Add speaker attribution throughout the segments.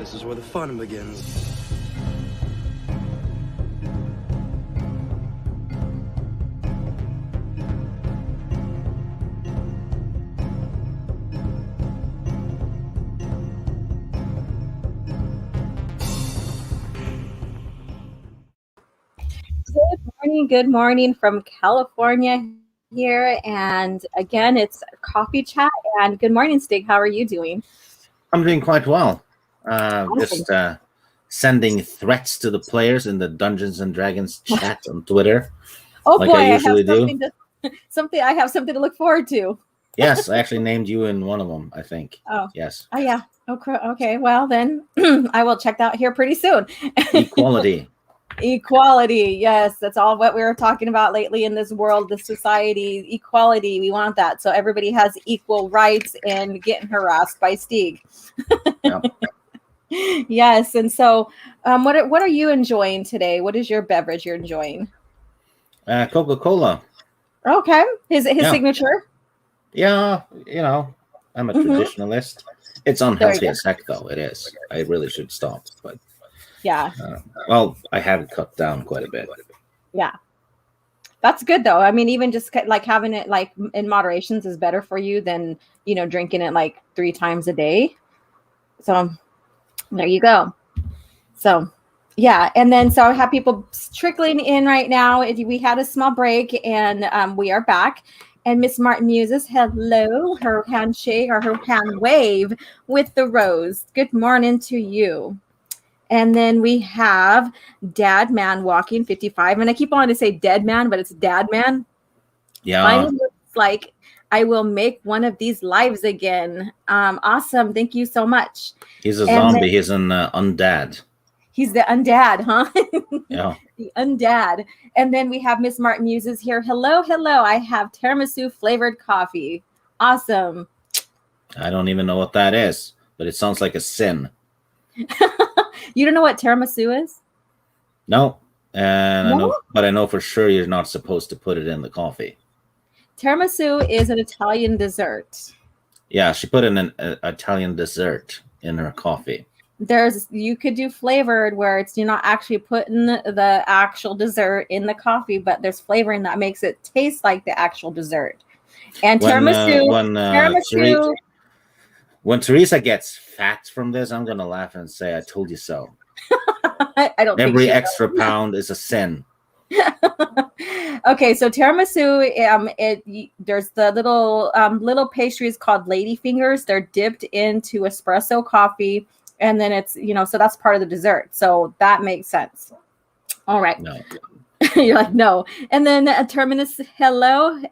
Speaker 1: This is where the fun begins.
Speaker 2: Good morning from California here. And again, it's coffee chat. And good morning, Stig. How are you doing?
Speaker 3: I'm doing quite well. Just sending threats to the players in the Dungeons and Dragons chat on Twitter.
Speaker 2: Oh
Speaker 3: like
Speaker 2: boy,
Speaker 3: I usually do.
Speaker 2: I have something to look forward to.
Speaker 3: Yes, I actually named you in one of them, I think.
Speaker 2: Oh.
Speaker 3: Yes.
Speaker 2: Oh, yeah. Okay. Well, then I will check that here pretty soon.
Speaker 3: Equality.
Speaker 2: Equality. Yes, that's all what we were talking about lately in this world, this society. Equality. We want that. So everybody has equal rights and getting harassed by Stig.
Speaker 3: Yep.
Speaker 2: Yes. And so what are you enjoying today? What is your beverage you're enjoying?
Speaker 3: Coca-Cola.
Speaker 2: Okay. His signature?
Speaker 3: Yeah, I'm a traditionalist. It's unhealthy as heck, though. It is. I really should stop. But
Speaker 2: yeah.
Speaker 3: Well, I have cut down quite a bit.
Speaker 2: Yeah. That's good, though. I mean, even just like having it like in moderations is better for you than, drinking it like 3 times a day. So there you go. So, yeah. And then so I have people trickling in right now. We had a small break and we are back. And Miss Martin Muses, hello, her handshake or her hand wave with the rose. Good morning to you. And then we have Dad Man Walking 55. And I keep wanting to say Dead Man, but it's Dad Man.
Speaker 3: Yeah.
Speaker 2: Finally looks like I will make one of these lives again. Awesome. Thank you so much.
Speaker 3: He's a zombie. He's an undad.
Speaker 2: He's the undad, huh?
Speaker 3: Yeah.
Speaker 2: The undad. And then we have Miss Martin Muses here. Hello. I have tiramisu flavored coffee. Awesome.
Speaker 3: I don't even know what that is, but it sounds like a sin.
Speaker 2: You don't know what tiramisu is?
Speaker 3: No. And I know for sure you're not supposed to put it in the coffee.
Speaker 2: Tiramisu is an Italian dessert.
Speaker 3: Yeah, she put in an Italian dessert in her coffee.
Speaker 2: You could do flavored where you're not actually putting the actual dessert in the coffee, but there's flavoring that makes it taste like the actual dessert. And tiramisu.
Speaker 3: When Teresa gets fat from this, I'm gonna laugh and say, "I told you so."
Speaker 2: I don't.
Speaker 3: Every extra pound is a sin.
Speaker 2: Okay, so tiramisu, there's the little pastries called lady fingers. They're dipped into espresso coffee. And then it's, so that's part of the dessert. So that makes sense. All right.
Speaker 3: No.
Speaker 2: You're like, no. And then terminus, hello.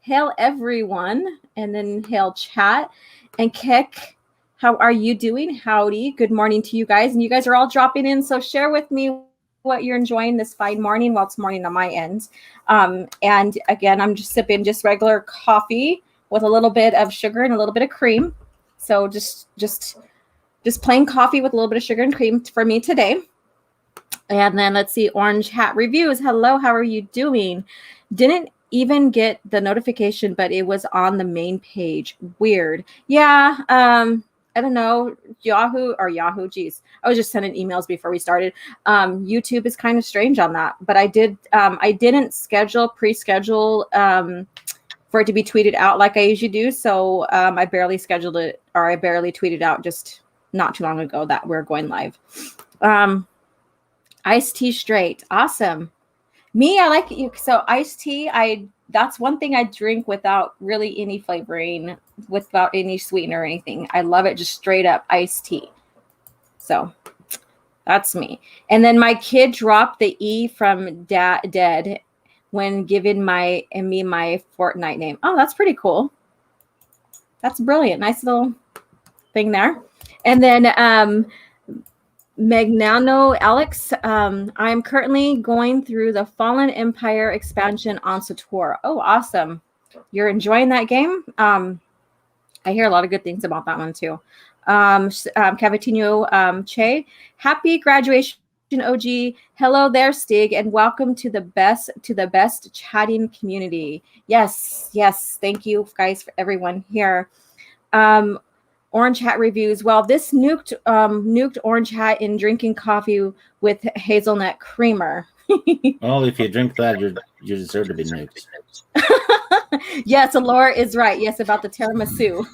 Speaker 2: Hail everyone. And then hail chat. And Kek, how are you doing? Howdy. Good morning to you guys. And you guys are all dropping in. So share with me what you're enjoying this fine morning. Well, it's morning on my end. And again, I'm just sipping just regular coffee with a little bit of sugar and a little bit of cream. So just plain coffee with a little bit of sugar and cream for me today. And then let's see, Orange Hat Reviews. Hello, how are you doing? Didn't even get the notification, but it was on the main page. Weird. Yeah, I don't know, Yahoo. Geez, I was just sending emails before we started. YouTube is kind of strange on that, but I didn't pre-schedule for it to be tweeted out like I usually do. So I barely scheduled it, or I barely tweeted out just not too long ago that we're going live. Iced tea straight. Awesome. Me, I like you. So iced tea, that's one thing I drink without really any flavoring, without any sweetener or anything. I love it just straight up iced tea. So that's me. And then my kid dropped the E from dead when giving my Fortnite name. Oh, that's pretty cool. That's brilliant. Nice little thing there. And then Magnano Alex, I'm currently going through the Fallen Empire expansion on Sator. Oh, awesome. You're enjoying that game? I hear a lot of good things about that one too. Cavatinho Che, happy graduation, OG. Hello there, Stig, and welcome to the best chatting community. Yes. Thank you guys for everyone here. Orange Hat reviews. Well, this nuked Orange Hat in drinking coffee with hazelnut creamer.
Speaker 3: Well, if you drink that, you deserve to be nuked.
Speaker 2: Yes, Laura is right. Yes, about the tiramisu.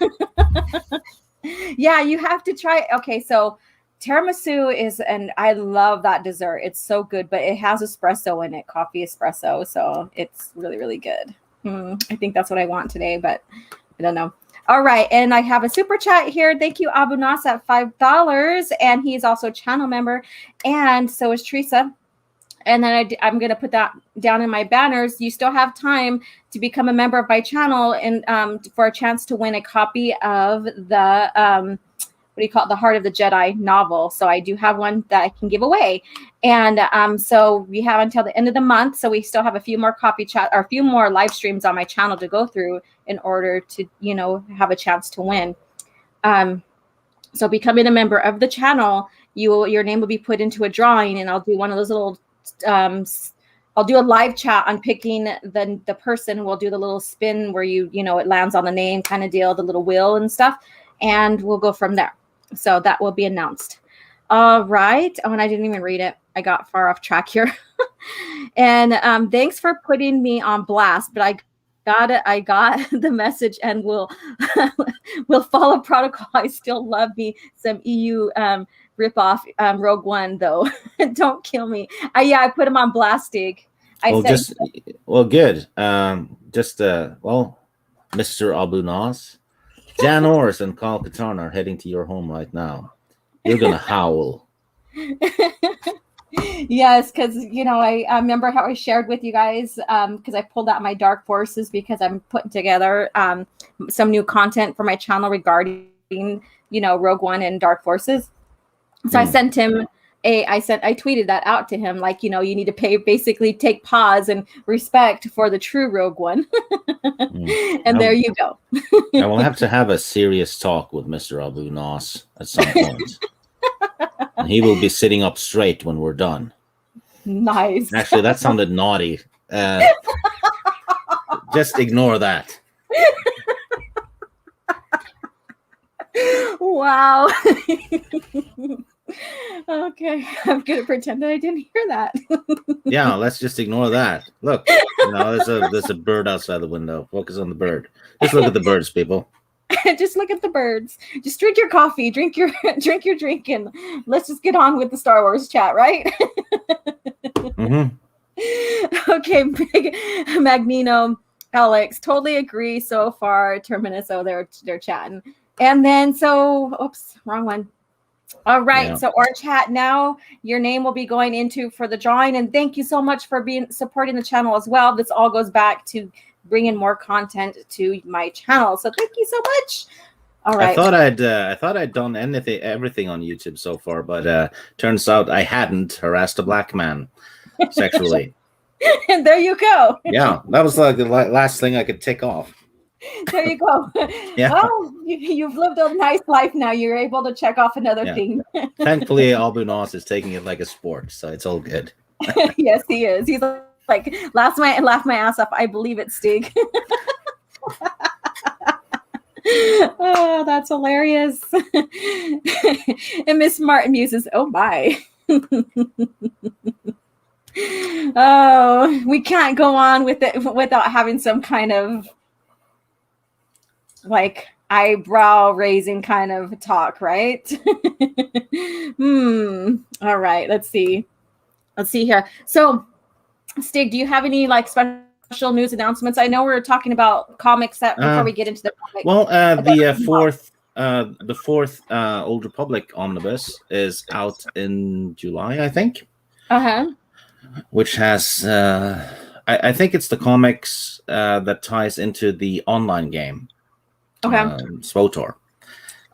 Speaker 2: Yeah, you have to try. Okay, so tiramisu is, and I love that dessert. It's so good, but it has espresso in it, coffee espresso. So it's really, really good. I think that's what I want today, but I don't know. All right, and I have a super chat here. Thank you, Abu Nas, at $5, and he's also a channel member, and so is Teresa. And then I'm going to put that down in my banners. You still have time to become a member of my channel and for a chance to win a copy of the, what do you call it? The Heart of the Jedi novel. So I do have one that I can give away. And so we have until the end of the month. So we still have a few more a few more live streams on my channel to go through in order to, have a chance to win. So becoming a member of the channel, your name will be put into a drawing, and I'll do one of those little I'll do a live chat on picking the person. We'll do the little spin where it lands on the name kind of deal, the little wheel and stuff, and we'll go from there. So that will be announced. All right. Oh, and I didn't even read it. I got far off track here. And thanks for putting me on blast, but I got it. I got the message, and we'll follow protocol. I still love me some EU rip off Rogue One, though. Don't kill me. I put him on blast, Stig.
Speaker 3: Good. Mr. Abu Nas, Jan Orris and Carl Katarn are heading to your home right now. You're gonna howl.
Speaker 2: Yes, because I remember how I shared with you guys because I pulled out my Dark Forces because I'm putting together some new content for my channel regarding Rogue One and Dark Forces. So I sent him I tweeted that out to him, like, you need to basically take pause and respect for the true Rogue One. And there you go.
Speaker 3: I will have to have a serious talk with Mr. Abu Nas at some point. And he will be sitting up straight when we're done.
Speaker 2: Nice.
Speaker 3: Actually, that sounded naughty. Just ignore that.
Speaker 2: Wow. Okay, I'm gonna pretend that I didn't hear that.
Speaker 3: Yeah, let's just ignore that. Look, there's a bird outside the window. Focus on the bird. Just look at the birds, people.
Speaker 2: Just look at the birds. Just drink your coffee. Drink your drink, and let's just get on with the Star Wars chat, right?
Speaker 3: Mm-hmm.
Speaker 2: Okay, Big Magnino, Alex, totally agree so far. Terminus, they're chatting, and then oops, wrong one. All right, yeah. So Orange Hat, now your name will be going into for the drawing, and thank you so much for supporting the channel as well. This all goes back to bringing more content to my channel, so thank you so much. All right.
Speaker 3: I thought I'd done everything on YouTube so far, but turns out I hadn't harassed a black man sexually.
Speaker 2: And there you go.
Speaker 3: Yeah, that was like the last thing I could tick off.
Speaker 2: There you go.
Speaker 3: Yeah.
Speaker 2: Well, you've lived a nice life now. You're able to check off another thing.
Speaker 3: Thankfully, Abu Nas is taking it like a sport, so it's all good.
Speaker 2: Yes, he is. He's like, last night I laughed my ass off. I believe it, Stig. Oh, that's hilarious. And Miss Martin muses, oh my. Oh, we can't go on with it without having some kind of like eyebrow raising kind of talk, right? All right, let's see here. So Stig, do you have any like special news announcements? I know we're talking about comics before we get into the comic.
Speaker 3: Well, the fourth Old Republic Omnibus is out in July, I think. Which has I think it's the comics that ties into the online game. SWTOR.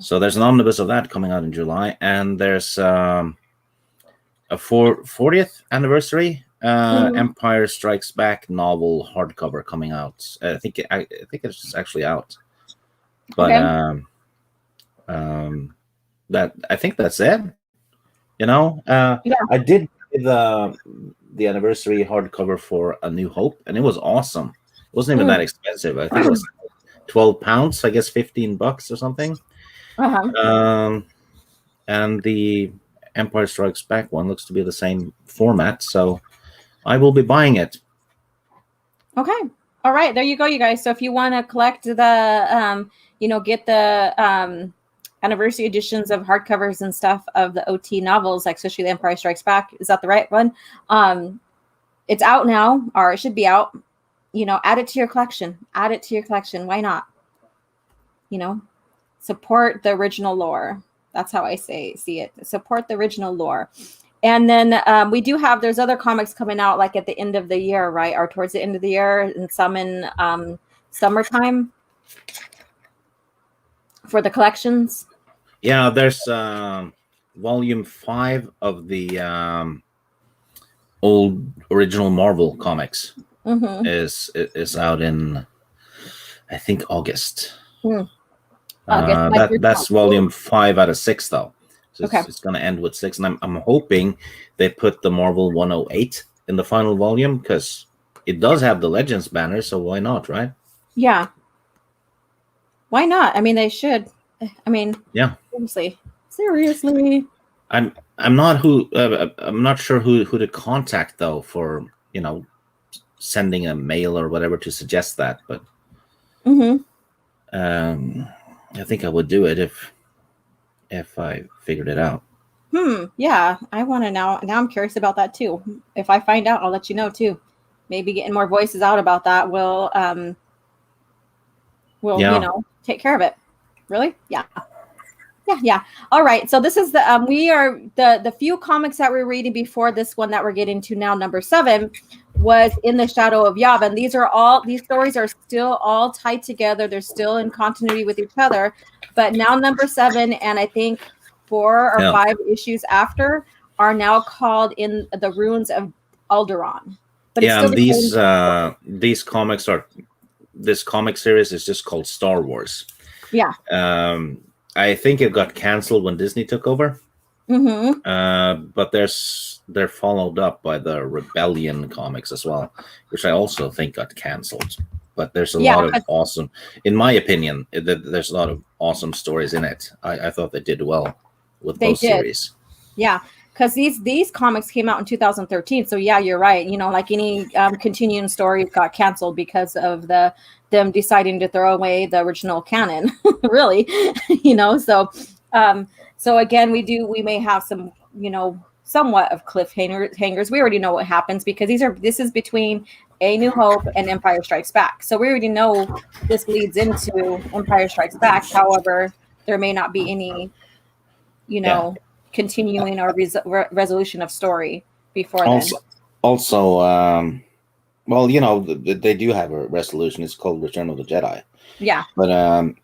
Speaker 3: So there's an omnibus of that coming out in July, and there's a 40th anniversary Empire Strikes Back novel hardcover coming out. I think it's actually out. But I think that's it. I did the anniversary hardcover for A New Hope, and it was awesome. It wasn't even that expensive. I think it was £12, I guess $15 or something. And the Empire Strikes Back one looks to be the same format, so I will be buying it.
Speaker 2: Okay. All right. There you go, you guys. So if you want to collect the, get the anniversary editions of hardcovers and stuff of the OT novels, like especially The Empire Strikes Back, is that the right one? It's out now, or it should be out. Add it to your collection. Add it to your collection. Why not? Support the original lore. That's how I see it. Support the original lore. And then there's other comics coming out like at the end of the year, right? Or towards the end of the year, and some in summertime for the collections.
Speaker 3: Yeah, there's volume 5 of the old original Marvel comics is out in, I think, August. That's volume 5 out of 6 though. So it's going to end with 6, and I'm hoping they put the Marvel 108 in the final volume, because it does have the Legends banner, so why not, right?
Speaker 2: Yeah. Why not? I mean, they should. I mean,
Speaker 3: yeah.
Speaker 2: Seriously.
Speaker 3: I'm not sure who to contact though for sending a mail or whatever to suggest that, but I think I would do it if I figured it out.
Speaker 2: Yeah, I want to now. Now I'm curious about that too. If I find out, I'll let you know too. Maybe getting more voices out about that will take care of it. Really? Yeah. Yeah. All right. So this is the few comics that we're reading before this one that we're getting to now. Number 7 was In the Shadow of Yavin. These stories are still all tied together. They're still in continuity with each other. But now number 7, and I think 4 or 5 issues after, are now called In the Ruins of Alderaan. But
Speaker 3: these comics this comic series is just called Star Wars.
Speaker 2: Yeah.
Speaker 3: I think it got canceled when Disney took over. But they're followed up by the Rebellion comics as well, which I also think got canceled. But there's a lot of awesome, in my opinion, there's a lot of awesome stories in it. I thought they did well with both series.
Speaker 2: Yeah, because these comics came out in 2013. So yeah, you're right. Like any continuing story got canceled because of them deciding to throw away the original canon. Really, So again, we may have some, somewhat of cliffhangers. We already know what happens because this is between A New Hope and Empire Strikes Back. So we already know this leads into Empire Strikes Back. However, there may not be any, continuing or resolution of story before then.
Speaker 3: Also, they do have a resolution. It's called Return of the Jedi.
Speaker 2: Yeah.
Speaker 3: But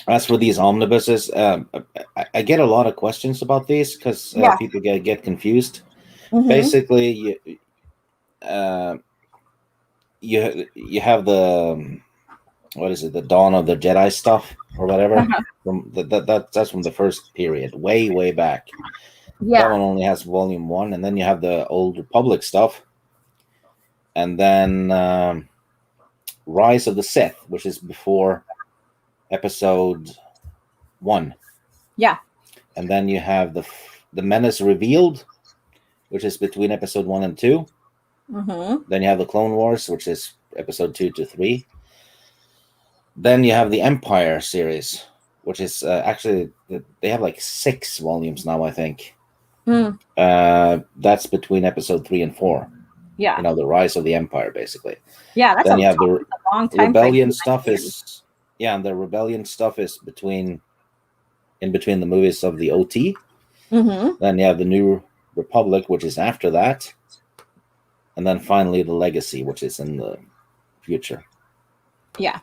Speaker 3: as for these omnibuses, I get a lot of questions about these because people get confused. Basically, you have the the Dawn of the Jedi stuff or whatever. From that's from the first period, way back. Yeah, that one only has volume 1, and then you have the Old Republic stuff, and then Rise of the Sith, which is before Episode 1.
Speaker 2: Yeah.
Speaker 3: And then you have the Menace Revealed, which is between Episode 1 and 2. Then you have the Clone Wars, which is Episode 2 to 3. Then you have the Empire series, which is actually, they have like 6 volumes now, I think. That's between Episode 3 and 4.
Speaker 2: Yeah.
Speaker 3: The Rise of the Empire, basically.
Speaker 2: Yeah, that's
Speaker 3: then
Speaker 2: you have the long time
Speaker 3: Rebellion stuff is... Yeah, and the Rebellion stuff is in between the movies of the OT. Then you have the New Republic, which is after that. And then finally the Legacy, which is in the future. Yeah.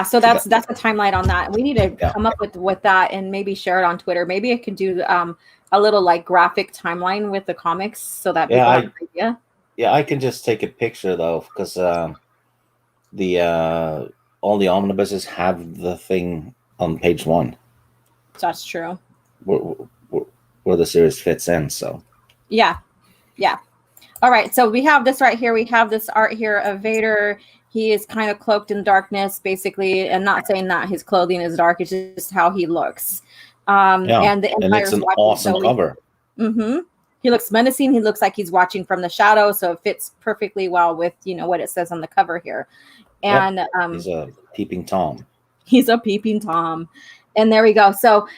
Speaker 2: So that's the timeline on that. We need to come up with that and maybe share it on Twitter. Maybe I could do a little like graphic timeline with the comics so that people have an idea.
Speaker 3: Yeah, I can just take a picture though, because all the omnibuses have the thing on page 1.
Speaker 2: That's true.
Speaker 3: Where the series fits in. So.
Speaker 2: Yeah. All right, so we have this right here. We have this art here of Vader. He is kind of cloaked in darkness, basically, and not saying that his clothing is dark. It's just how he looks. And the Empire's
Speaker 3: it's an awesome cover.
Speaker 2: He looks menacing. He looks like he's watching from the shadow, so it fits perfectly well with what it says on the cover here. And
Speaker 3: he's a peeping Tom.
Speaker 2: He's a peeping Tom, and there we go. So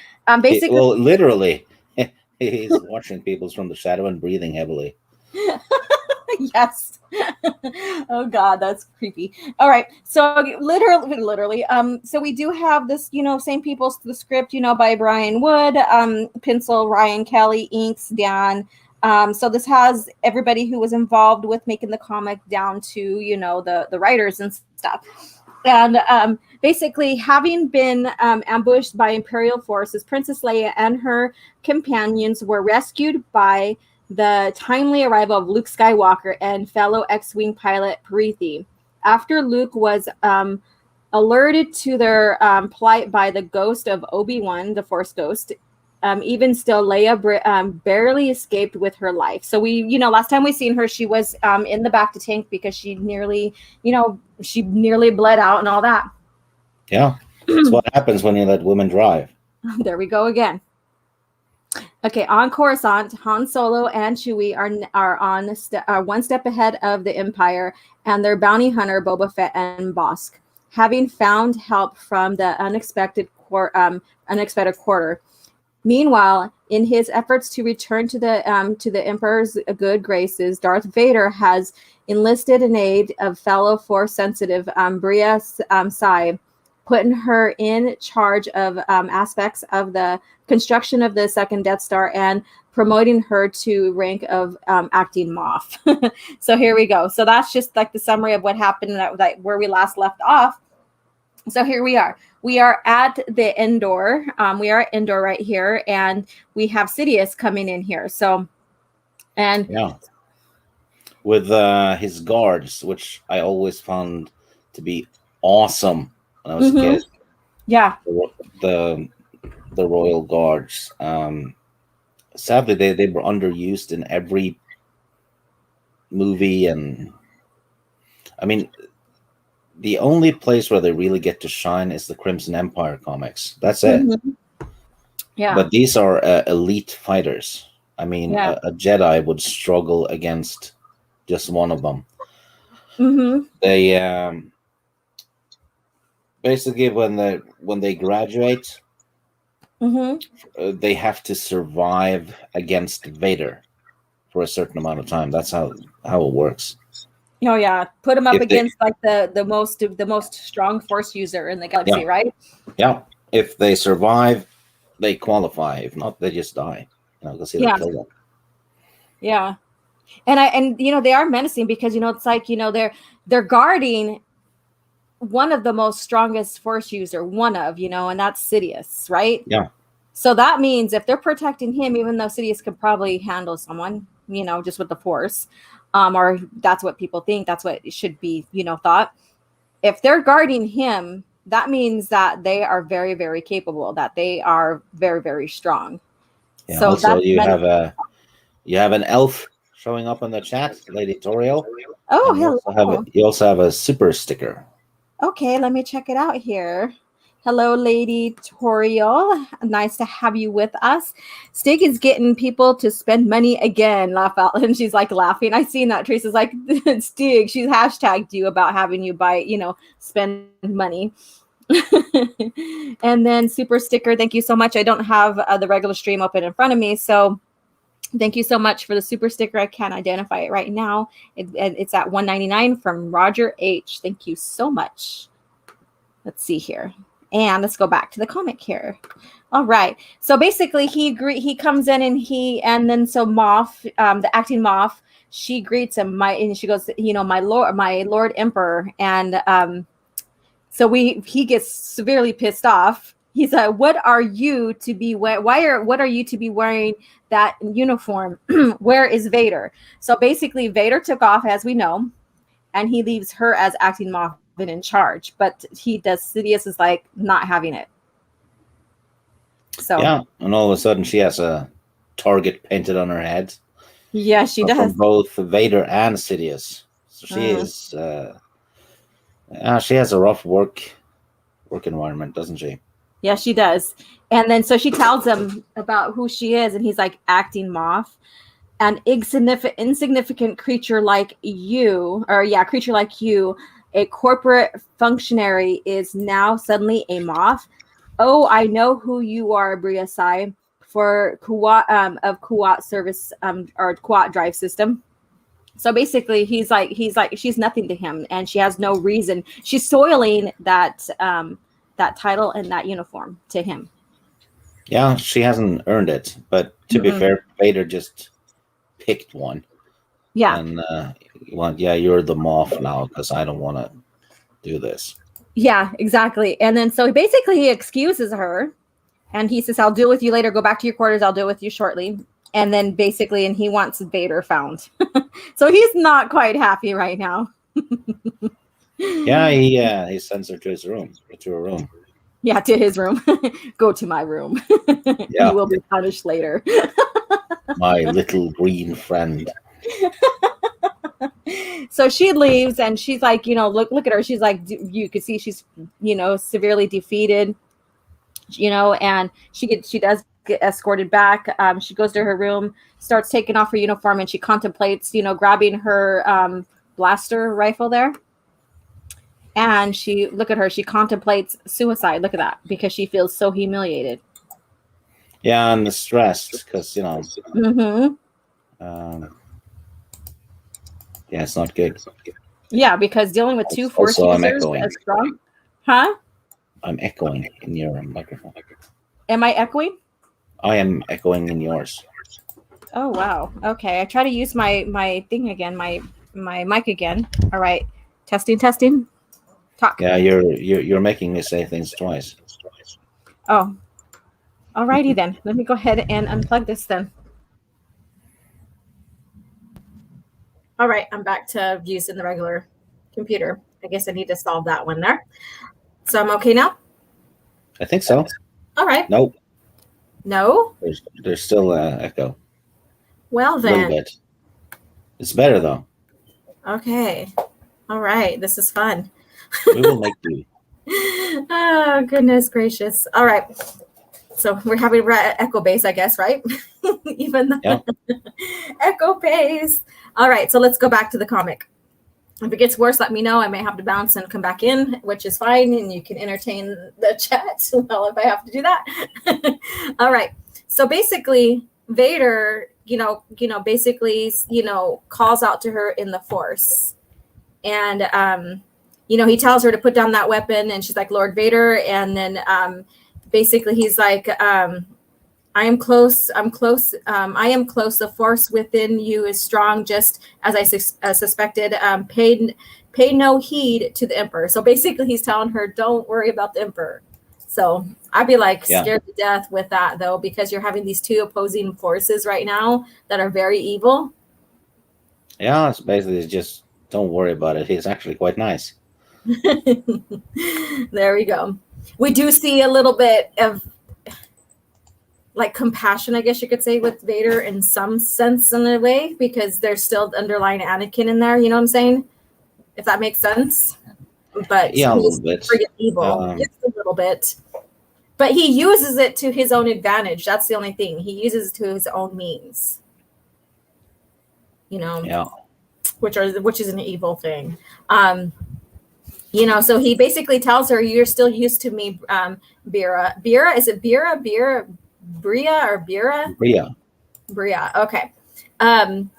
Speaker 2: basically,
Speaker 3: literally, he's watching people from the shadow and breathing heavily.
Speaker 2: Yes. Oh God, that's creepy. All right, so literally, so we do have this, same people's the script, by Brian Wood, pencil Ryan Kelly, inks Dan. So this has everybody who was involved with making the comic down to the writers and stuff. And basically, having been ambushed by Imperial forces, Princess Leia and her companions were rescued by the timely arrival of Luke Skywalker and fellow X-Wing pilot Parithi. After Luke was alerted to their plight by the ghost of Obi-Wan, the Force ghost, even still, Leia barely escaped with her life. So we, last time we seen her, she was in the back to tank because she nearly bled out and all that.
Speaker 3: Yeah, that's what happens when you let women drive.
Speaker 2: There we go again. Okay, on Coruscant, Han Solo and Chewie are one step ahead of the Empire and their bounty hunter Boba Fett and Bossk, having found help from the unexpected quarter. Meanwhile, in his efforts to return to the Emperor's good graces, Darth Vader has enlisted an aid of fellow Force-sensitive Bria Sai, putting her in charge of aspects of the construction of the second Death Star and promoting her to rank of acting Moff. So here we go. So that's just like the summary of what happened where we last left off. So here we are. We are at the Endor. We are at Endor right here, and we have Sidious coming in here. So, and
Speaker 3: with his guards, which I always found to be awesome when I was a kid.
Speaker 2: Yeah,
Speaker 3: the Royal Guards. Sadly, they were underused in every movie, and I mean, the only place where they really get to shine is the Crimson Empire comics. That's it.
Speaker 2: Yeah.
Speaker 3: But these are elite fighters. I mean, a Jedi would struggle against just one of them. They basically when they graduate, they have to survive against Vader for a certain amount of time. That's how it works.
Speaker 2: Oh yeah, put them up against like the most strong Force user in the galaxy, right?
Speaker 3: Yeah, if they survive, they qualify. If not, they just die. Because they kill them.
Speaker 2: Yeah, and they are menacing because it's like they're guarding one of the most strongest Force user, and that's Sidious, right?
Speaker 3: Yeah.
Speaker 2: So that means if they're protecting him, even though Sidious could probably handle someone, just with the Force. Or that's what people think. That's what it should be, thought. If they're guarding him, that means that they are very, very capable. That they are very, very strong.
Speaker 3: Yeah, so also you have an elf showing up in the chat, Lady Toriel.
Speaker 2: Oh, hello.
Speaker 3: You also have a super sticker.
Speaker 2: Okay, let me check it out here. Hello, Lady Toriel. Nice to have you with us. Stig is getting people to spend money again. Laugh out. And she's like laughing. I seen that. Teresa's like, Stig, she's hashtagged you about having you buy, spend money. And then super sticker. Thank you so much. I don't have the regular stream open in front of me. So thank you so much for the super sticker. I can't identify it right now. It's at $1.99 from Roger H. Thank you so much. Let's see here. And let's go back to the comic here. All right. So basically, he comes in and then Moff, the acting Moff, she greets him. And she goes, my Lord Emperor. And so he gets severely pissed off. He's like, what are you to be what are you to be wearing that uniform? Where is Vader? So basically, Vader took off, as we know, and he leaves her as acting Moff in charge, but Sidious is like not having it. So
Speaker 3: yeah, and all of a sudden she has a target painted on her head.
Speaker 2: Yeah, she
Speaker 3: from
Speaker 2: does.
Speaker 3: both Vader and Sidious. So she is. She has a rough work environment, doesn't she?
Speaker 2: Yeah, she does. And then so she tells him about who she is, and he's like, acting Moff, an insignificant creature like you, creature like you, a corporate functionary, is now suddenly a Moff. Oh, I know who you are, Bria Sai, for Kuat of Kuat service or Kuat drive system. So basically, he's like she's nothing to him, and she has no reason. She's soiling that that title and that uniform to him.
Speaker 3: Yeah, she hasn't earned it. But to be fair, Vader just picked one.
Speaker 2: Yeah.
Speaker 3: And you're the Moff now because I don't want to do this.
Speaker 2: Yeah, exactly. And then so basically he excuses her, and he says, "I'll deal with you later. Go back to your quarters. I'll deal with you shortly." And then basically, and he wants Vader found. So he's not quite happy right now.
Speaker 3: Yeah, he sends her to his room, to her room.
Speaker 2: Yeah, to his room. Go to my room.
Speaker 3: Yeah.
Speaker 2: You will be punished later.
Speaker 3: My little green friend.
Speaker 2: So she leaves, and she's like, look at her. She's like, you can see she's, severely defeated, and she does get escorted back. She goes to her room, starts taking off her uniform, and she contemplates, grabbing her blaster rifle there. And look at her, she contemplates suicide. Look at that, because she feels so humiliated.
Speaker 3: Yeah, and stressed because, yeah, it's not good.
Speaker 2: Yeah, because dealing with two force users as strong. Huh?
Speaker 3: I'm echoing in your microphone.
Speaker 2: Am I echoing?
Speaker 3: I am echoing in yours.
Speaker 2: Oh wow. Okay, I try to use my thing again, my mic again. All right, testing. Talk.
Speaker 3: Yeah, you're making me say things twice.
Speaker 2: Oh, alrighty then. Let me go ahead and unplug this then. All right, I'm back to using the regular computer. I guess I need to solve that one there. So I'm okay now?
Speaker 3: I think so.
Speaker 2: All right.
Speaker 3: Nope.
Speaker 2: No?
Speaker 3: There's still an echo.
Speaker 2: Well then.
Speaker 3: A little bit. It's better though.
Speaker 2: Okay. All right. This is fun.
Speaker 3: We will make do.
Speaker 2: Oh, goodness gracious. All right. So we're having echo base, I guess, right? Even the echo base. All right. So let's go back to the comic. If it gets worse, let me know. I may have to bounce and come back in, which is fine. And you can entertain the chat. Well, if I have to do that. All right. So basically, Vader, basically, calls out to her in the Force. And, he tells her to put down that weapon. And she's like, Lord Vader. And then basically he's like, I am close. I am close. The force within you is strong, just as I suspected. Pay no heed to the Emperor. So basically, he's telling her, don't worry about the Emperor. So I'd be like scared to death with that, though, because you're having these two opposing forces right now that are very evil.
Speaker 3: Yeah, it's basically just don't worry about it. He's actually quite nice.
Speaker 2: There we go. We do see a little bit of like compassion, I guess you could say, with Vader in some sense, in a way, because there's still underlying Anakin in there. You know what I'm saying? If that makes sense. But
Speaker 3: yeah, a little bit.
Speaker 2: Freaking evil, just a little bit. But he uses it to his own advantage. That's the only thing. He uses it to his own means.
Speaker 3: Yeah. Which
Speaker 2: is an evil thing. So he basically tells her, "You're still used to me, Bira. Bira, is it Bira? Bria or Bira? Bria. Okay. And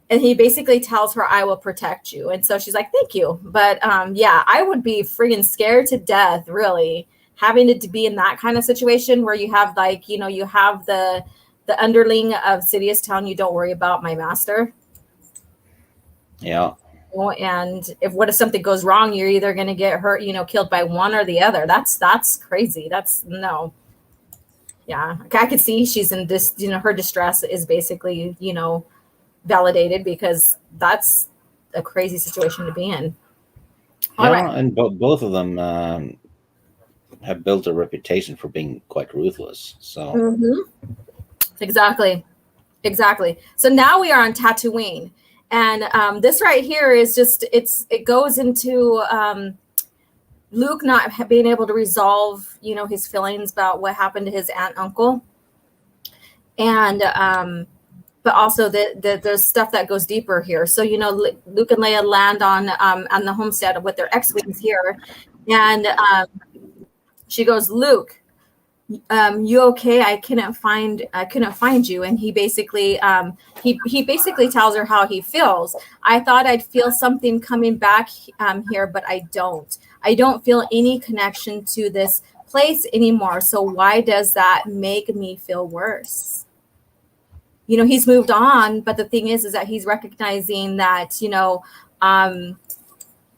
Speaker 2: he basically tells her, I will protect you. And so she's like, thank you. But I would be friggin' scared to death, really, having to be in that kind of situation where you have you have the underling of Sidious telling you, don't worry about my master.
Speaker 3: Yeah.
Speaker 2: And what if something goes wrong, you're either going to get hurt, killed by one or the other. That's crazy. That's no. Yeah, I could see she's in this, her distress is basically, validated, because that's a crazy situation to be in.
Speaker 3: All right. And both of them have built a reputation for being quite ruthless. So
Speaker 2: Exactly. Exactly. So now we are on Tatooine, and this right here is just it goes into Luke not being able to resolve, his feelings about what happened to his aunt and uncle, and but also there's stuff that goes deeper here. So Luke and Leia land on the homestead with their X-wings here, and she goes, Luke, you okay? I couldn't find you. And he basically he basically tells her how he feels. I thought I'd feel something coming back here, but I don't feel any connection to this place anymore. So why does that make me feel worse? He's moved on, but the thing is that he's recognizing that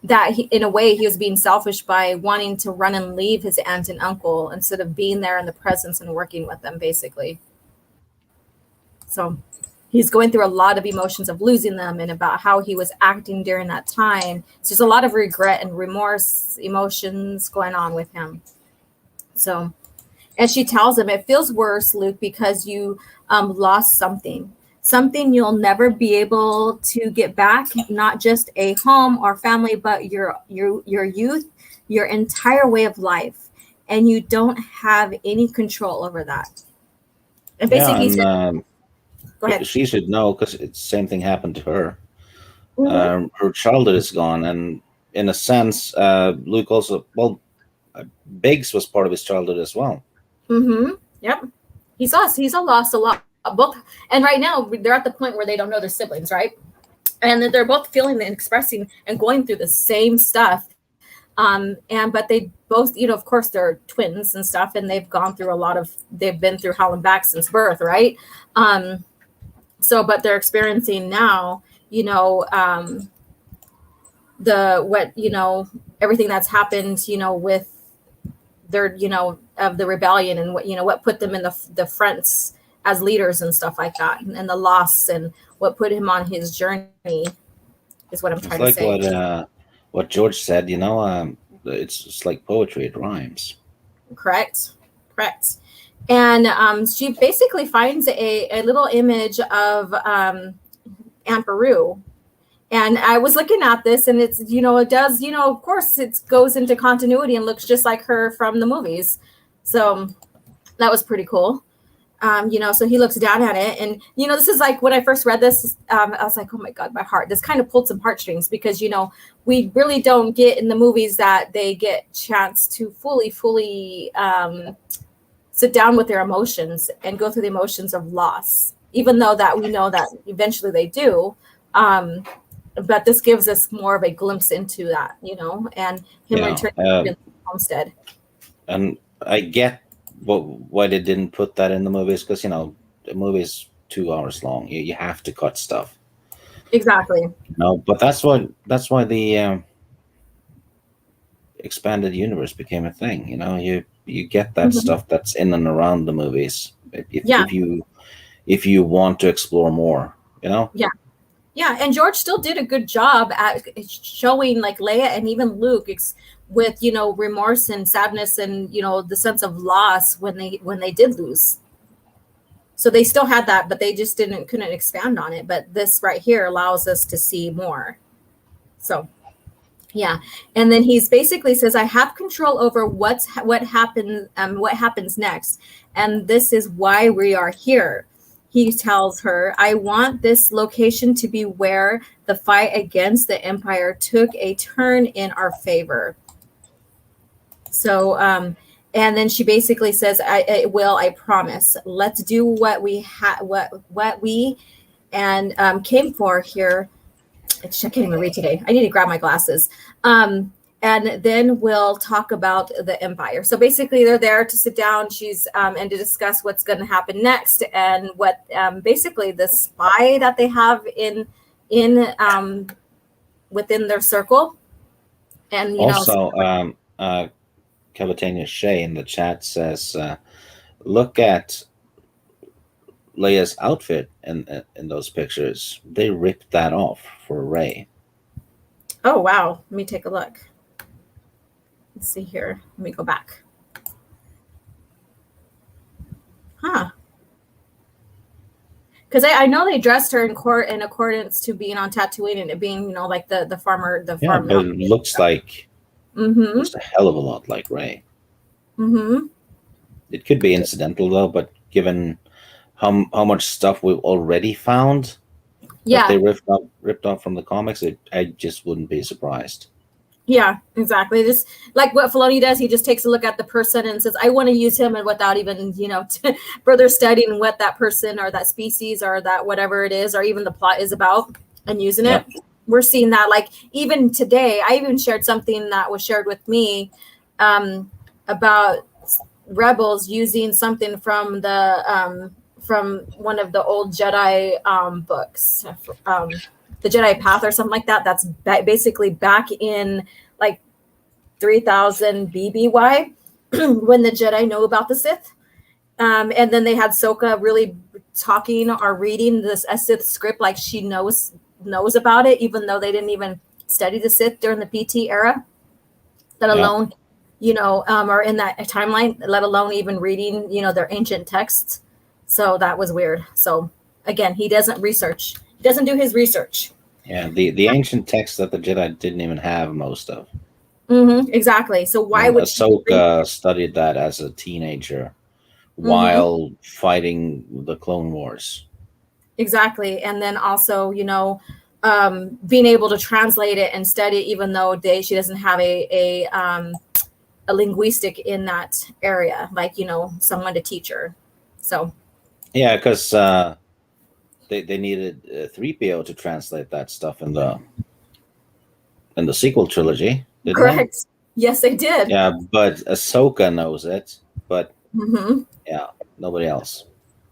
Speaker 2: that in a way he was being selfish by wanting to run and leave his aunt and uncle instead of being there in the presence and working with them, basically. So he's going through a lot of emotions of losing them and about how he was acting during that time. So there's a lot of regret and remorse emotions going on with him. So, and she tells him, it feels worse, Luke, because you lost something you'll never be able to get back, not just a home or family, but your youth, your entire way of life, and you don't have any control over that. And basically, go ahead.
Speaker 3: She should know, because it's the same thing happened to her. Mm-hmm. Her childhood is gone, and in a sense, Luke also, Biggs was part of his childhood as well.
Speaker 2: Mm-hmm. Yep. He's lost a lot. Both, and right now they're at the point where they don't know their siblings, right? And they're both feeling and expressing and going through the same stuff. But they both, of course, they're twins and stuff, and they've been through hell and back since birth, right? But they're experiencing now, everything that's happened, with their, of the rebellion and what put them in the fronts as leaders and stuff like that, and the loss and what put him on his journey is what I'm trying to say.
Speaker 3: Like what George said, it's like poetry, it rhymes.
Speaker 2: Correct. And she basically finds a little image of Aunt Beru. And I was looking at this, and it's, it does, of course, it goes into continuity and looks just like her from the movies. So that was pretty cool. So he looks down at it, and, this is like when I first read this, I was like, oh my God, my heart, this kind of pulled some heartstrings because, we really don't get in the movies that they get chance to fully sit down with their emotions and go through the emotions of loss, even though that we know that eventually they do. But this gives us more of a glimpse into that, and him returning to the homestead.
Speaker 3: And I get why they didn't put that in the movies, because the movie is 2 hours long. You have to cut stuff.
Speaker 2: Exactly.
Speaker 3: But that's why the expanded universe became a thing. You get that stuff that's in and around the movies. If you want to explore more,
Speaker 2: Yeah, and George still did a good job at showing like Leia and even Luke with remorse and sadness and the sense of loss when they did lose. So they still had that, but they just couldn't expand on it. But this right here allows us to see more. So yeah, and then he's basically says, I have control over what happens next, and this is why we are here. He tells her, I want this location to be where the fight against the Empire took a turn in our favor. So, and then she basically says, I will, I promise. Let's do what we came for here. I can't even read today. I need to grab my glasses. And then we'll talk about the Empire. So basically, they're there to sit down. She's and to discuss what's going to happen next, and what basically the spy that they have in within their circle. And
Speaker 3: also, Cavatania Shea in the chat says, "Look at Leia's outfit in those pictures. They ripped that off for Rey."
Speaker 2: Oh wow! Let me take a look. Let's see here. Let me go back. Because I know they dressed her in court in accordance to being on Tatooine and it being, you know, like the farmer, the farm.
Speaker 3: But it looks like looks a hell of a lot like Rey. It could be incidental though, but given how much stuff we've already found that they ripped off from the comics, I just wouldn't be surprised.
Speaker 2: Yeah, exactly. Just like what Filoni does, he just takes a look at the person and says, I want to use him, and without even, you know, further studying what that person or that species or that whatever it is, or even the plot is about, and using it. We're seeing that, like, even today, I even shared something that was shared with me about Rebels using something from the from one of the old Jedi books, the Jedi Path or something like that. That's basically back in like 3000 BBY when the Jedi know about the Sith. And then they had Ahsoka really talking or reading this a Sith script like she knows about it, even though they didn't even study the Sith during the PT era, let alone, you know, or in that timeline, let alone even reading, you know, their ancient texts. So that was weird. So again, he doesn't research. He doesn't do his research.
Speaker 3: Yeah, the ancient texts that the Jedi didn't even have most of.
Speaker 2: Exactly. So why would
Speaker 3: Ahsoka studied that as a teenager while fighting the Clone Wars?
Speaker 2: Exactly. And then also, you know, being able to translate it and study it, even though she doesn't have a linguistic in that area, like, you know, someone to teach her. So
Speaker 3: yeah, because they needed 3PO to translate that stuff in the sequel trilogy.
Speaker 2: Correct. Yes, they did.
Speaker 3: Yeah, but Ahsoka knows it, but yeah, nobody else.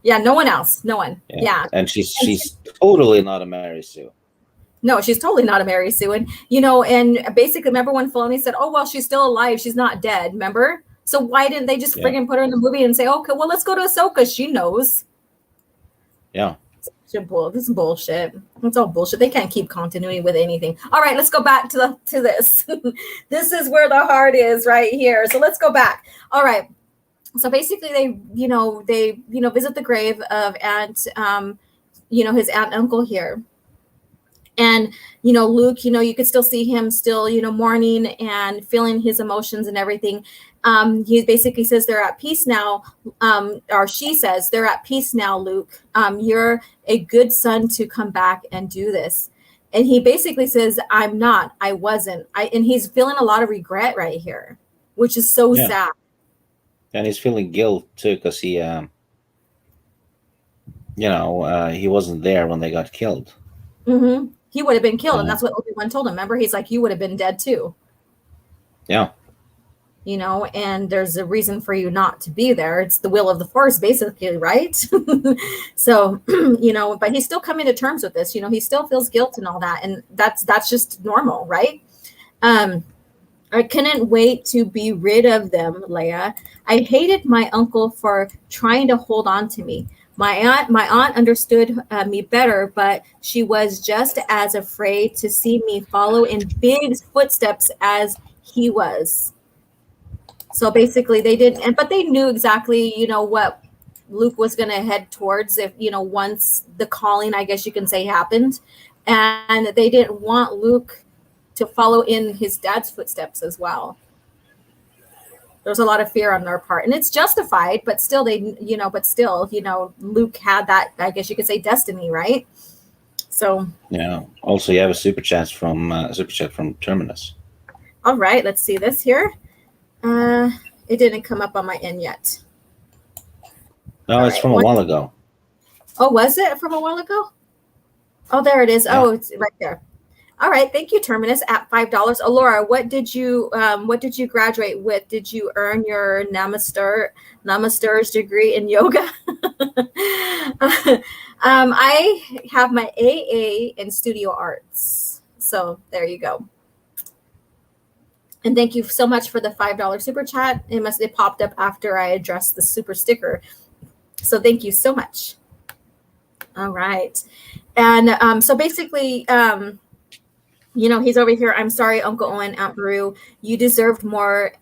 Speaker 2: Yeah, no one else. No one. Yeah.
Speaker 3: And she's totally not a Mary Sue.
Speaker 2: No, she's totally not a Mary Sue. And, you know, and basically, remember when Filoni said, oh, well, she's still alive. She's not dead. Remember? So why didn't they just friggin' put her in the movie and say, okay, well, let's go to Ahsoka. She knows.
Speaker 3: Yeah.
Speaker 2: This is bullshit. It's all bullshit. They can't keep continuity with anything. All right, let's go back to this. This is where the heart is right here. So let's go back. All right. So basically, they visit the grave of his aunt and uncle here. And, you know, Luke, you know, you could still see him still, you know, mourning and feeling his emotions and everything. He basically says they're at peace now, or she says they're at peace now, Luke. You're a good son to come back and do this. And he basically says, I'm not, I wasn't. And he's feeling a lot of regret right here, which is so sad.
Speaker 3: And he's feeling guilt too, because he, he wasn't there when they got killed.
Speaker 2: He would have been killed, and that's what Obi-Wan told him. Remember, he's like, you would have been dead too. Yeah. You know, and there's a reason for you not to be there. It's the will of the Force, basically, right? So, you know, but he's still coming to terms with this. You know, he still feels guilt and all that, and that's just normal, right? I couldn't wait to be rid of them, Leia. I hated my uncle for trying to hold on to me. My aunt understood me better, but she was just as afraid to see me follow in big footsteps as he was. So basically they didn't, but they knew exactly, you know, what Luke was going to head towards if, you know, once the calling, I guess you can say, happened. And they didn't want Luke to follow in his dad's footsteps as well. There's a lot of fear on their part, and it's justified, but still Luke had that, I guess you could say, destiny, right? So
Speaker 3: yeah. Also, you have a super chat from Terminus.
Speaker 2: All right, let's see this here. It didn't come up on my end yet.
Speaker 3: No, it's from a while ago.
Speaker 2: Oh, was it from a while ago? Oh, there it is. Yeah. Oh, it's right there. All right, thank you, Terminus, at $5. Laura, what did you graduate with? Did you earn your Namaste's degree in yoga? I have my AA in studio arts. So there you go. And thank you so much for the $5 super chat. It popped up after I addressed the super sticker. So thank you so much. All right. And so basically, you know, he's over here. I'm sorry, Uncle Owen, Aunt Beru. You deserved a more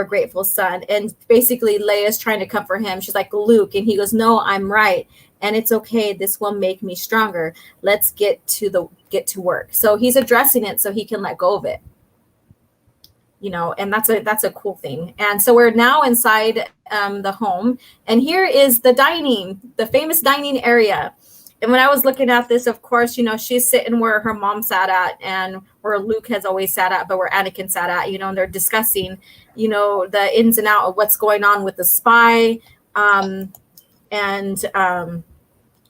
Speaker 2: grateful son. And basically, Leia's trying to comfort him. She's like, Luke. And he goes, no, I'm right. and it's okay. This will make me stronger. Let's get to work. So he's addressing it so he can let go of it. And that's a cool thing. And so we're now inside the home, and here is the famous dining area. And when I was looking at this, of course, she's sitting where her mom sat at and where Luke has always sat at, but where Anakin sat at, and they're discussing, the ins and outs of what's going on with the spy, and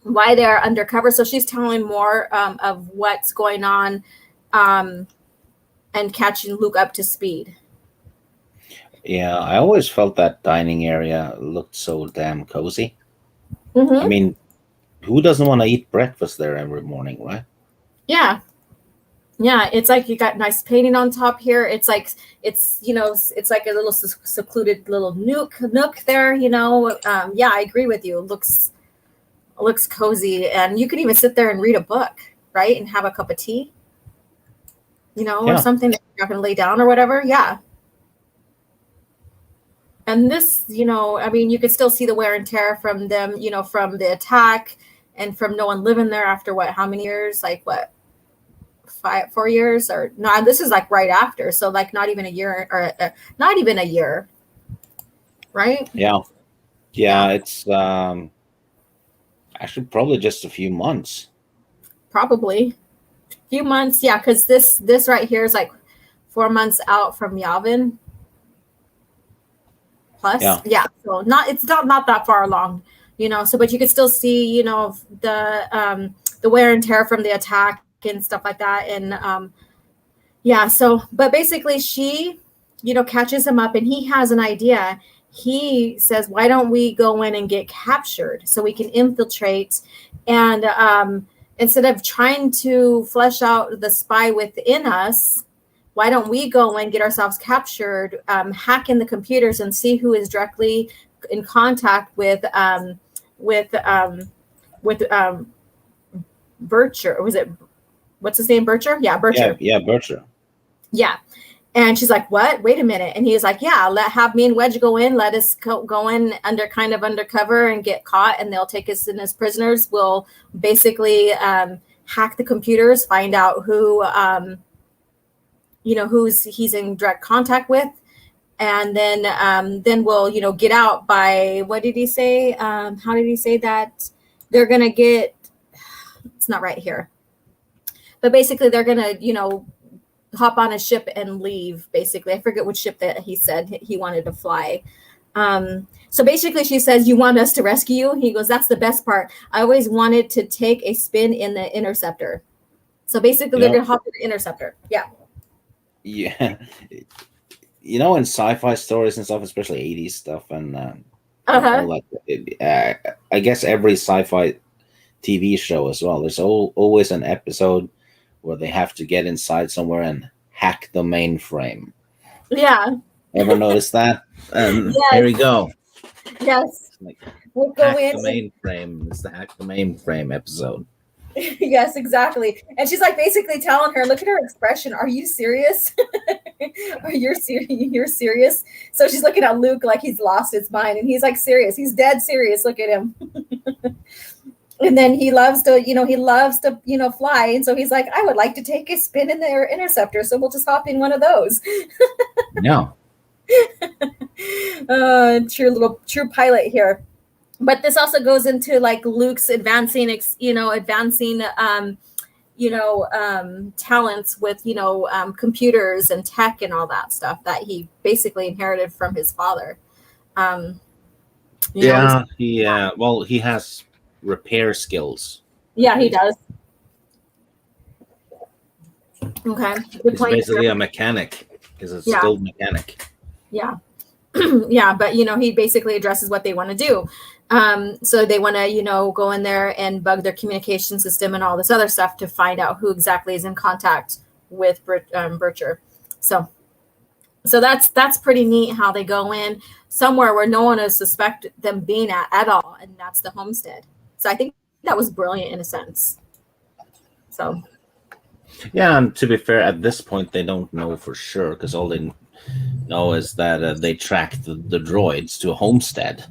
Speaker 2: why they're undercover. So she's telling more of what's going on, and catching Luke up to speed.
Speaker 3: Yeah, I always felt that dining area looked so damn cozy.
Speaker 2: Mm-hmm.
Speaker 3: I mean, who doesn't want to eat breakfast there every morning, right?
Speaker 2: Yeah. Yeah, it's like you got nice painting on top here. It's like it's like a little secluded little nook there. Yeah, I agree with you. It looks cozy, and you could even sit there and read a book, right, and have a cup of tea, or something that you're not going to lay down or whatever. Yeah. And this, I mean, you could still see the wear and tear from them, from the attack, and from no one living there after how many years? Like 4 years, or no? This is like right after, so like not even a year, or not even a year, right?
Speaker 3: Yeah, it's actually probably just a few months.
Speaker 2: Probably a few months, yeah, because this right here is like 4 months out from Yavin. Plus, yeah, so it's not that far along. So, but you could still see, the wear and tear from the attack and stuff like that. And, so, but basically she, catches him up, and he has an idea. He says, why don't we go in and get captured so we can infiltrate? And instead of trying to flesh out the spy within us, why don't we go and get ourselves captured, hack in the computers, and see who is directly in contact with Bircher? Was it, what's his name? Bircher? Yeah, Bircher.
Speaker 3: Yeah, Bircher.
Speaker 2: Yeah. And she's like, what? Wait a minute. And he's like, yeah, have me and Wedge go in. Let us go in undercover and get caught, and they'll take us in as prisoners. We'll basically hack the computers, find out who who's he's in direct contact with, and then we'll get out by, what did he say? How did he say that they're gonna get? It's not right here, but basically they're gonna hop on a ship and leave. Basically, I forget which ship that he said he wanted to fly. So basically she says, you want us to rescue you? He goes, that's the best part. I always wanted to take a spin in the Interceptor. So basically they're gonna hop in the Interceptor. Yeah.
Speaker 3: Yeah, in sci-fi stories and stuff, especially 80s stuff, and all that, I guess every sci-fi TV show as well, there's always an episode where they have to get inside somewhere and hack the mainframe.
Speaker 2: Yeah.
Speaker 3: Ever notice that?
Speaker 2: Yes.
Speaker 3: Here we go.
Speaker 2: Yes.
Speaker 3: We'll go in. The mainframe. It's the hack the mainframe episode.
Speaker 2: Yes, exactly. And she's like basically telling her, look at her expression. Are you serious? You're serious? So she's looking at Luke like he's lost his mind, and he's like serious. He's dead serious. Look at him. And then he loves to fly. And so he's like, I would like to take a spin in the Interceptor. So we'll just hop in one of those.
Speaker 3: No.
Speaker 2: True pilot here. But this also goes into like Luke's advancing talents with, computers and tech and all that stuff that he basically inherited from his father.
Speaker 3: He has repair skills.
Speaker 2: Yeah, he does. Okay.
Speaker 3: He's basically a mechanic. He's a skilled mechanic.
Speaker 2: Yeah. Yeah, but he basically addresses what they want to do. So they want to, go in there and bug their communication system and all this other stuff to find out who exactly is in contact with Bircher. So that's pretty neat how they go in somewhere where no one will suspect them being at all, and that's the homestead. So I think that was brilliant in a sense. So.
Speaker 3: Yeah, and to be fair, at this point they don't know for sure, because all they know is that they tracked the droids to a homestead.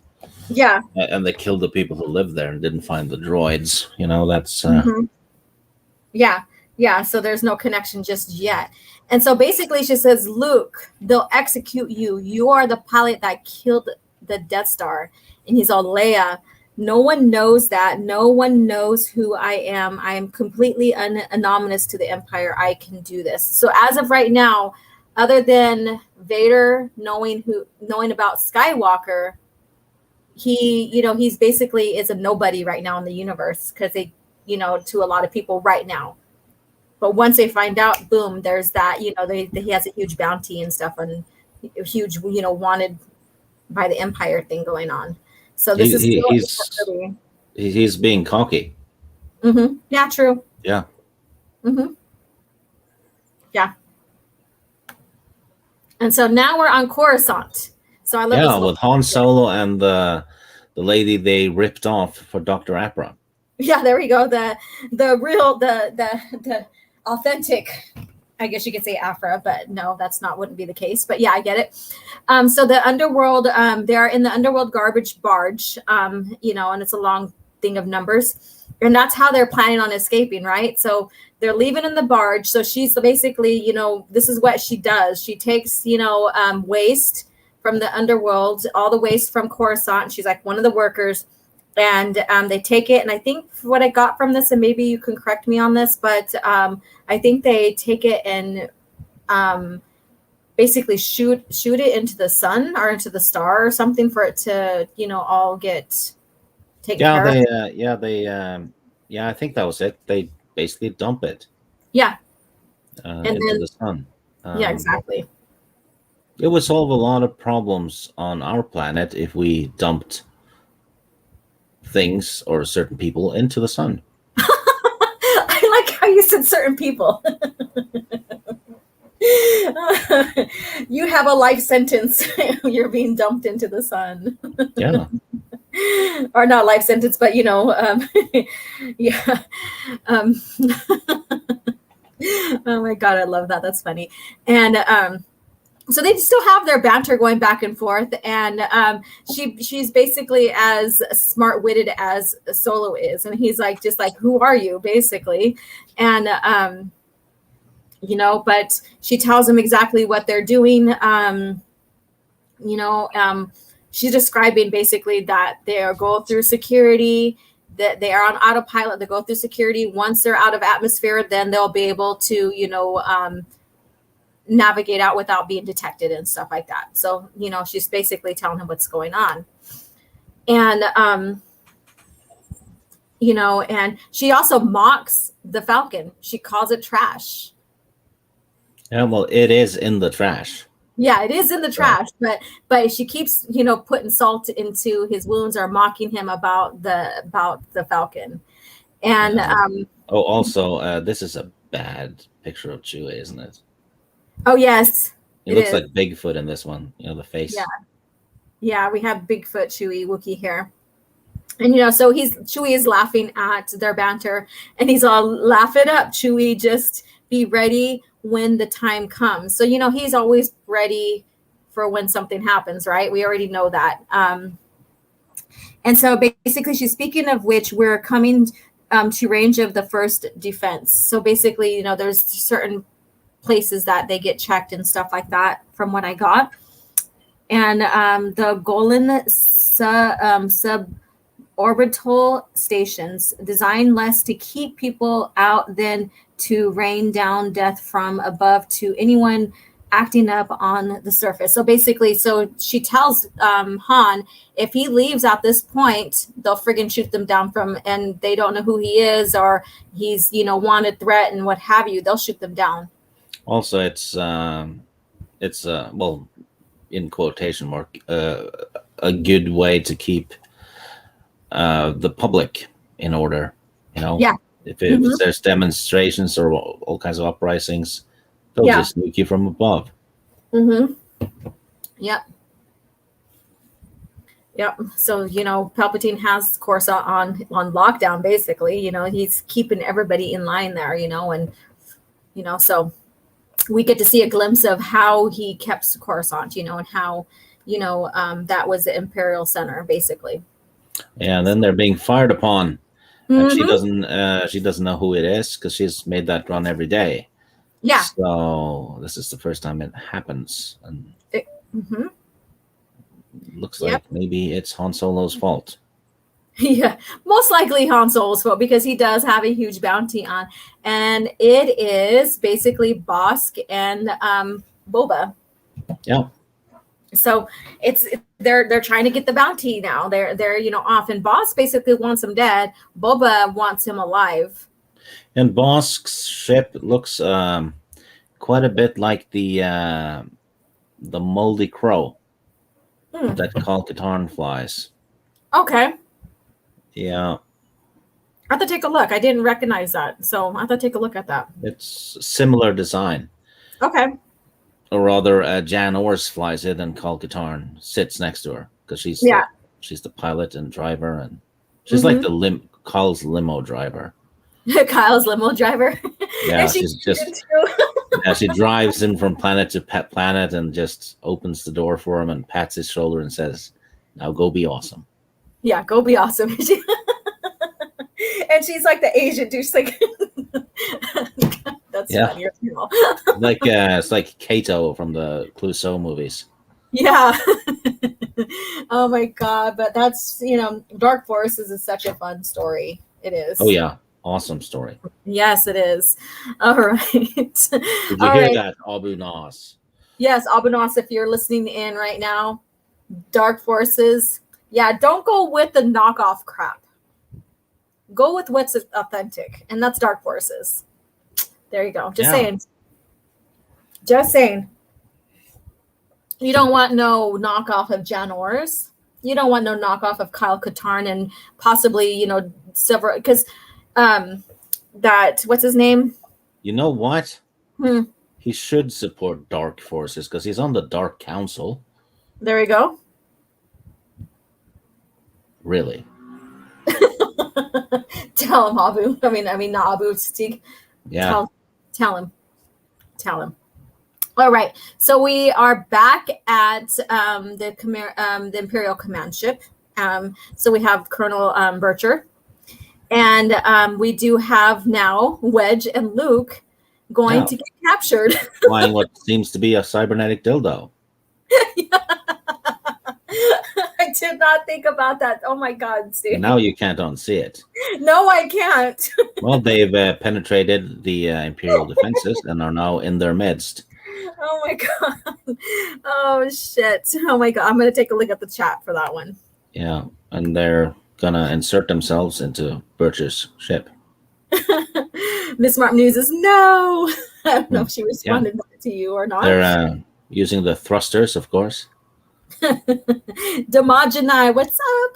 Speaker 2: Yeah.
Speaker 3: And they killed the people who lived there and didn't find the droids. That's
Speaker 2: Yeah. So there's no connection just yet. And so basically she says, Luke, they'll execute you. You are the pilot that killed the Death Star. And he's all, Leia, no one knows that. No one knows who I am. I am completely anonymous to the Empire. I can do this. So as of right now, other than Vader knowing about Skywalker, he's basically is a nobody right now in the universe, because they, to a lot of people right now. But once they find out, boom, there's that, he has a huge bounty and stuff, and a huge, wanted by the Empire thing going on. So this
Speaker 3: he's being cocky.
Speaker 2: Mm-hmm. Yeah, true.
Speaker 3: Yeah.
Speaker 2: Mm-hmm. Yeah. And so now we're on Coruscant. So I love this
Speaker 3: with Han Solo and the lady they ripped off for Dr. Aphra.
Speaker 2: Yeah, there we go. The real the authentic, I guess you could say Aphra, but no, wouldn't be the case. But yeah, I get it. So the underworld, they are in the underworld garbage barge, and it's a long thing of numbers. And that's how they're planning on escaping, right? So they're leaving in the barge. So she's basically, this is what she does. She takes, waste from the underworld, all the waste from Coruscant. She's like one of the workers. And they take it. And I think what I got from this, and maybe you can correct me on this, but I think they take it and basically shoot it into the sun or into the star or something for it to, all get taken care of.
Speaker 3: I think that was it. They basically dump it.
Speaker 2: Yeah.
Speaker 3: Into the sun.
Speaker 2: Yeah, exactly.
Speaker 3: It would solve a lot of problems on our planet if we dumped things or certain people into the sun.
Speaker 2: I like how you said certain people. You have a life sentence. You're being dumped into the sun.
Speaker 3: Yeah.
Speaker 2: Or not life sentence, but yeah. Oh my God, I love that. That's funny. And so they still have their banter going back and forth, and she's basically as smart-witted as Solo is, and he's like, just like, who are you, basically? And but she tells him exactly what they're doing. She's describing basically that they are going through security, that they are on autopilot. They go through security. Once they're out of atmosphere, then they'll be able to navigate out without being detected and stuff like that. So, she's basically telling him what's going on. And, and she also mocks the Falcon. She calls it trash.
Speaker 3: Yeah, well, it is in the trash.
Speaker 2: Yeah, it is in the trash, but she keeps, putting salt into his wounds or mocking him about the Falcon. And,
Speaker 3: also, this is a bad picture of Chewie, isn't it?
Speaker 2: Oh, yes.
Speaker 3: It looks like Bigfoot in this one, the face.
Speaker 2: Yeah, we have Bigfoot Chewie Wookiee here. And, so Chewie is laughing at their banter, and he's all, laugh it up, Chewie, just be ready when the time comes. So, he's always ready for when something happens, right? We already know that. And so basically, she's speaking of which, we're coming to range of the first defense. So basically, there's certain places that they get checked and stuff like that from what I got. And the Golan suborbital stations, designed less to keep people out than to rain down death from above to anyone acting up on the surface. So basically, she tells Han, if he leaves at this point, they'll friggin' shoot them down from, and they don't know who he is, or he's, wanted threat and what have you, they'll shoot them down.
Speaker 3: Also, it's well, in quotation mark, a good way to keep the public in order.
Speaker 2: Yeah.
Speaker 3: If there's demonstrations or all kinds of uprisings, they'll just nuke you from above.
Speaker 2: Mm-hmm. Yep. So Palpatine has Coruscant on lockdown. Basically, he's keeping everybody in line there. And so. we get to see a glimpse of how he kept Coruscant, and how, that was the Imperial Center, basically.
Speaker 3: Yeah, and then they're being fired upon. And she doesn't know who it is because she's made that run every day.
Speaker 2: Yeah.
Speaker 3: So this is the first time it happens, and looks like maybe it's Han Solo's fault.
Speaker 2: Yeah, most likely Han Solo's fault, because he does have a huge bounty on, and it is basically Bosk and Boba.
Speaker 3: Yeah.
Speaker 2: So they're trying to get the bounty now. They're off, and Bosk basically wants him dead. Boba wants him alive.
Speaker 3: And Bosk's ship looks quite a bit like the moldy crow that Kal Katarn flies.
Speaker 2: Okay.
Speaker 3: Yeah.
Speaker 2: I have to take a look. I didn't recognize that, so I have to take a look at that.
Speaker 3: It's similar design.
Speaker 2: Okay.
Speaker 3: Or rather, Jan Ors flies it, and Kal Katarn sits next to her because she's the pilot and driver, and she's like the Kyle's limo driver.
Speaker 2: Kyle's limo driver.
Speaker 3: Yeah, she's just she drives him from planet to planet and just opens the door for him and pats his shoulder and says, "Now go be awesome." Yeah,
Speaker 2: go be awesome. And she's like the Asian dude. She's like, that's funny.
Speaker 3: Like it's like Kato from the Clouseau movies.
Speaker 2: Yeah. Oh my God! But that's Dark Forces is such a fun story. It is.
Speaker 3: Oh yeah, awesome story.
Speaker 2: Yes, it is. All right.
Speaker 3: Did you hear that, Abu Nas?
Speaker 2: Yes, Abu Nas. If you're listening in right now, Dark Forces. Yeah, don't go with the knockoff crap. Go with what's authentic, and that's Dark Forces. There you go. Just saying. Just saying. You don't want no knockoff of Jan Ors. You don't want no knockoff of Kyle Katarn, and possibly, several, because that, what's his name?
Speaker 3: You know what? He should support Dark Forces because he's on the Dark Council.
Speaker 2: There you go.
Speaker 3: Really?
Speaker 2: Tell him, Abu. I mean, not Abu, Stig.
Speaker 3: Yeah.
Speaker 2: Tell him. All right. So we are back at the Imperial Command ship. So we have Colonel Bircher. And we do have now Wedge and Luke going to get captured.
Speaker 3: Flying what seems to be a cybernetic dildo.
Speaker 2: I did not think about that. Oh my God, Steve.
Speaker 3: Now you can't unsee it.
Speaker 2: No, I can't.
Speaker 3: Well, they've penetrated the Imperial defenses and are now in their midst.
Speaker 2: Oh my God. Oh shit. Oh my God. I'm going to take a look at the chat for that one.
Speaker 3: Yeah. And they're going to insert themselves into Bircher's ship.
Speaker 2: Miss Martin News is no. I don't know if she responded to you or not.
Speaker 3: They're using the thrusters, of course.
Speaker 2: Demogenai, what's up?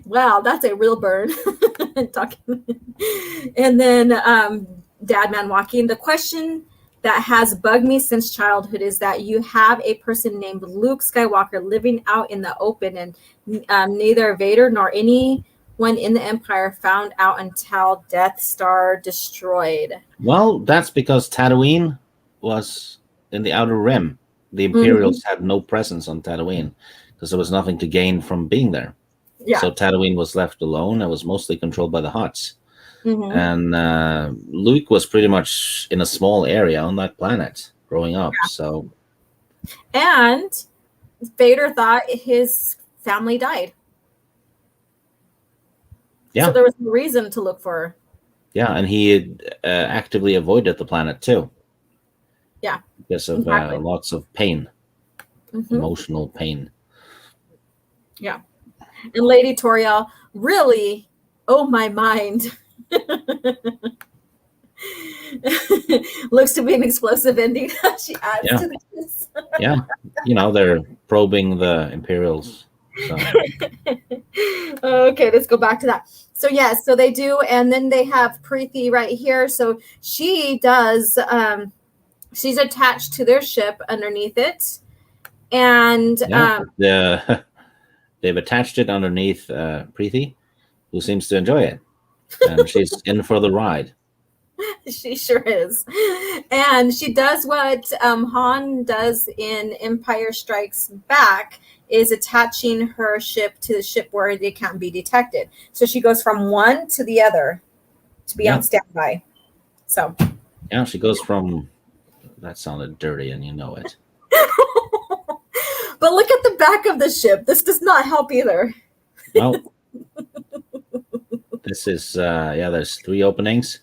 Speaker 2: Wow, that's a real burn. And then Dadman Walking. The question that has bugged me since childhood is that you have a person named Luke Skywalker living out in the open, and neither Vader nor anyone in the Empire found out until Death Star destroyed.
Speaker 3: Well, that's because Tatooine was in the Outer Rim. The Imperials had no presence on Tatooine because there was nothing to gain from being there.
Speaker 2: Yeah.
Speaker 3: So Tatooine was left alone and was mostly controlled by the Hutts. And Luke was pretty much in a small area on that planet growing up. Yeah. So,
Speaker 2: and Vader thought his family died.
Speaker 3: Yeah.
Speaker 2: So there was no reason to look for her.
Speaker 3: Yeah, and he had, actively avoided the planet too.
Speaker 2: Yeah.
Speaker 3: Because of lots of pain, emotional pain.
Speaker 2: Yeah. And Lady Toriel, really, oh my mind. Looks to be an explosive ending. She adds to this.
Speaker 3: Yeah. They're probing the Imperials. So.
Speaker 2: Okay, let's go back to that. So so they do, and then they have Preeti right here. So she does she's attached to their ship underneath it. And
Speaker 3: they've attached it underneath Preeti, who seems to enjoy it. And she's in for the ride.
Speaker 2: She sure is. And she does what Han does in Empire Strikes Back, is attaching her ship to the ship where they can't be detected. So she goes from one to the other to be on standby. So
Speaker 3: yeah, she goes from, that sounded dirty and you know it.
Speaker 2: But look at the back of the ship. This does not help either.
Speaker 3: No. This is, there's 3 openings.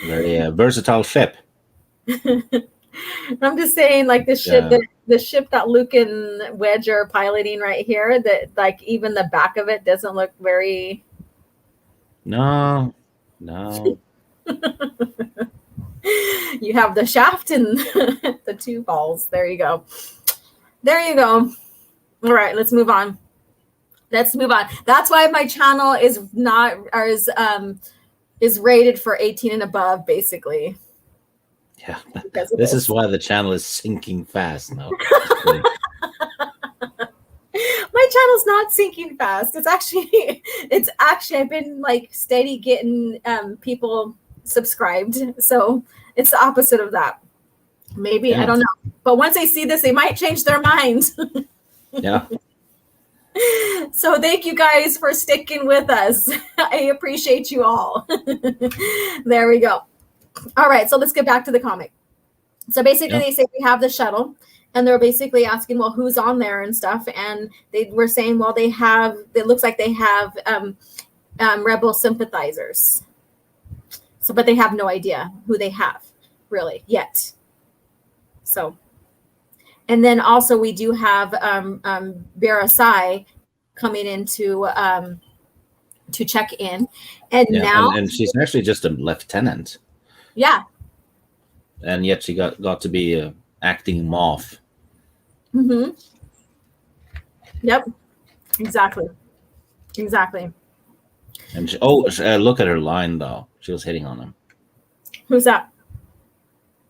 Speaker 3: Very versatile ship.
Speaker 2: I'm just saying, like the ship, the ship that Luke and Wedge are piloting right here, that like even the back of it doesn't look very.
Speaker 3: No.
Speaker 2: You have the shaft and the 2 balls. There you go. All right, let's move on. That's why my channel is not is rated for 18 and above, basically.
Speaker 3: Yeah, this is why the channel is sinking fast now.
Speaker 2: My channel's not sinking fast. It's actually I've been like steady getting people subscribed. So it's the opposite of that. Maybe, I don't know. But once they see this, they might change their mind.
Speaker 3: Yeah.
Speaker 2: So thank you guys for sticking with us. I appreciate you all. There we go. All right, so let's get back to the comic. So basically they say we have the shuttle, and they're basically asking, well, who's on there and stuff. And they were saying, well, it looks like they have rebel sympathizers. So, but they have no idea who they have really yet. So, and then also we do have Barasai coming in to check in, and now
Speaker 3: and she's actually just a lieutenant.
Speaker 2: Yeah.
Speaker 3: And yet she got to be acting Moff.
Speaker 2: Mm-hmm. Yep. Exactly.
Speaker 3: And look at her line though. She was hitting on him.
Speaker 2: Who's that?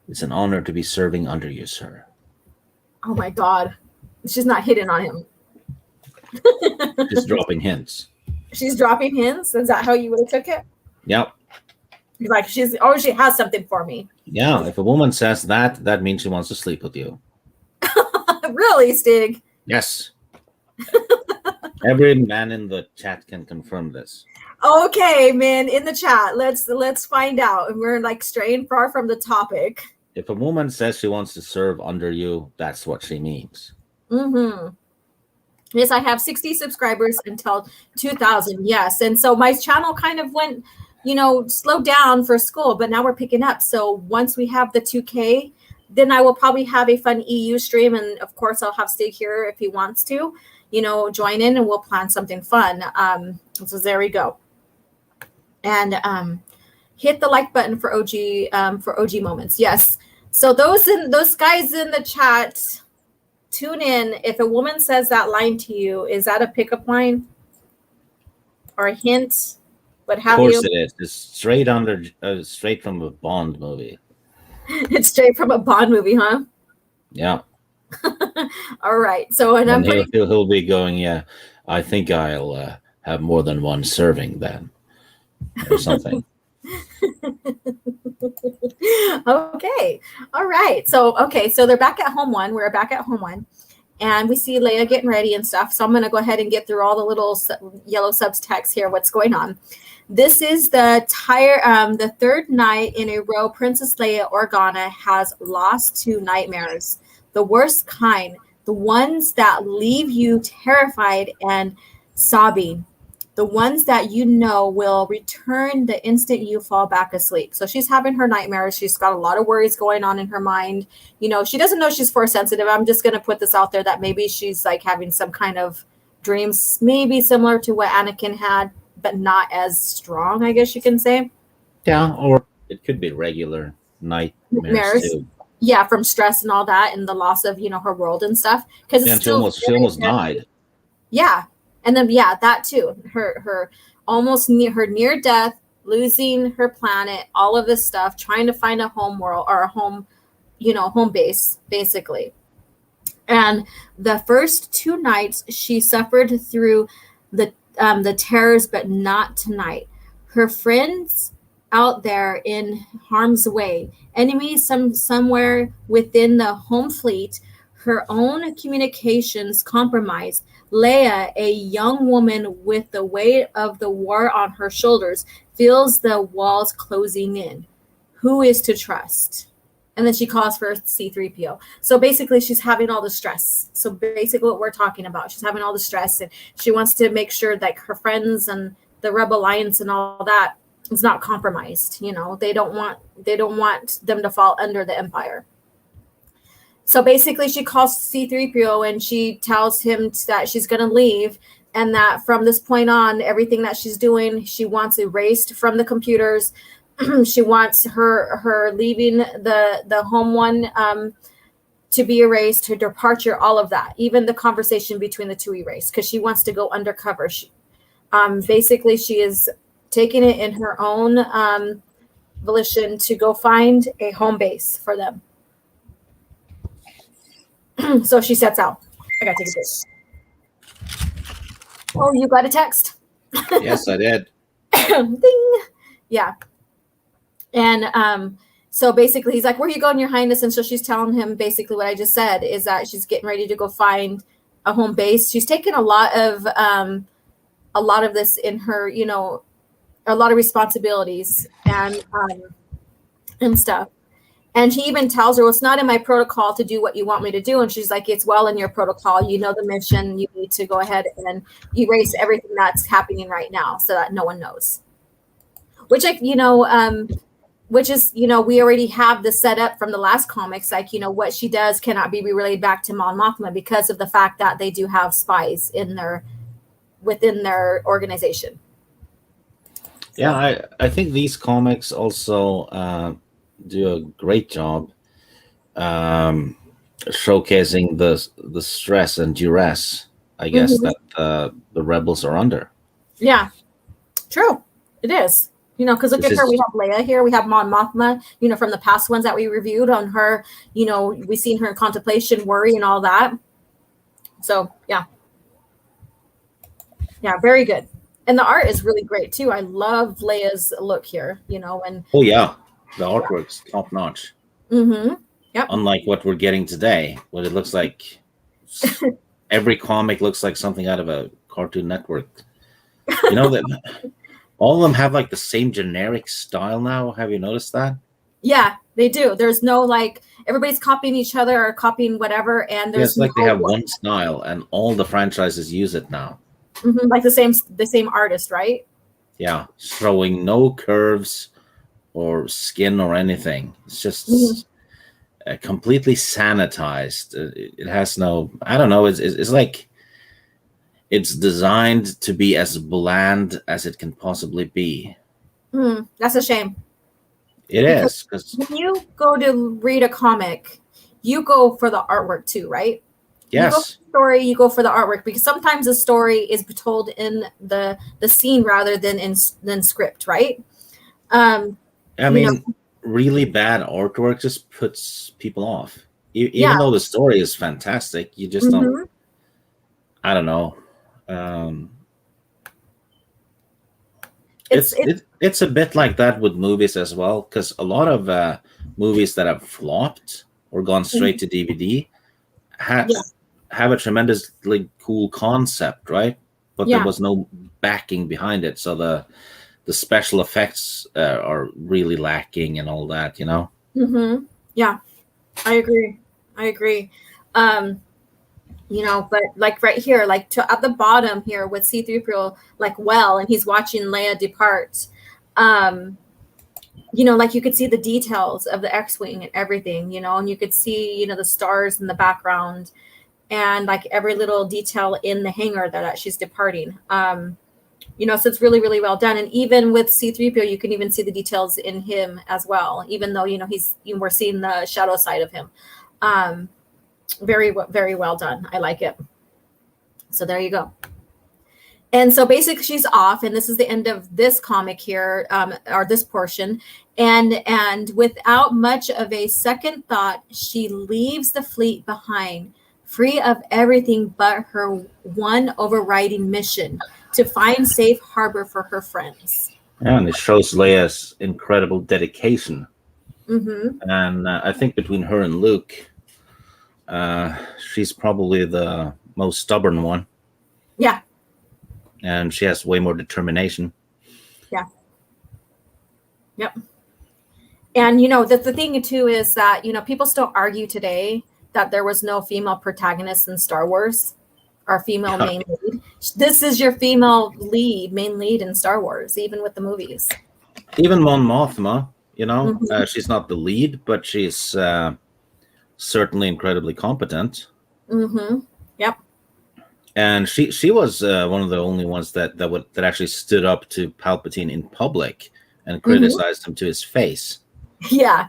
Speaker 3: It's an honor to be serving under you, sir.
Speaker 2: Oh my God. She's not hitting on him.
Speaker 3: Just dropping hints.
Speaker 2: She's dropping hints? Is that how you would have took it?
Speaker 3: Yep.
Speaker 2: Like she has something for me.
Speaker 3: Yeah, if a woman says that, that means she wants to sleep with you.
Speaker 2: Really, Stig?
Speaker 3: Yes. Every man in the chat can confirm this.
Speaker 2: Okay, man, in the chat, let's find out. And we're like straying far from the topic.
Speaker 3: If a woman says she wants to serve under you, that's what she means.
Speaker 2: Mm-hmm. Yes, I have 60 subscribers until 2,000. Yes, and so my channel kind of went, slowed down for school, but now we're picking up. So once we have the 2K, then I will probably have a fun EU stream, and of course I'll have Stig here if he wants to, join in, and we'll plan something fun. So there we go. And hit the like button for OG moments. Yes. So those guys in the chat, tune in. If a woman says that line to you, is that a pickup line or a hint? What have you?
Speaker 3: Of course it is. It's straight from a Bond movie.
Speaker 2: It's straight from a Bond movie, huh?
Speaker 3: Yeah.
Speaker 2: All right. So
Speaker 3: and he'll be going, yeah, I think I'll have more than one serving then. Or something.
Speaker 2: Okay. All right. So they're back at home one. We're back at home one. And we see Leia getting ready and stuff. So I'm going to go ahead and get through all the little yellow subtext here. What's going on? This is the third night in a row Princess Leia Organa has lost to nightmares. The worst kind. The ones that leave you terrified and sobbing. The ones that will return the instant you fall back asleep. So she's having her nightmares. She's got a lot of worries going on in her mind. She doesn't know she's force sensitive. I'm just going to put this out there that maybe she's like having some kind of dreams, maybe similar to what Anakin had, but not as strong, I guess you can say.
Speaker 3: Yeah, or it could be regular nightmares too.
Speaker 2: Yeah, from stress and all that, and the loss of her world and stuff. Because
Speaker 3: she almost died.
Speaker 2: Yeah. And then, that too, her near death, losing her planet, all of this stuff, trying to find a home world or a home, home base, basically. And the first 2 nights she suffered through the terrors, but not tonight. Her friends out there in harm's way. Enemies somewhere within the home fleet. Her own communications compromised. Leia, a young woman with the weight of the war on her shoulders, feels the walls closing in. Who is to trust? And then she calls for C-3PO. So basically, she's having all the stress. So basically what we're talking about, she's having all the stress, and she wants to make sure that her friends and the Rebel Alliance and all that is not compromised. You know, they don't want them to fall under the Empire. So basically, she calls C-3PO and she tells him that she's going to leave, and that from this point on, everything that she's doing, she wants erased from the computers. She wants her leaving the home one to be erased, her departure, all of that, even the conversation between the two erased, because she wants to go undercover. Basically, she is taking it in her own volition to go find a home base for them. So she sets out. I gotta take a bit. Oh, you got a text?
Speaker 3: Yes, I did.
Speaker 2: Ding. Yeah. And so basically he's like, where are you going, Your Highness? And so she's telling him basically what I just said, is that she's getting ready to go find a home base. She's taken a lot of this in her, you know, a lot of responsibilities and stuff. And he even tells her, well, it's not in my protocol to do what you want me to do. And she's like, it's well in your protocol. You know the mission. You need to go ahead and erase everything that's happening right now so that no one knows. Which, like, you know, which is, you know, we already have the setup from the last comics. Like, you know, what she does cannot be relayed back to Mon Mothma because of the fact that they do have spies within their organization.
Speaker 3: Yeah, I think these comics also do a great job showcasing the stress and duress, I guess, that the rebels are under.
Speaker 2: Yeah, true. It is. You know, because look at her. We have Leia here. We have Mon Mothma, you know, from the past ones that we reviewed on her. You know, we've seen her in contemplation, worry, and all that. So, yeah. Yeah, very good. And the art is really great, too. I love Leia's look here, you know. And
Speaker 3: oh, yeah. The artwork's top notch.
Speaker 2: Mm-hmm. Yep.
Speaker 3: Unlike what we're getting today, what it looks like, every comic looks like something out of a Cartoon Network. You know, that all of them have like the same generic style now. Have you noticed that?
Speaker 2: Yeah, they do. There's no like everybody's copying each other or copying whatever, and there's
Speaker 3: it's like they have one style, and all the franchises use it now.
Speaker 2: Mm-hmm. Like the same artist, right?
Speaker 3: Yeah, showing no curves or skin or anything. It's just completely sanitized. It has no, I don't know. It's like it's designed to be as bland as it can possibly be.
Speaker 2: That's a shame.
Speaker 3: It is, because
Speaker 2: when you go to read a comic, you go for the artwork too, right?
Speaker 3: Yes.
Speaker 2: You go for the story, you go for the artwork, because sometimes the story is told in the scene rather than script, right?
Speaker 3: I mean, really bad artwork just puts people off. Even though the story is fantastic, you just don't. I don't know. It's a bit like that with movies as well, because a lot of movies that have flopped or gone straight to DVD have a tremendously cool concept, right? But there was no backing behind it, so the special effects are really lacking and all that, you know?
Speaker 2: Yeah, I agree. You know, but like right here, like at the bottom here with C-3PO, like and he's watching Leia depart. You know, like you could see the details of the X-Wing and everything, you know, and you could see, you know, the stars in the background and like every little detail in the hangar that she's departing. You know, so it's really, really well done. And even with C-3PO, you can even see the details in him as well, even though, you know, we're seeing the shadow side of him. Very, very well done. I like it. So there you go. And so basically she's off, and this is the end of this comic here, or this portion. And without much of a second thought, she leaves the fleet behind, free of everything but her one overriding mission, to find safe harbor for her friends.
Speaker 3: Yeah, and it shows Leia's incredible dedication.
Speaker 2: Mm-hmm.
Speaker 3: And I think between her and Luke, she's probably the most stubborn one.
Speaker 2: Yeah.
Speaker 3: And she has way more determination.
Speaker 2: Yeah. Yep. And, the thing, too, is that, people still argue today that there was no female protagonist in Star Wars or female main lead. This is your female main lead in Star Wars, even with the movies.
Speaker 3: Even Mon Mothma,
Speaker 2: Mm-hmm.
Speaker 3: she's not the lead, but she's certainly incredibly competent.
Speaker 2: Mm-hmm. Yep.
Speaker 3: And she was one of the only ones that actually stood up to Palpatine in public and criticized him to his face.
Speaker 2: Yeah.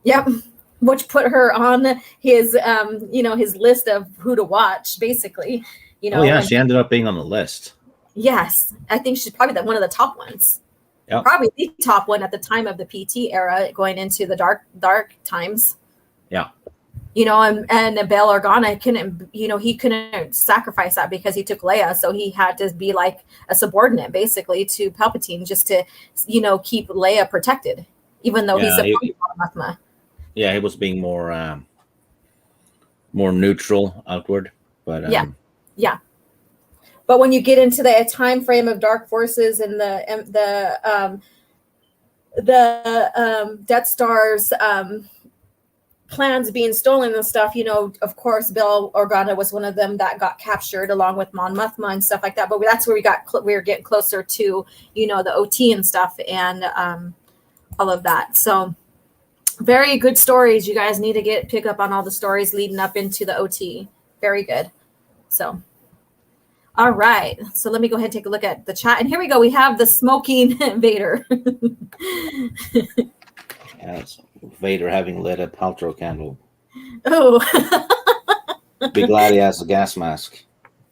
Speaker 2: Yep. Which put her on his his list of who to watch, basically.
Speaker 3: Oh yeah, she ended up being on the list.
Speaker 2: Yes, I think she's probably one of the top ones.
Speaker 3: Yep.
Speaker 2: Probably the top one at the time of the PT era, going into the dark times.
Speaker 3: Yeah.
Speaker 2: And Bail Organa he couldn't sacrifice that because he took Leia, so he had to be like a subordinate basically to Palpatine just to keep Leia protected, even though he's a Mothma.
Speaker 3: Yeah, he was being more neutral outward, but
Speaker 2: yeah. But when you get into the time frame of dark forces and the Death Star's plans being stolen and stuff, of course, Bail Organa was one of them that got captured along with Mon Mothma and stuff like that. But that's where we were getting closer to, the OT and stuff and all of that. So very good stories. You guys need to pick up on all the stories leading up into the OT. Very good. So, all right. So let me go ahead and take a look at the chat. And here we go. We have the smoking Vader.
Speaker 3: Yes. Vader having lit a Paltrow candle.
Speaker 2: Oh.
Speaker 3: Be glad he has a gas mask.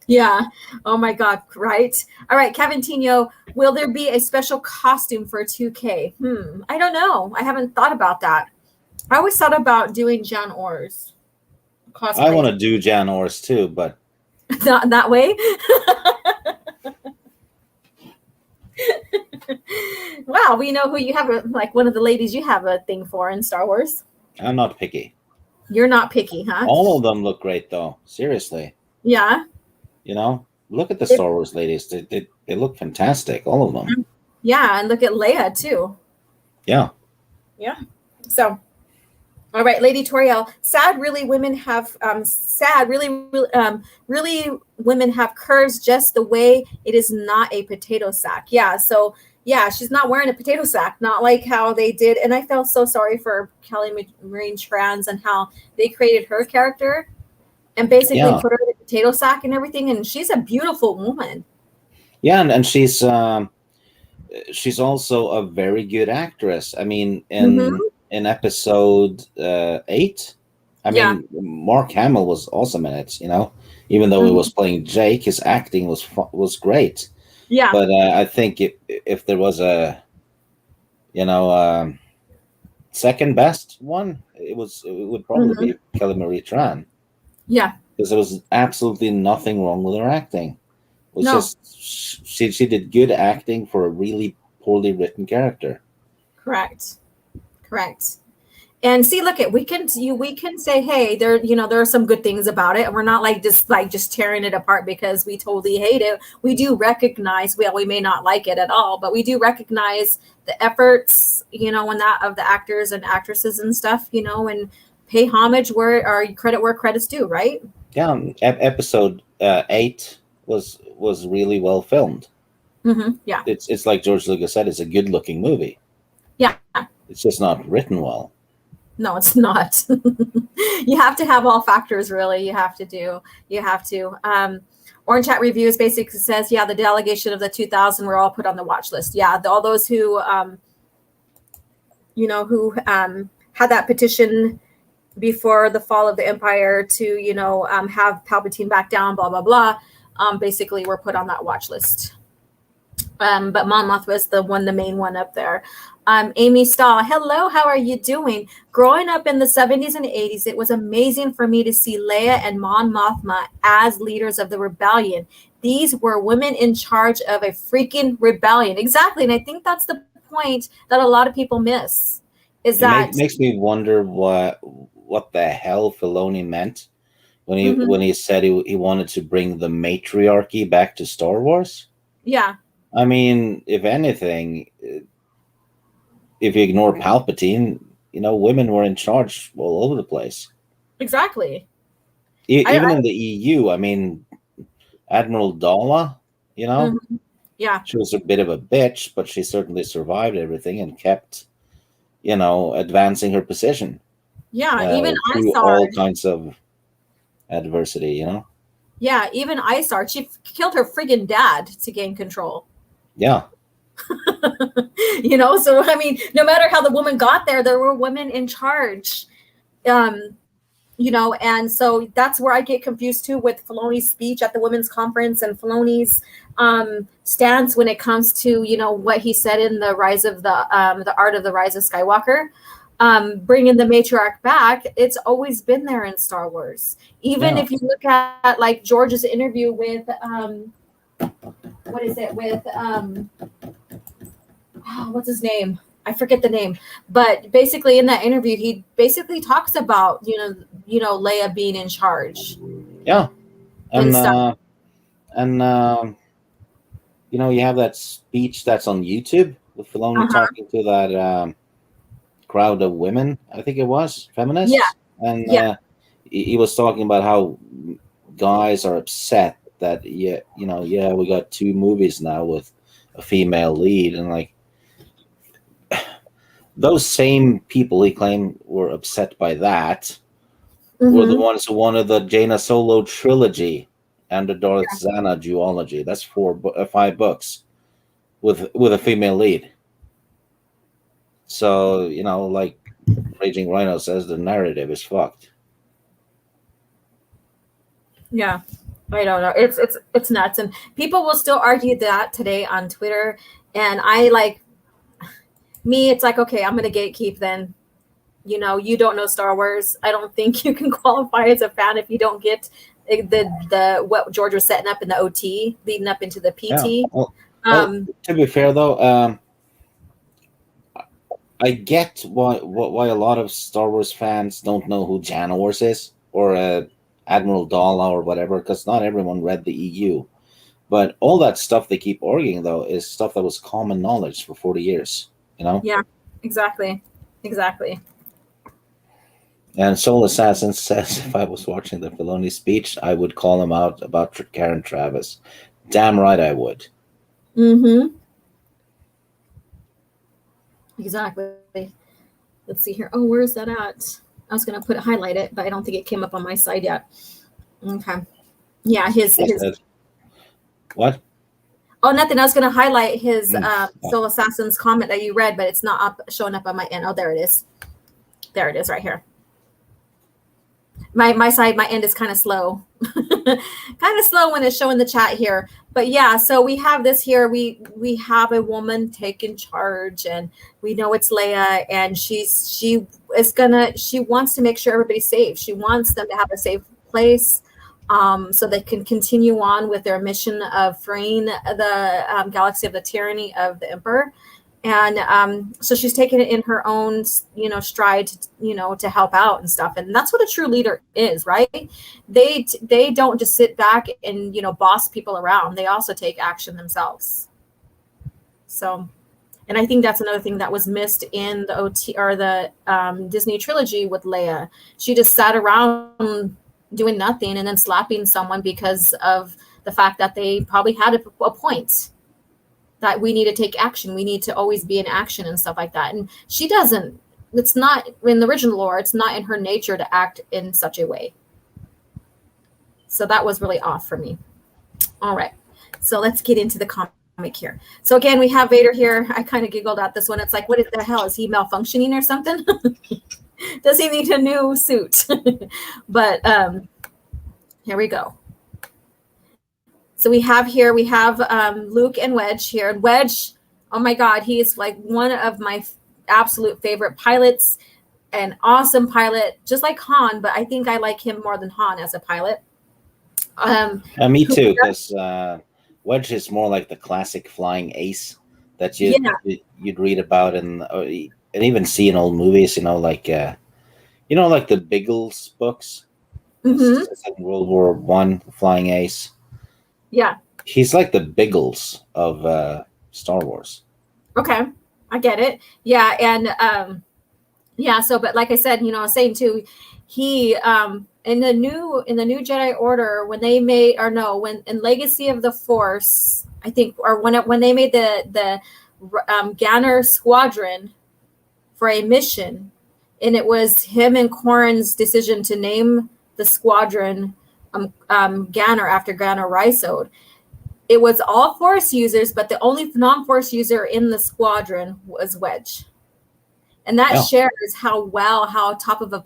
Speaker 2: Yeah. Oh my God. Right. All right. Kevin Tino, will there be a special costume for 2K? I don't know. I haven't thought about that. I always thought about doing Jan Orr's cosplay.
Speaker 3: I want to do Jan Orr's too, but
Speaker 2: not that way. Wow, we know who you have, like one of the ladies you have a thing for in Star Wars.
Speaker 3: I'm not picky.
Speaker 2: You're not picky, huh?
Speaker 3: All of them look great, though. Seriously.
Speaker 2: Yeah.
Speaker 3: Look at the Star Wars ladies. They look fantastic. All of them.
Speaker 2: Yeah, and look at Leia too.
Speaker 3: Yeah.
Speaker 2: Yeah. So, all right, Lady Toriel. Really women have women have curves just the way it is not a potato sack. Yeah. So yeah, she's not wearing a potato sack, not like how they did. And I felt so sorry for Kelly Marie Tran and how they created her character and basically put her in a potato sack and everything. And she's a beautiful woman. Yeah,
Speaker 3: and she's also a very good actress. I mean, in episode 8, I mean, Mark Hamill was awesome in it. Even though he was playing Jake, his acting was great.
Speaker 2: Yeah,
Speaker 3: but I think if there was a second best one, it would probably be Kelly Marie Tran.
Speaker 2: Yeah,
Speaker 3: because there was absolutely nothing wrong with her acting. It was just she did good acting for a really poorly written character.
Speaker 2: Correct. And see, look, we can say, hey, there are some good things about it, and we're not just tearing it apart because we totally hate it. We do recognize, we may not like it at all, but we do recognize the efforts, of the actors and actresses and stuff, and pay homage or credit where credit's due, right?
Speaker 3: Yeah, episode 8 was really well filmed.
Speaker 2: Yeah,
Speaker 3: it's like George Lucas said, it's a good looking movie.
Speaker 2: Yeah,
Speaker 3: it's just not written well.
Speaker 2: No, it's not. You have to have all factors, really. You have to. Orange Chat Reviews basically says, the delegation of the 2000 were all put on the watch list. Yeah, all those who, who had that petition before the fall of the Empire to, have Palpatine back down, blah, blah, blah, basically were put on that watch list. But Mon Mothma was the main one up there. Amy Stahl, hello, how are you doing? Growing up in the 70s and 80s, it was amazing for me to see Leia and Mon Mothma as leaders of the rebellion. These were women in charge of a freaking rebellion. Exactly. And I think that's the point that a lot of people miss.
Speaker 3: Makes me wonder what the hell Filoni meant when he said he wanted to bring the matriarchy back to Star Wars.
Speaker 2: Yeah.
Speaker 3: I mean, if anything, if you ignore Palpatine, women were in charge all over the place.
Speaker 2: Exactly.
Speaker 3: Even in the EU, I mean, Admiral Dalla,
Speaker 2: yeah,
Speaker 3: she was a bit of a bitch, but she certainly survived everything and kept, advancing her position.
Speaker 2: Yeah, even
Speaker 3: through all kinds of adversity,
Speaker 2: Yeah, even Isard, she killed her friggin' dad to gain control.
Speaker 3: Yeah.
Speaker 2: So I mean, no matter how the woman got there were women in charge. And so that's where I get confused too with Filoni's speech at the women's conference and Filoni's stance when it comes to, what he said in the Rise of the Art of the Rise of Skywalker. Bringing the matriarch back, it's always been there in Star Wars. Even if you look at like George's interview with what's his name? I forget the name, but basically in that interview, he basically talks about Leia being in charge.
Speaker 3: Yeah, and you have that speech that's on YouTube with Filoni talking to that crowd of women. I think it was feminists.
Speaker 2: Yeah,
Speaker 3: and he was talking about how guys are upset that we got 2 movies now with a female lead, and like. Those same people he claimed were upset by that were the ones who wanted the Jaina Solo trilogy and the Darth Zana duology. That's 5 books with a female lead. So, like Raging Rhino says, the narrative is fucked.
Speaker 2: Yeah, I don't know. It's nuts. And people will still argue that today on Twitter. And it's like, okay, I'm going to gatekeep then. You don't know Star Wars. I don't think you can qualify as a fan if you don't get the what George was setting up in the OT leading up into the PT.
Speaker 3: Yeah. Well, to be fair though, I get why a lot of Star Wars fans don't know who Janawars is or Admiral Dalla or whatever, because not everyone read the EU. But all that stuff they keep arguing though is stuff that was common knowledge for 40 years.
Speaker 2: Yeah, exactly.
Speaker 3: And Soul Assassin says, if I was watching the Filoni speech, I would call him out about Karen Travis. Damn right I would.
Speaker 2: Exactly. Let's see here. Oh, where is that at? I was going to highlight it, but I don't think it came up on my side yet. Okay. Yeah, his
Speaker 3: What?
Speaker 2: Oh, nothing. I was going to highlight his Soul Assassin's comment that you read, but it's not showing up on my end. Oh, there it is. There it is right here. My side, my end is kind of slow. Kind of slow when it's showing the chat here. But yeah, so we have this here. We have a woman taking charge, and we know it's Leia, and she wants to make sure everybody's safe. She wants them to have a safe place. So they can continue on with their mission of freeing the galaxy of the tyranny of the Emperor. And so she's taken it in her own, stride, to help out and stuff. And that's what a true leader is, right? They don't just sit back and, boss people around. They also take action themselves. So, and I think that's another thing that was missed in the OT or the Disney trilogy with Leia. She just sat around doing nothing and then slapping someone because of the fact that they probably had a point that we need to take action. We need to always be in action and stuff like that. And she doesn't, it's not in the original lore, it's not in her nature to act in such a way. So that was really off for me. All right. So let's get into the comic here. So again, we have Vader here. I kind of giggled at this one. It's like, what the hell? Is he malfunctioning or something? Does he need a new suit? But here we go. So we have Luke and Wedge here. And Wedge, oh my God, he is like one of my absolute favorite pilots, an awesome pilot, just like Han, but I think I like him more than Han as a pilot.
Speaker 3: Me too, because Wedge is more like the classic flying ace that you'd read about and even see in old movies. Like the Biggles books.
Speaker 2: Mm-hmm.
Speaker 3: Like World War One flying ace.
Speaker 2: Yeah,
Speaker 3: he's like the Biggles of Star Wars.
Speaker 2: Okay, I get it. Yeah, and so but like I said, I was saying too, he in the new Jedi Order, when they made, or no, when in Legacy of the Force, I think, or when they made the Ganner Squadron for a mission, and it was him and Corran's decision to name the squadron Ganner after Ganner Rysode. It was all Force users, but the only non-Force user in the squadron was Wedge. And that shares how top of a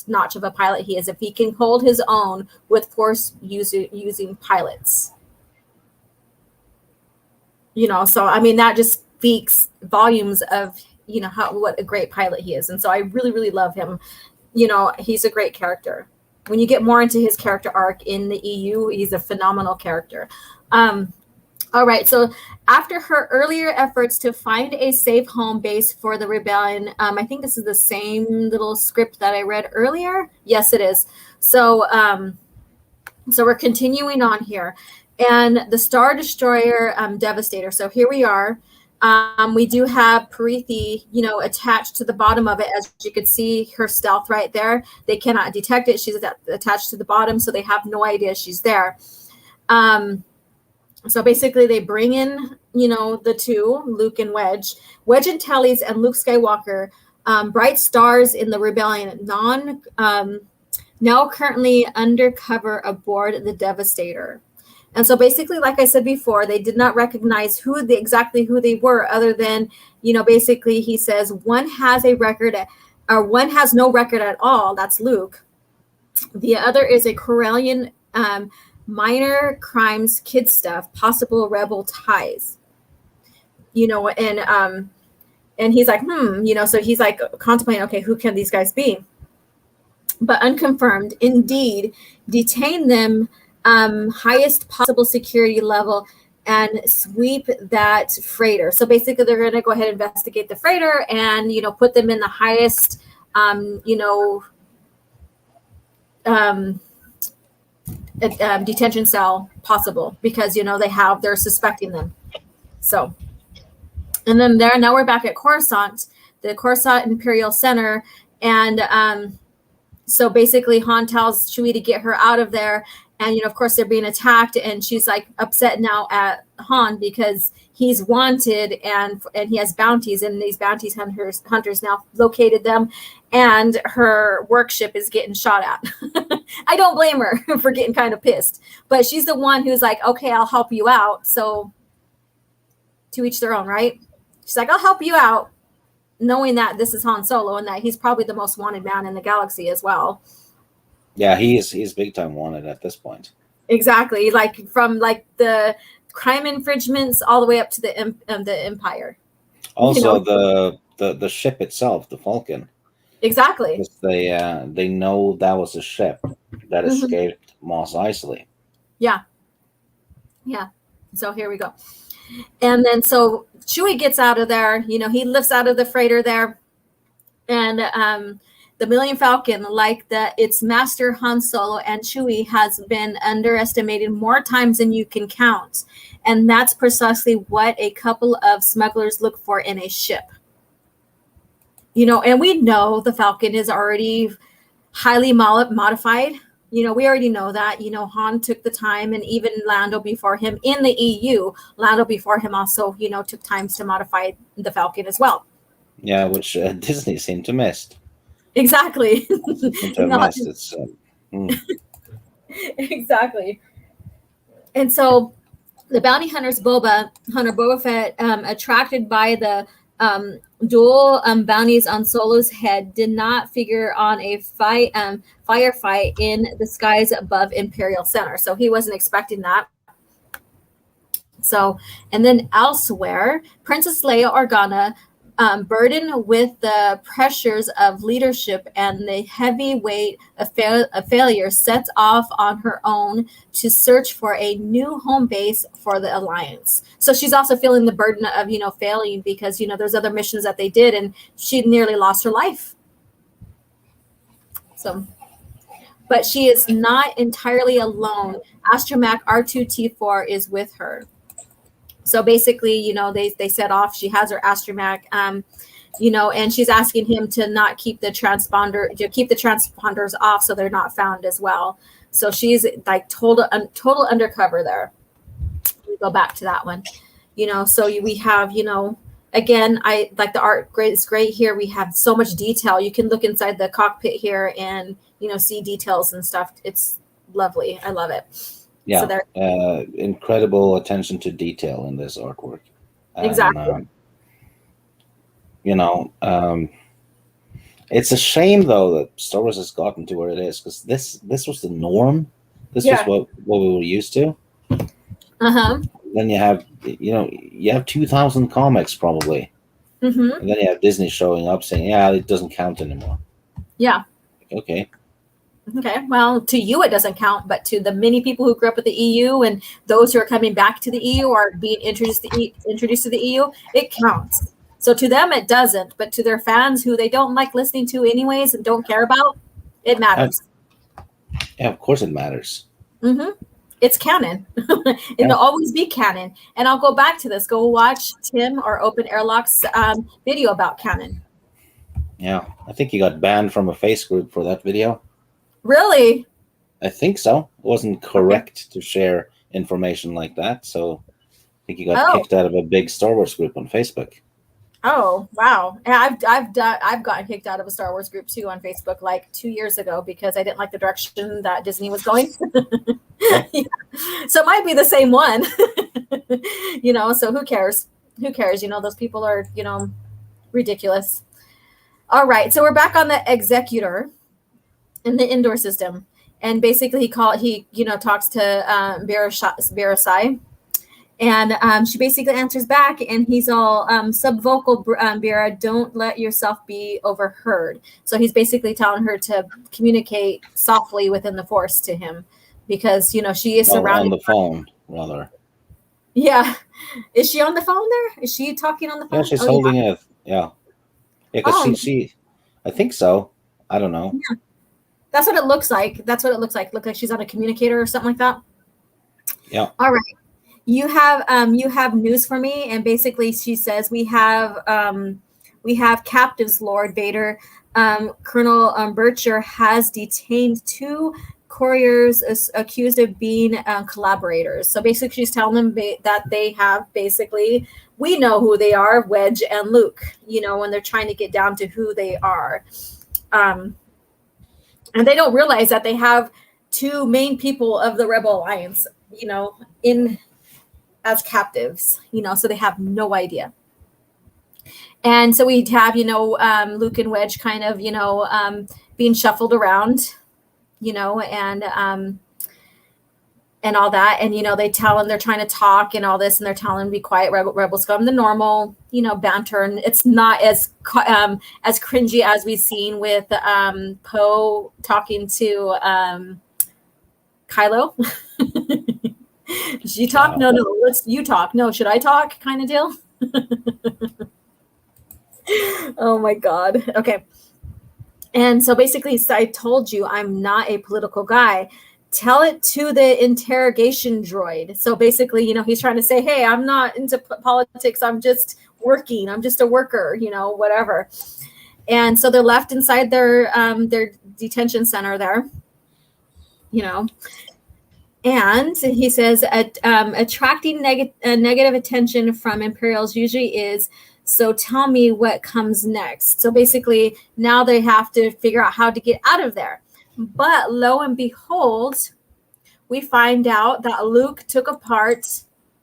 Speaker 2: notch of a pilot he is, if he can hold his own with Force using pilots. So I mean, that just speaks volumes of what a great pilot he is. And so I really, really love him. He's a great character. When you get more into his character arc in the EU, he's a phenomenal character. All right, so after her earlier efforts to find a safe home base for the rebellion, I think this is the same little script that I read earlier. Yes, it is. So we're continuing on here. And the Star Destroyer Devastator. So here we are. We do have Parithi, attached to the bottom of it. As you can see, her stealth right there. They cannot detect it. She's attached to the bottom, so they have no idea she's there. So basically, they bring in, the two, Luke and Wedge Antilles and Luke Skywalker, bright stars in the rebellion, now currently undercover aboard the Devastator. And so basically, like I said before, they did not recognize exactly who they were, other than, basically he says one has a record, or one has no record at all. That's Luke. The other is a Corellian minor crimes, kid stuff, possible rebel ties. And he's like, so he's like contemplating, okay, who can these guys be? But unconfirmed, indeed, detain them, highest possible security level, and sweep that freighter. So basically, they're going to go ahead and investigate the freighter and, put them in the highest, detention cell possible, because, they're suspecting them. So, and then now we're back at Coruscant, the Coruscant Imperial Center. And so basically Han tells Chewie to get her out of there. And, of course, they're being attacked, and she's like upset now at Han because he's wanted and he has bounties, and these bounties hunters now located them, and her work ship is getting shot at. I don't blame her for getting kind of pissed, but she's the one who's like, okay, I'll help you out. So to each their own, right? She's like, I'll help you out, knowing that this is Han Solo and that he's probably the most wanted man in the galaxy as well.
Speaker 3: Yeah, he's big time wanted at this point.
Speaker 2: Exactly, like from the crime infringements all the way up to the Empire.
Speaker 3: Also, the ship itself, the Falcon.
Speaker 2: Exactly.
Speaker 3: They know that was a ship that escaped Mos Eisley.
Speaker 2: Yeah. So here we go, and then so Chewie gets out of there. He lifts out of the freighter there, and the Millennium Falcon, like its master Han Solo and Chewie, has been underestimated more times than you can count. And that's precisely what a couple of smugglers look for in a ship. And we know the Falcon is already highly modified. We already know that. Han took the time, and even Lando before him in the EU, also, took times to modify the Falcon as well.
Speaker 3: Yeah, which Disney seemed to miss.
Speaker 2: Exactly. Exactly. And so the bounty hunters, Boba Fett, attracted by the dual bounties on Solo's head, did not figure on a firefight in the skies above Imperial Center. So he wasn't expecting that. So, and then elsewhere, Princess Leia Organa burdened with the pressures of leadership and the heavy weight of failure, sets off on her own to search for a new home base for the Alliance. So she's also feeling the burden of, failing because, there's other missions that they did and she nearly lost her life. So, but she is not entirely alone. Astromech R2-T4 is with her. So basically, they set off. She has her astromech, and she's asking him to not keep the transponders off so they're not found as well. So she's like total undercover there. We go back to that one, So we have, again, I like the art. Great, it's great here. We have so much detail. You can look inside the cockpit here and see details and stuff. It's lovely. I love it.
Speaker 3: Yeah, so incredible attention to detail in this artwork.
Speaker 2: Exactly.
Speaker 3: It's a shame though that Star Wars has gotten to where it is, because this was the norm. This was what we were used to. Then you have 2,000 comics probably, and then you have Disney showing up saying, "Yeah, it doesn't count anymore."
Speaker 2: Yeah.
Speaker 3: Okay.
Speaker 2: Okay, well, to you it doesn't count, but to the many people who grew up with the EU and those who are coming back to the EU or being introduced to the EU, it counts. So to them it doesn't, but to their fans who they don't like listening to anyways and don't care about, it matters.
Speaker 3: Yeah, of course it matters.
Speaker 2: It's canon. It'll always be canon. And I'll go back to this. Go watch Tim or Open Airlock's video about canon.
Speaker 3: Yeah, I think he got banned from a face group for that video.
Speaker 2: Really?
Speaker 3: I think so. It wasn't correct to share information like that, so I think he got kicked out of a big Star Wars group on Facebook.
Speaker 2: Oh wow! And I've gotten kicked out of a Star Wars group too on Facebook like 2 years ago because I didn't like the direction that Disney was going. Yeah. So it might be the same one. So who cares? Who cares? Those people are ridiculous. All right, so we're back on the Executor in the indoor system, and basically he talks to Birasai, and she basically answers back, and he's all subvocal, Bira, don't let yourself be overheard. So he's basically telling her to communicate softly within the Force to him because she is surrounded
Speaker 3: on the phone rather.
Speaker 2: Yeah, is she on the phone there? Is she talking on the phone?
Speaker 3: Yeah, she's holding it. Yeah, because she I think so. I don't know.
Speaker 2: Yeah. That's what it looks like. Look like she's on a communicator or something like that.
Speaker 3: Yeah.
Speaker 2: All right. You have news for me, and basically she says we have captives, Lord Vader. Colonel Bircher has detained 2 couriers accused of being collaborators. So basically she's telling them that they have we know who they are, Wedge and Luke, when they're trying to get down to who they are. And they don't realize that they have 2 main people of the Rebel Alliance, in as captives, so they have no idea. And so we have, Luke and Wedge kind of, being shuffled around, and all that. And, they tell them they're trying to talk and all this, and they're telling them be quiet, rebel scum, the normal, banter. And it's not as cringy as we've seen with Poe talking to Kylo. Should you talk? No, let's you talk. No, should I talk? Kind of deal. Oh my God. Okay. And so basically, I told you I'm not a political guy. Tell it to the interrogation droid. So basically, he's trying to say, hey, I'm not into politics. I'm just working. I'm just a worker, whatever. And so they're left inside their detention center there, And he says, attracting negative attention from Imperials usually is, so tell me what comes next. So basically, now they have to figure out how to get out of there. But lo and behold, we find out that Luke took apart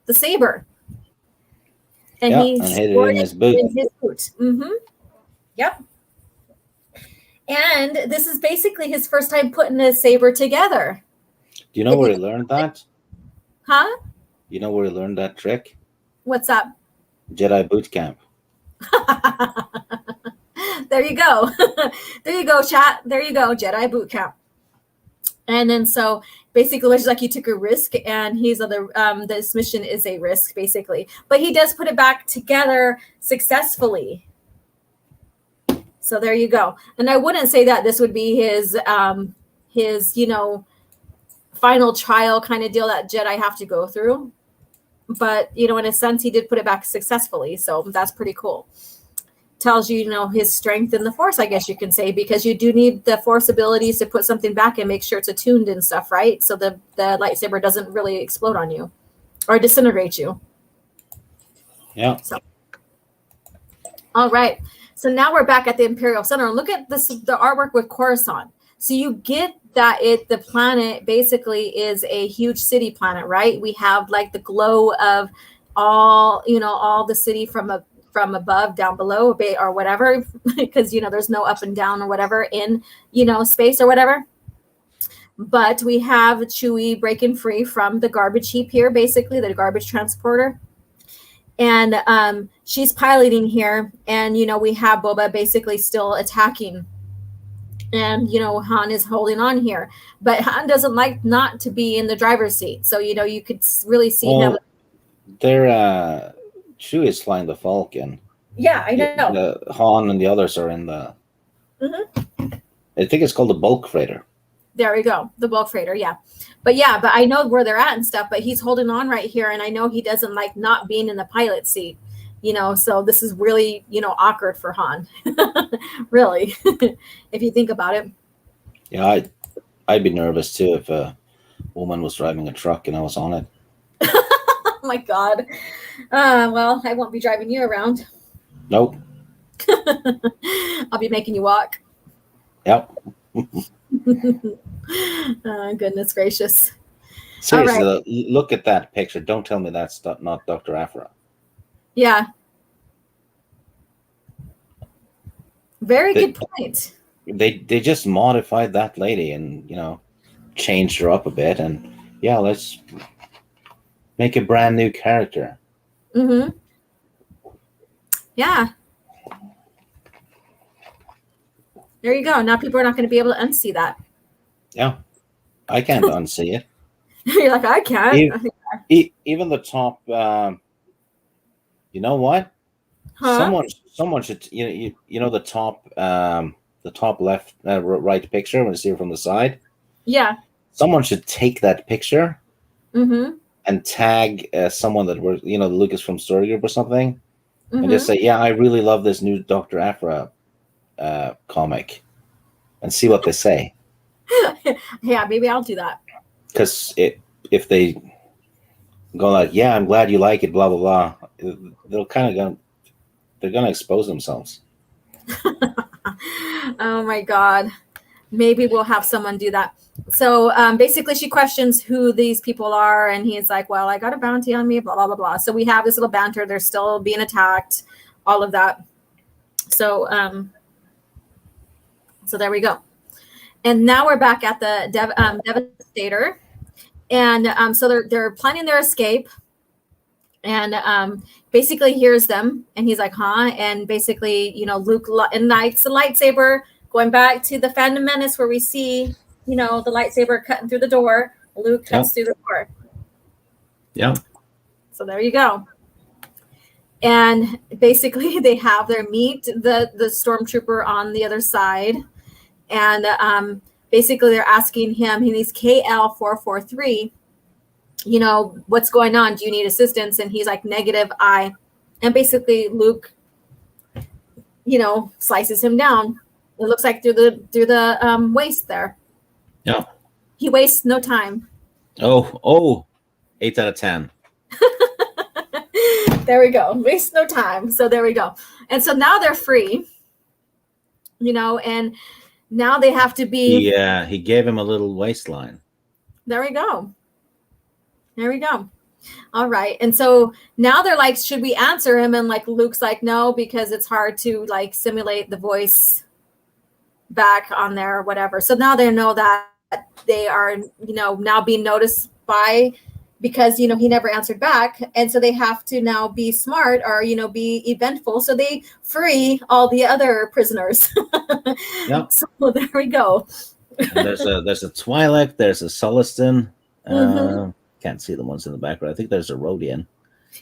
Speaker 2: the saber. And he
Speaker 3: hid it in his boot.
Speaker 2: Mm-hmm. Yep. And this is basically his first time putting a saber together.
Speaker 3: Do you know where he learned that?
Speaker 2: Huh?
Speaker 3: You know where he learned that trick?
Speaker 2: What's up?
Speaker 3: Jedi boot camp.
Speaker 2: There you go. There you go, chat. There you go, Jedi boot camp. And then so basically it's like you took a risk, and he's this mission is a risk basically, but he does put it back together successfully. So there you go. And I wouldn't say that this would be his final trial kind of deal that Jedi have to go through, but in a sense he did put it back successfully, so that's pretty cool. Tells you, his strength in the Force, I guess you can say, because you do need the Force abilities to put something back and make sure it's attuned and stuff, right? So the lightsaber doesn't really explode on you or disintegrate you.
Speaker 3: Yeah.
Speaker 2: So, all right. So now we're back at the Imperial Center. Look at this, the artwork with Coruscant. So you get that the planet basically is a huge city planet, right? We have like the glow of all the city from above, down below, or whatever, because there's no up and down or whatever in space or whatever. But we have Chewie breaking free from the garbage heap here, basically the garbage transporter, and she's piloting here, and we have Boba basically still attacking, and Han is holding on here, but Han doesn't like not to be in the driver's seat, so you could really see him.
Speaker 3: They're Chewie is flying the Falcon.
Speaker 2: Yeah, I know.
Speaker 3: Han and the others are in the. Mm-hmm. I think it's called the bulk freighter.
Speaker 2: There we go, the bulk freighter. Yeah, but I know where they're at and stuff. But he's holding on right here, and I know he doesn't like not being in the pilot seat. So this is really awkward for Han. Really, if you think about it.
Speaker 3: Yeah, I'd be nervous too if a woman was driving a truck and I was on it.
Speaker 2: Oh my God. Well, I won't be driving you around.
Speaker 3: Nope.
Speaker 2: I'll be making you walk.
Speaker 3: Yep.
Speaker 2: Goodness gracious.
Speaker 3: Seriously, right. Look at that picture. Don't tell me that's not Dr. Aphra.
Speaker 2: Yeah. Very good point.
Speaker 3: They just modified that lady and, changed her up a bit. And, yeah, let's make a brand new character.
Speaker 2: Mm-hmm. Yeah. There you go. Now people are not going to be able to unsee that.
Speaker 3: Yeah. I can't unsee it.
Speaker 2: You're like, I can't.
Speaker 3: Even the top, you know what?
Speaker 2: Huh?
Speaker 3: Someone should, the top left, right picture when you see it from the side.
Speaker 2: Yeah.
Speaker 3: Someone should take that picture.
Speaker 2: Mm-hmm.
Speaker 3: And tag someone that were, Lucas from Story Group or something, and just say, yeah, I really love this new Dr. Aphra comic, and see what they say.
Speaker 2: Yeah, maybe I'll do that.
Speaker 3: Because if they go like, yeah, I'm glad you like it, blah, blah, blah, they're going to expose themselves.
Speaker 2: Oh my God. Maybe we'll have someone do that. So basically she questions who these people are, and he's like, well, I got a bounty on me, blah, blah, blah, blah. So we have this little banter. They're still being attacked, all of that. So so there we go. And now we're back at the Devastator. And so they're planning their escape. And basically hears them, and he's like, huh? And basically, Luke ignites the lightsaber, going back to the Phantom Menace where we see, the lightsaber cutting through the door. Luke cuts through the door.
Speaker 3: Yeah.
Speaker 2: So there you go. And basically they have their meet the stormtrooper on the other side. And basically they're asking him, he's KL443, what's going on? Do you need assistance? And he's like, negative, I. And basically Luke, slices him down. It looks like through the waist there.
Speaker 3: Yeah.
Speaker 2: He wastes no time.
Speaker 3: Oh, 8 out of 10.
Speaker 2: There we go. Waste no time. So there we go. And so now they're free, and now they have to be.
Speaker 3: Yeah, he gave him a little waistline.
Speaker 2: There we go. There we go. All right. And so now they're like, should we answer him? And like Luke's like, no, because it's hard to like simulate the voice back on there or whatever. So now they know that they are, now being noticed by because, you know, he never answered back. And so they have to now be smart or, you know, be eventful. So they free all the other prisoners.
Speaker 3: Yep.
Speaker 2: So there we go.
Speaker 3: And there's a Twi'lek, there's a Sullustan. Can't see the ones in the background. I think there's a Rodian.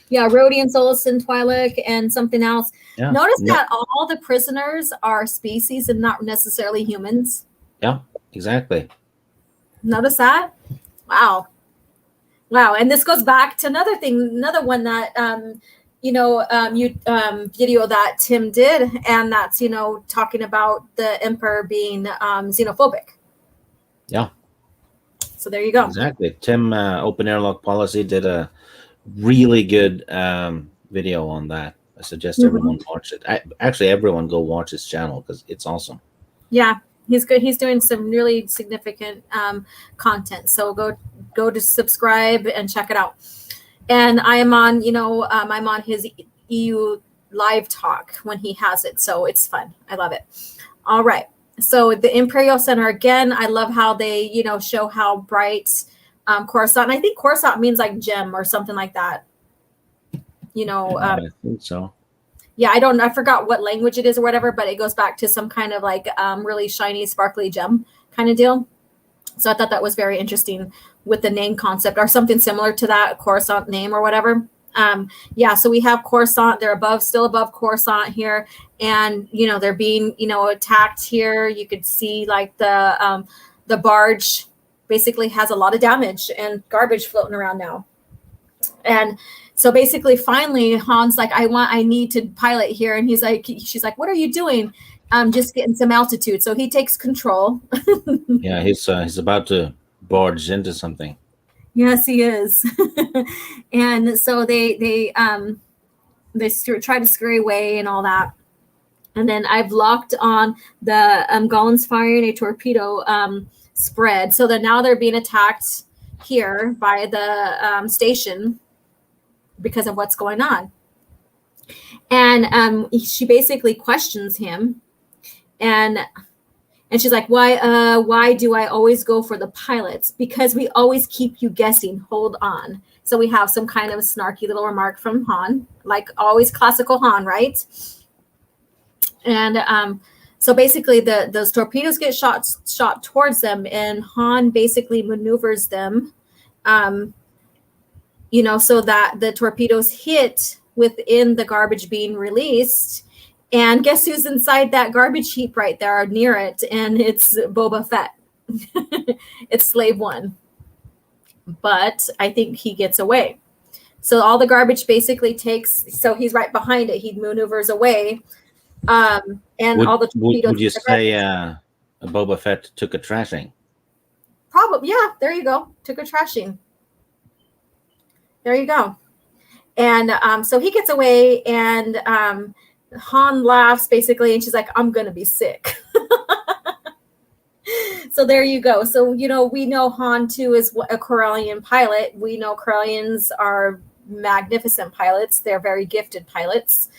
Speaker 2: Yeah, Rodian, Sullustan, Twi'lek, and something else.
Speaker 3: Yeah.
Speaker 2: Notice that all the prisoners are species and not necessarily humans.
Speaker 3: Yeah, exactly.
Speaker 2: Notice that? Wow. And this goes back to another one that video that Tim did, and that's, you know, talking about the Emperor being xenophobic.
Speaker 3: Yeah.
Speaker 2: So there you go.
Speaker 3: Exactly. Tim, Open Airlock Policy, did a really good video on that. I suggest everyone watch it. Actually, everyone go watch his channel because it's awesome. Yeah.
Speaker 2: He's good. He's doing some really significant content. So go to subscribe and check it out. And I am on, I'm on his EU live talk when he has it. So it's fun. I love it. All right. So the Imperial Center, again, I love how they, show how bright Coruscant. And I think Coruscant means like gem or something like that.
Speaker 3: I think so.
Speaker 2: Yeah, I forgot what language it is or whatever, but it goes back to some kind of like really shiny, sparkly gem kind of deal. So I thought that was very interesting with the name concept or something similar to that Coruscant name or whatever. So we have Coruscant. They're still above Coruscant here. And, they're being, attacked here. You could see like the barge basically has a lot of damage and garbage floating around now. And so basically, finally, Han's like, I need to pilot here. And she's like, what are you doing? Just getting some altitude. So he takes control.
Speaker 3: Yeah, he's about to barge into something.
Speaker 2: Yes, he is. And so they try to scurry away and all that. And then I've locked on the Gollum's firing a torpedo spread. So that now they're being attacked here by the station because of what's going on. And she basically questions him. And she's like, why do I always go for the pilots? Because we always keep you guessing. Hold on. So we have some kind of a snarky little remark from Han, like always classical Han, right? And so basically those torpedoes get shot towards them, and Han basically maneuvers them, so that the torpedoes hit within the garbage being released. And guess who's inside that garbage heap right there near it? And it's Boba Fett. It's Slave One. But I think he gets away. So all the garbage basically so he's right behind it. He maneuvers away. All the torpedoes.
Speaker 3: Would you say Boba Fett took a trashing?
Speaker 2: Probably, yeah. There you go. Took a trashing. There you go. And so he gets away, and Han laughs basically, and she's like, I'm going to be sick. So there you go. So, we know Han too is a Corellian pilot. We know Corellians are magnificent pilots. They're very gifted pilots.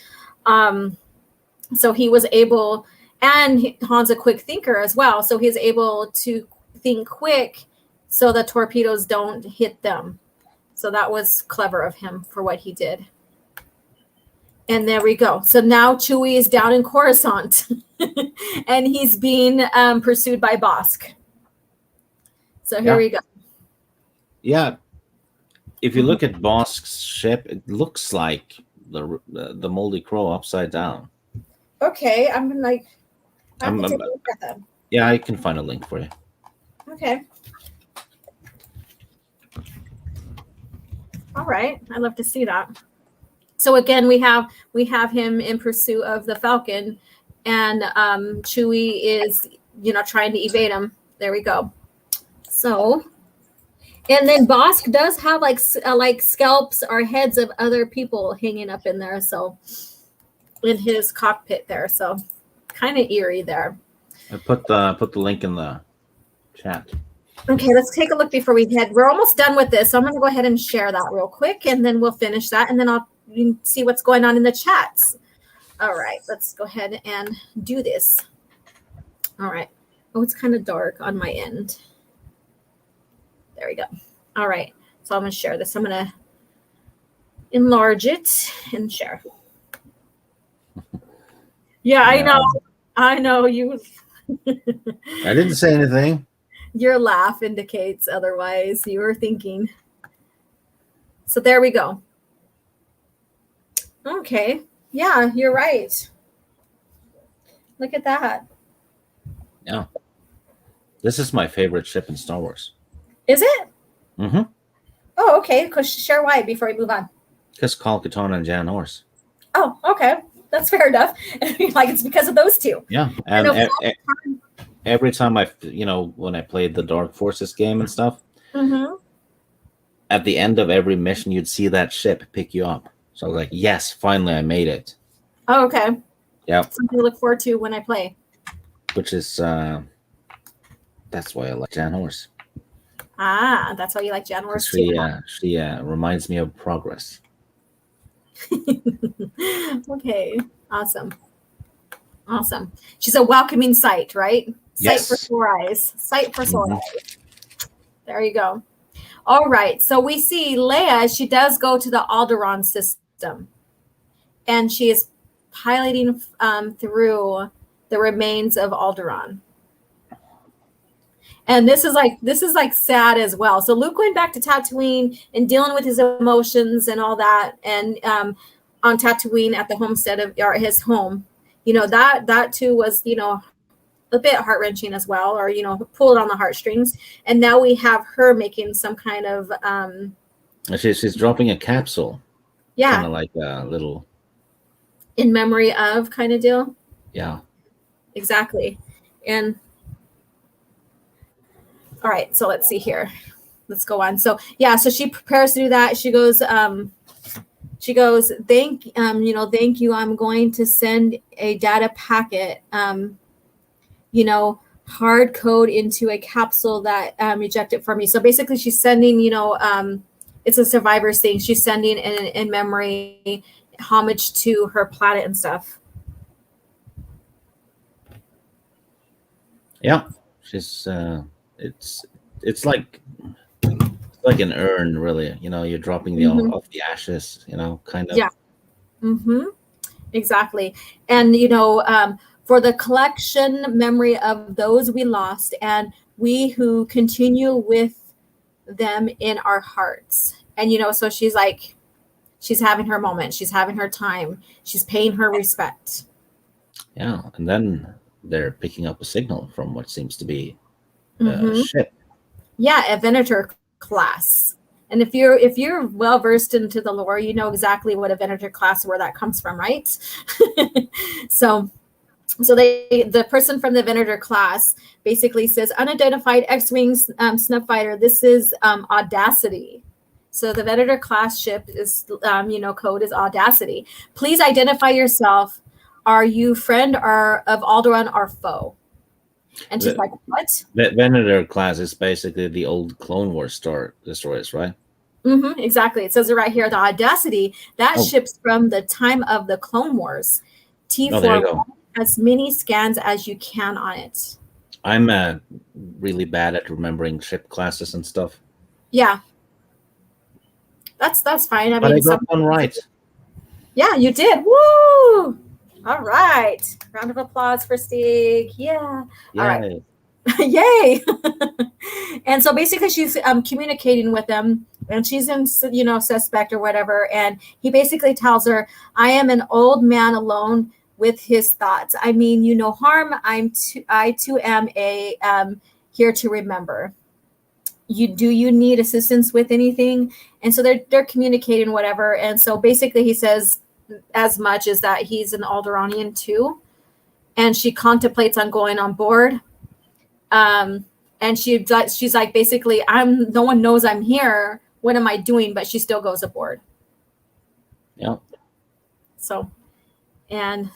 Speaker 2: So he was able, and Han's a quick thinker as well. So he's able to think quick so the torpedoes don't hit them. So that was clever of him for what he did. And there we go. So now Chewie is down in Coruscant and he's being pursued by Bosk. So here we go.
Speaker 3: Yeah. If you look at Bosk's ship, it looks like the Moldy Crow upside down.
Speaker 2: Okay. I'm like, I have to take a look at them.
Speaker 3: Yeah, I can find a link for you.
Speaker 2: Okay. All right. I'd love to see that. So again, we have him in pursuit of the Falcon, and Chewie is, trying to evade him. There we go. So, and then Bosk does have like scalps or heads of other people hanging up in there. So, in his cockpit there. So, kind of eerie there.
Speaker 3: I put the link in the chat.
Speaker 2: Okay, let's take a look before we head. We're almost done with this, so I'm going to go ahead and share that real quick, and then we'll finish that, and then you can see what's going on in the chats. All right, let's go ahead and do this. All right. Oh, it's kind of dark on my end. There we go. All right. So I'm going to share this. I'm going to enlarge it and share. Yeah, I know you.
Speaker 3: I didn't say anything.
Speaker 2: Your laugh indicates otherwise. You were thinking. So there we go. Okay. Yeah, you're right. Look at that.
Speaker 3: Yeah. This is my favorite ship in Star Wars.
Speaker 2: Is it?
Speaker 3: Mm-hmm.
Speaker 2: Oh, okay. Share why before we move on.
Speaker 3: Because Kyle Katarn and Jan Horse.
Speaker 2: Oh, okay. That's fair enough. Like it's because of those two.
Speaker 3: Yeah. And every time when I played the Dark Forces game and stuff, at the end of every mission, you'd see that ship pick you up. So I was like, yes, finally I made it.
Speaker 2: Oh, okay.
Speaker 3: Yeah.
Speaker 2: Something to look forward to when I play.
Speaker 3: Which is, that's why I like Jan Horse.
Speaker 2: Ah, that's why you like Jan Horse
Speaker 3: too. She reminds me of progress.
Speaker 2: Okay, awesome. She's a welcoming sight, right?
Speaker 3: Yes.
Speaker 2: Sight for sore eyes. Sight for sore eyes. There you go. All right, so we see Leia. She does go to the Alderaan system, and she is piloting through the remains of Alderaan. And this is like sad as well. So Luke went back to Tatooine and dealing with his emotions and all that, and on Tatooine at the homestead of his home, that too was a bit heart-wrenching as well, or pulled on the heartstrings. And now we have her making some kind of
Speaker 3: she's dropping a capsule.
Speaker 2: Yeah,
Speaker 3: kind of like a little
Speaker 2: in memory of kind of deal.
Speaker 3: Yeah,
Speaker 2: exactly. And all right, so let's see here. Let's go on. So so she prepares to do that. She goes, thank you. I'm going to send a data packet, hard code into a capsule that ejected for me. So basically she's sending, it's a survivor's thing. She's sending in memory homage to her planet and stuff.
Speaker 3: Yeah, she's it's like an urn, really. You're dropping off the ashes, kind of.
Speaker 2: Yeah. Exactly. And for the collection memory of those we lost, and we who continue with them in our hearts. And so she's having her moment, she's having her time, she's paying her respect.
Speaker 3: Yeah, and then they're picking up a signal from what seems to be a ship. Yeah,
Speaker 2: a Venator class. And if you're well versed into the lore, you know exactly what a Venator class, where that comes from, right? So the person from the Venator class basically says, unidentified X-wing snuff fighter. This is Audacity. So the Venator class ship is code is Audacity. Please identify yourself. Are you friend or of Alderaan or foe? And she's like, what?
Speaker 3: The Venator class is basically the old Clone Wars destroyers, right?
Speaker 2: Exactly. It says it right here. The Audacity, that ship's from the time of the Clone Wars. T4 as many scans as you can on it.
Speaker 3: I'm really bad at remembering ship classes and stuff.
Speaker 2: Yeah. That's fine.
Speaker 3: I got one right.
Speaker 2: Yeah, you did. Woo! All right. Round of applause for Stig. Yeah.
Speaker 3: Yay.
Speaker 2: All right. Yay. And so basically she's communicating with them, and she's in suspect or whatever, and he basically tells her, I am an old man alone with his thoughts. I mean, no harm. I too am here to remember. Do you need assistance with anything? And so they're communicating whatever. And so basically he says as much as that he's an Alderaanian too, and she contemplates on going on board. And she's like, basically, no one knows I'm here. What am I doing? But she still goes aboard.
Speaker 3: Yeah.
Speaker 2: So, and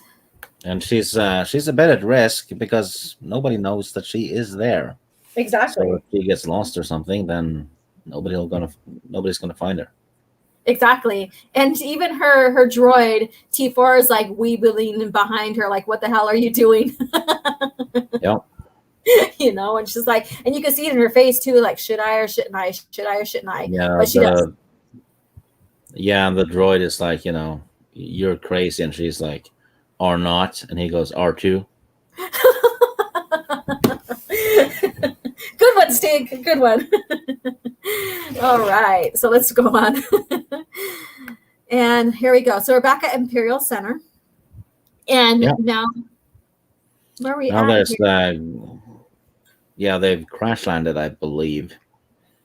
Speaker 3: she's a bit at risk because nobody knows that she is there.
Speaker 2: Exactly.
Speaker 3: So if she gets lost or something, then nobody's gonna find her.
Speaker 2: Exactly. And even her droid T4 is like weebling behind her, like, what the hell are you doing?
Speaker 3: Yeah.
Speaker 2: And she's like, and you can see it in her face too, like, should I or shouldn't I? Should I or shouldn't I?
Speaker 3: Yeah,
Speaker 2: but she does.
Speaker 3: Yeah, and the droid is like, you're crazy, and she's like, or not, and he goes, R2.
Speaker 2: Good one, Stig. Good one. All right, so let's go on. And here we go. So we're back at Imperial Center. And now, where are we
Speaker 3: now
Speaker 2: at?
Speaker 3: They've crash landed, I believe.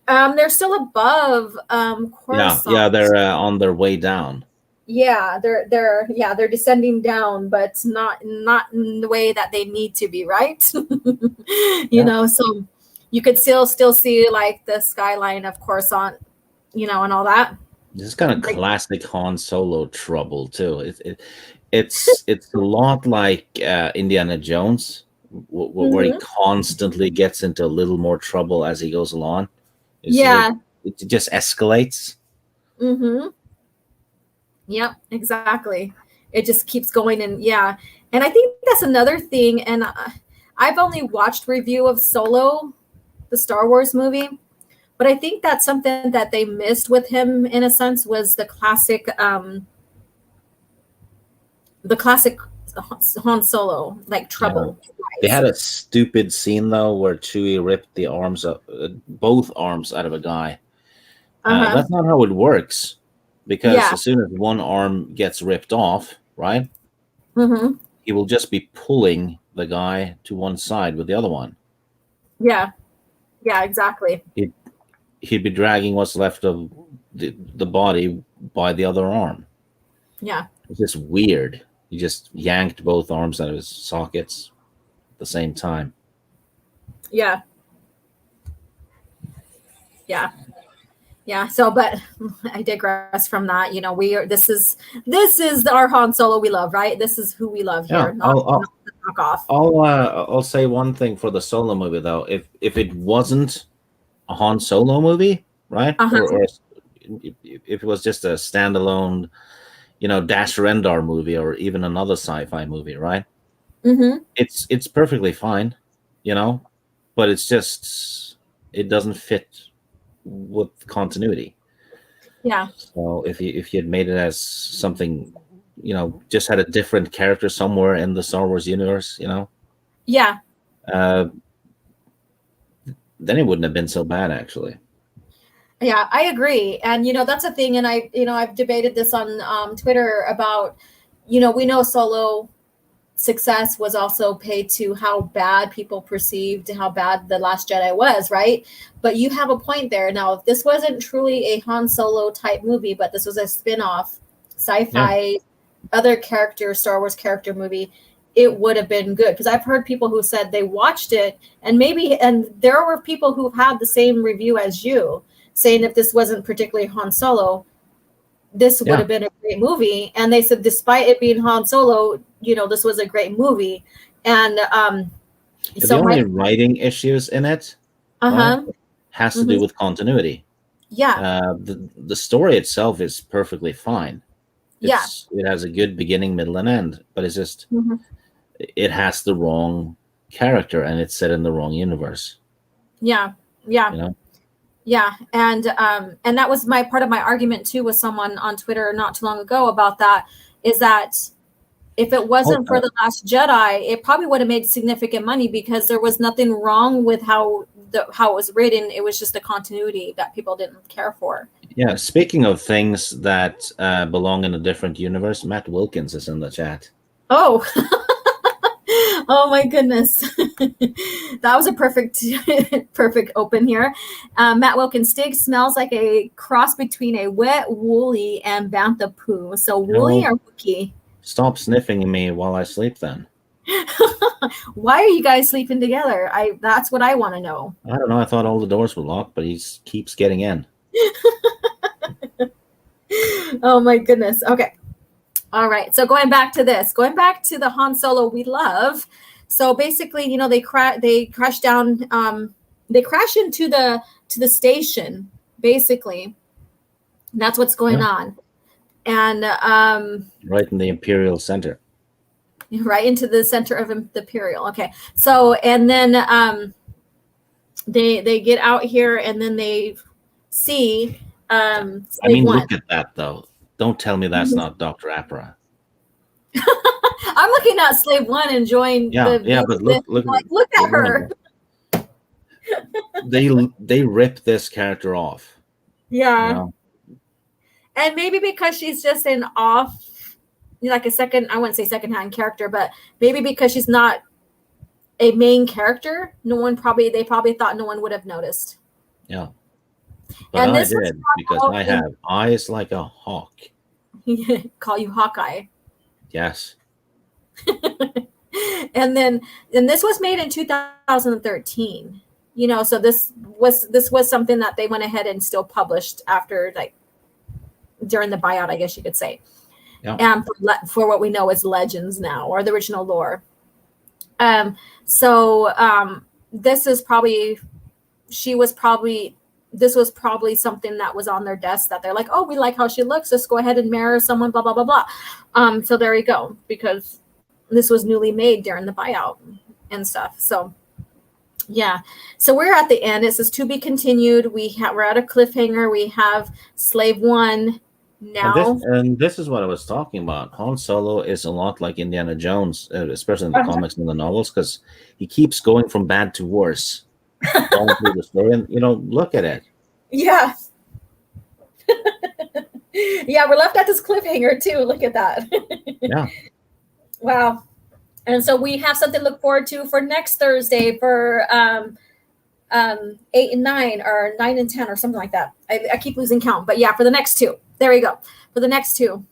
Speaker 2: They're still above Coruscant.
Speaker 3: Yeah, they're on their way down.
Speaker 2: Yeah, they're descending down, but not in the way that they need to be, right? So you could still see like the skyline of Coruscant, and all that.
Speaker 3: This is kind of classic Han Solo trouble too. It's a lot like Indiana Jones, where he constantly gets into a little more trouble as he goes along. It just escalates.
Speaker 2: Mm-hmm. Yep, exactly. It just keeps going, and I think that's another thing. And I've only watched review of Solo, the Star Wars movie, but I think that's something that they missed with him in a sense was the classic Han Solo, like trouble.
Speaker 3: Yeah. They had a stupid scene though where Chewie ripped the arms up, both arms out of a guy. That's not how it works, because as soon as one arm gets ripped off, right, he will just be pulling the guy to one side with the other one. Yeah,
Speaker 2: exactly.
Speaker 3: He'd be dragging what's left of the body by the other arm.
Speaker 2: Yeah,
Speaker 3: it's just weird. He just yanked both arms out of his sockets at the same time.
Speaker 2: Yeah. So, but I digress from that. This is our Han Solo we love, right? This is who we love here. Not knock off.
Speaker 3: I'll say one thing for the Solo movie though. If it wasn't a Han Solo movie, right, or if it was just a standalone, Dash Rendar movie or even another sci-fi movie, right? It's perfectly fine, but it's just it doesn't fit with continuity.
Speaker 2: Yeah.
Speaker 3: So if you had made it as something, just had a different character somewhere in the Star Wars universe,
Speaker 2: Yeah.
Speaker 3: Then it wouldn't have been so bad, actually.
Speaker 2: Yeah, I agree. And, that's a thing. And I've debated this on Twitter about, we know Solo success was also paid to how bad people perceived how bad The Last Jedi was, right? But you have a point there. Now, if this wasn't truly a Han Solo type movie, but this was a spin-off sci-fi, other character, Star Wars character movie, it would have been good. Because I've heard people who said they watched it and there were people who had the same review as you, saying if this wasn't particularly Han Solo, this would have been a great movie. And they said, despite it being Han Solo, this was a great movie. And
Speaker 3: the only writing issues in it has to do with continuity.
Speaker 2: Yeah.
Speaker 3: The story itself is perfectly fine. It has a good beginning, middle, and end, but it's just it has the wrong character and it's set in the wrong universe.
Speaker 2: Yeah. Yeah, and that was part of my argument too with someone on Twitter not too long ago about that, is that if it wasn't for The Last Jedi, it probably would have made significant money because there was nothing wrong with how it was written. It was just the continuity that people didn't care for.
Speaker 3: Yeah, speaking of things that belong in a different universe, Matt Wilkins is in the chat.
Speaker 2: Oh. Oh my goodness. That was a perfect open here. Matt Wilkins, Stig smells like a cross between a wet woolly and bantha poo. So woolly or Wookiee?
Speaker 3: Stop sniffing at me while I sleep then.
Speaker 2: Why are you guys sleeping together? That's what I want to know.
Speaker 3: I don't know. I thought all the doors were locked, but he keeps getting in.
Speaker 2: Oh my goodness. Okay. All right. So going back to the Han Solo we love. So basically, they crash down. They crash into the station. Basically, that's what's going on. And
Speaker 3: right in the Imperial Center.
Speaker 2: right into the center of the Imperial. Okay, so and then they get out here and then they see.
Speaker 3: I mean, look at that though. Don't tell me that's not Dr. Apra.
Speaker 2: I'm looking at Slave One enjoying
Speaker 3: but look
Speaker 2: at her.
Speaker 3: They rip this character off.
Speaker 2: Yeah. You know? And maybe because she's just an off, like I wouldn't say secondhand character, but maybe because she's not a main character, they probably thought no one would have noticed.
Speaker 3: Yeah. But and I did because I have eyes like a hawk.
Speaker 2: Call you Hawkeye.
Speaker 3: Yes.
Speaker 2: and this was made in 2013. You know, so this was something that they went ahead and still published after, like, during the buyout, I guess you could say. Yeah. And for what we know is Legends now, or the original lore. This was probably something that was on their desk that they're like, oh, we like how she looks. Let's go ahead and mirror someone, blah, blah, blah, blah. So there you go, because this was newly made during the buyout and stuff. So, yeah. So we're at the end. It says to be continued. We're at a cliffhanger. We have Slave One now.
Speaker 3: And this is what I was talking about. Han Solo is a lot like Indiana Jones, especially in the comics and the novels, because he keeps going from bad to worse. Going through the story, and look at it.
Speaker 2: Yeah. Yeah, we're left at this cliffhanger too. Look at that.
Speaker 3: Yeah.
Speaker 2: Wow. And so we have something to look forward to for next Thursday for 8 and 9 or 9 and 10 or something like that. I keep losing count, but yeah, for the next two. There we go. For the next two.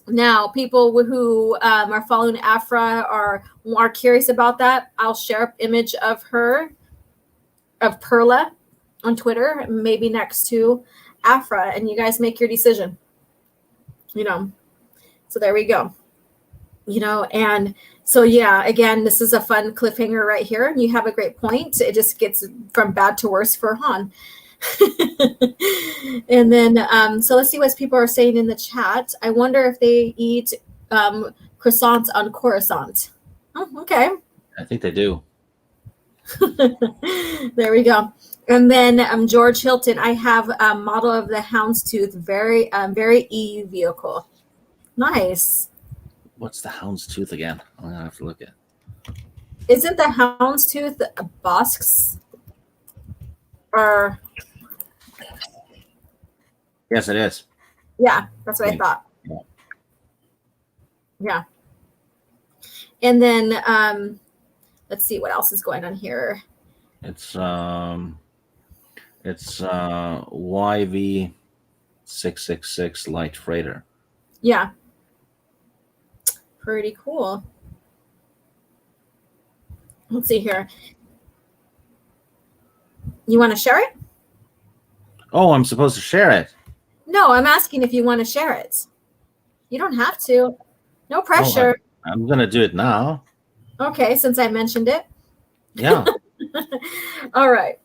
Speaker 2: Now, people who are following Afra are curious about that. I'll share an image of her, of Perla, on Twitter, maybe next to Afra, and you guys make your decision. So there we go. And so yeah, again, this is a fun cliffhanger right here. You have a great point. It just gets from bad to worse for Han. And then so let's see what people are saying in the chat. I wonder if they eat croissants on Coruscant. Oh, okay.
Speaker 3: I think they do.
Speaker 2: There we go. And then George Hilton, I have a model of the Houndstooth, very EU vehicle. Nice.
Speaker 3: What's the Houndstooth again? I'm gonna have to look at.
Speaker 2: Isn't the Houndstooth Bosks? Or
Speaker 3: yes, it is.
Speaker 2: Yeah, that's what I thought. Yeah. And then let's see what else is going on here.
Speaker 3: It's YV666 light freighter.
Speaker 2: Yeah. Pretty cool. Let's see here. You want to share it?
Speaker 3: Oh, I'm supposed to share it.
Speaker 2: No, I'm asking if you want to share it. You don't have to. No pressure.
Speaker 3: Oh, I'm going to do it now.
Speaker 2: Okay, since I mentioned it.
Speaker 3: Yeah.
Speaker 2: All right.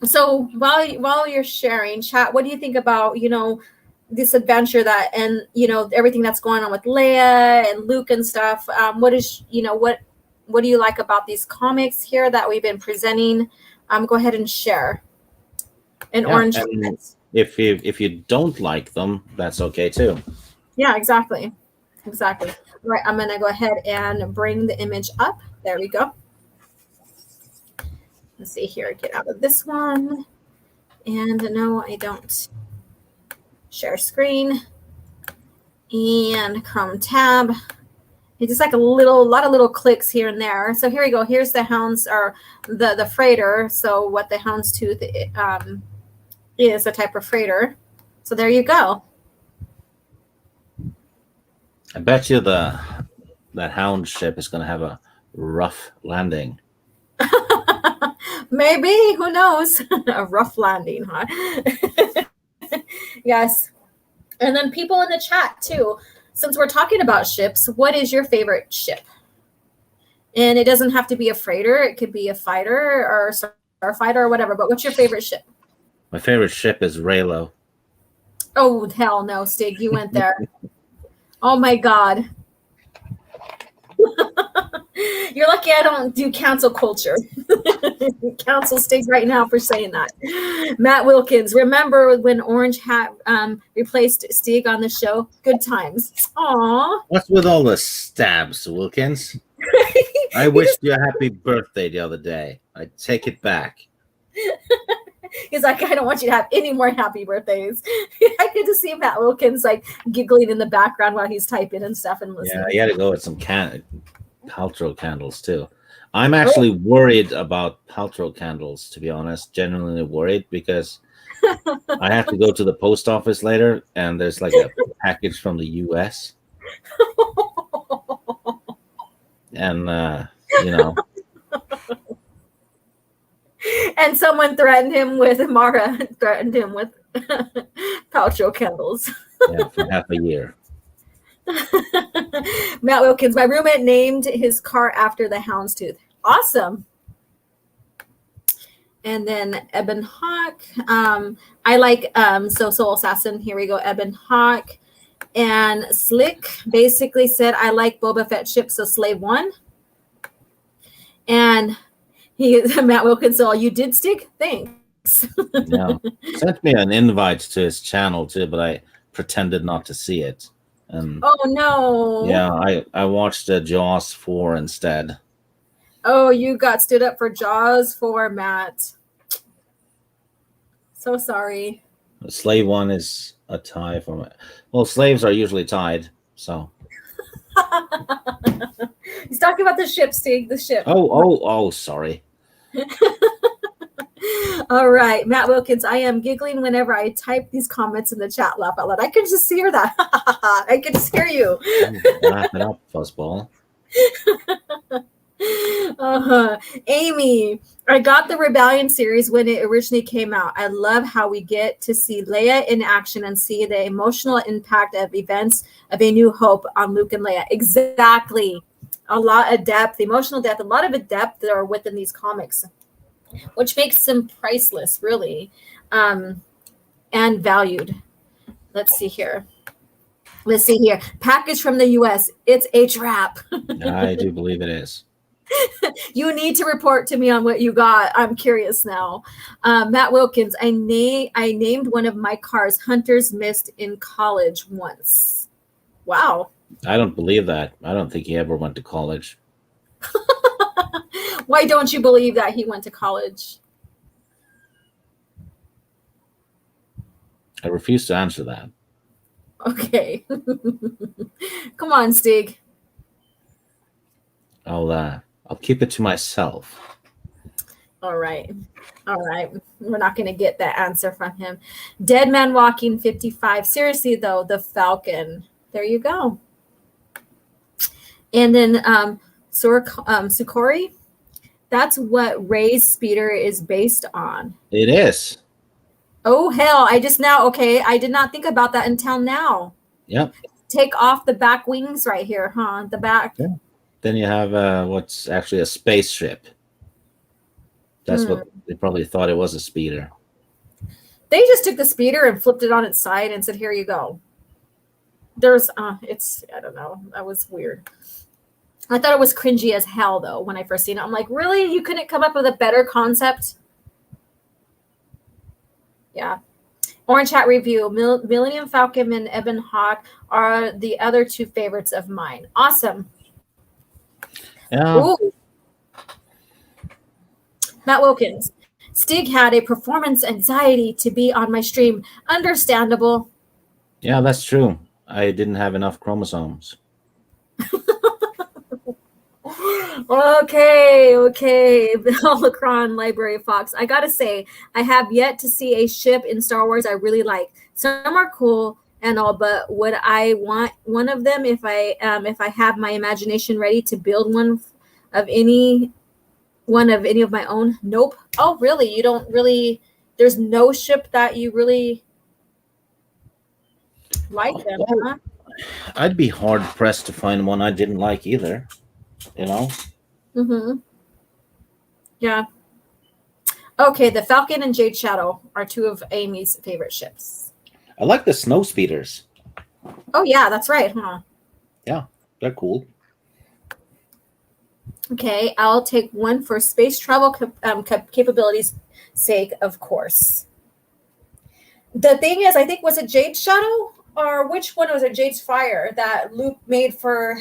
Speaker 2: So while you're sharing, chat, what do you think about, this adventure and everything that's going on with Leia and Luke and stuff? What do you like about these comics here that we've been presenting? Go ahead and share. Orange.
Speaker 3: And if you don't like them, that's okay too.
Speaker 2: Yeah, exactly. All right, I'm gonna go ahead and bring the image up. There we go. Let's see here. Get out of this one. And no, I don't. Share screen and Chrome tab. It's just like a lot of little clicks here and there. So here we go. Here's the Hounds, or the freighter. So what the Houndstooth is, a type of freighter. So there you go.
Speaker 3: I bet you that Hound ship is going to have a rough landing.
Speaker 2: Maybe, who knows? A rough landing, huh? Yes. And then people in the chat too, since we're talking about ships, what is your favorite ship? And it doesn't have to be a freighter. It could be a fighter or starfighter or whatever, but what's your favorite ship?
Speaker 3: My favorite ship is Reylo.
Speaker 2: Oh, hell no, Stig, you went there. Oh my God. You're lucky I don't do cancel culture. Cancel Stig right now for saying that. Matt Wilkins, remember when Orange Hat replaced Stig on the show? Good times. Aw.
Speaker 3: What's with all the stabs, Wilkins? I wished you a happy birthday the other day. I take it back.
Speaker 2: He's like, I don't want you to have any more happy birthdays. I get to see Matt Wilkins like giggling in the background while he's typing and stuff and listening.
Speaker 3: Yeah, he had to go with some Paltrow candles too. I'm actually worried about Paltrow candles, to be honest. Genuinely worried because I have to go to the post office later, and there's like a package from the U.S. And
Speaker 2: And someone threatened him with Paltrow candles.
Speaker 3: Yeah, for half a year.
Speaker 2: Matt Wilkins, my roommate named his car after the houndstooth. Awesome. And then Eben Hawk. I like Soul Assassin. Here we go. Eben Hawk. And Slick basically said, I like Boba Fett ship, so Slave 1. And Matt Wilkins, so you did stick? Thanks.
Speaker 3: Yeah. Sent me an invite to his channel too, but I pretended not to see it. And
Speaker 2: oh no.
Speaker 3: Yeah, I watched Jaws 4 instead.
Speaker 2: Oh, you got stood up for Jaws 4, Matt. So sorry.
Speaker 3: Slave 1 is a tie for me. Well, slaves are usually tied, so.
Speaker 2: He's talking about the ship, Stig, the ship.
Speaker 3: Oh, sorry.
Speaker 2: All right, Matt Wilkins, I am giggling whenever I type these comments in the chat. Laugh out loud. I can just hear that. I can just hear you.
Speaker 3: Laugh it up, fuzzball.
Speaker 2: Amy, I got the Rebellion series when it originally came out. I love how we get to see Leia in action and see the emotional impact of events of A New Hope on Luke and Leia. Exactly. A lot of depth, emotional depth, a lot of depth that are within these comics, which makes them priceless, really, and valued. Let's see here. Package from the U.S. It's a trap.
Speaker 3: I do believe it is.
Speaker 2: You need to report to me on what you got. I'm curious now. Matt Wilkins, I named one of my cars Hunter's Mist in college once. Wow.
Speaker 3: I don't believe that. I don't think he ever went to college.
Speaker 2: Why don't you believe that he went to college?
Speaker 3: I refuse to answer that.
Speaker 2: Okay. Come on, Stig.
Speaker 3: I'll keep it to myself.
Speaker 2: All right. We're not going to get that answer from him. Dead Man Walking 55. Seriously, though, the Falcon. There you go. And then Sukori. That's what Rey's speeder is based on.
Speaker 3: It is.
Speaker 2: Oh, hell. I did not think about that until now.
Speaker 3: Yep.
Speaker 2: Take off the back wings right here, huh? The back.
Speaker 3: Yeah. Then you have what's actually a spaceship. That's what they probably thought it was, a speeder.
Speaker 2: They just took the speeder and flipped it on its side and said, here you go. There's, I don't know. That was weird. I thought it was cringy as hell, though, when I first seen it. I'm like, really? You couldn't come up with a better concept? Yeah. Orange Hat Review. Millennium Falcon and Eben Hawk are the other two favorites of mine. Awesome.
Speaker 3: Yeah.
Speaker 2: Ooh. Matt Wilkins. Stig had a performance anxiety to be on my stream. Understandable.
Speaker 3: Yeah, that's true. I didn't have enough chromosomes.
Speaker 2: Okay. Holocron Library Fox. I gotta say, I have yet to see a ship in Star Wars I really like. Some are cool and all, but would I want one of them if I have my imagination ready to build one of any of my own? Nope. Oh, really? You don't really? There's no ship that you really like them, huh?
Speaker 3: I'd be hard pressed to find one I didn't like either. You know?
Speaker 2: Mm-hmm. Yeah. Okay, the Falcon and Jade Shadow are two of Amy's favorite ships.
Speaker 3: I like the snow speeders.
Speaker 2: Oh, yeah, that's right, huh?
Speaker 3: Yeah, they're cool.
Speaker 2: Okay, I'll take one for space travel capabilities sake, of course. The thing is, I think, was it Jade's Shadow? Or which one was it? Jade's Fire that Luke made for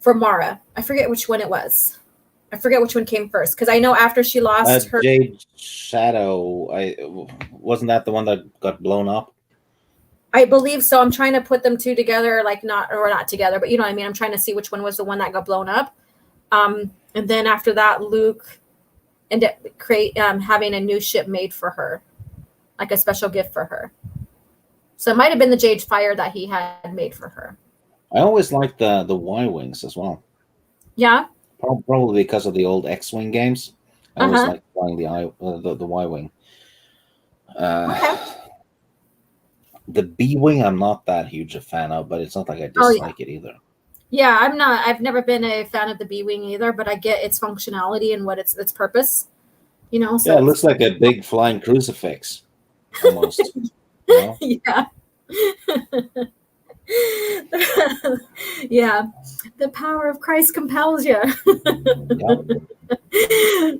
Speaker 2: Mara. I forget which one it was. I forget which one came first because I know after she lost her
Speaker 3: Jade Shadow. Wasn't that the one that got blown up?
Speaker 2: I believe so. I'm trying to put them two together, like not together, but you know what I mean. I'm trying to see which one was the one that got blown up. And then after that, Luke ended up having a new ship made for her, like a special gift for her. So it might have been the Jade Fire that he had made for her.
Speaker 3: I always liked the Y-wings as well.
Speaker 2: Yeah.
Speaker 3: Probably because of the old X-wing games. I always liked flying the Y-wing.
Speaker 2: Okay.
Speaker 3: The B-wing, I'm not that huge a fan of, but it's not like I dislike it either.
Speaker 2: Yeah, I'm not. I've never been a fan of the B-wing either, but I get its functionality and what its purpose. You know. So
Speaker 3: yeah, it looks like a big flying crucifix, almost. You know?
Speaker 2: Yeah. Yeah, the power of Christ compels you.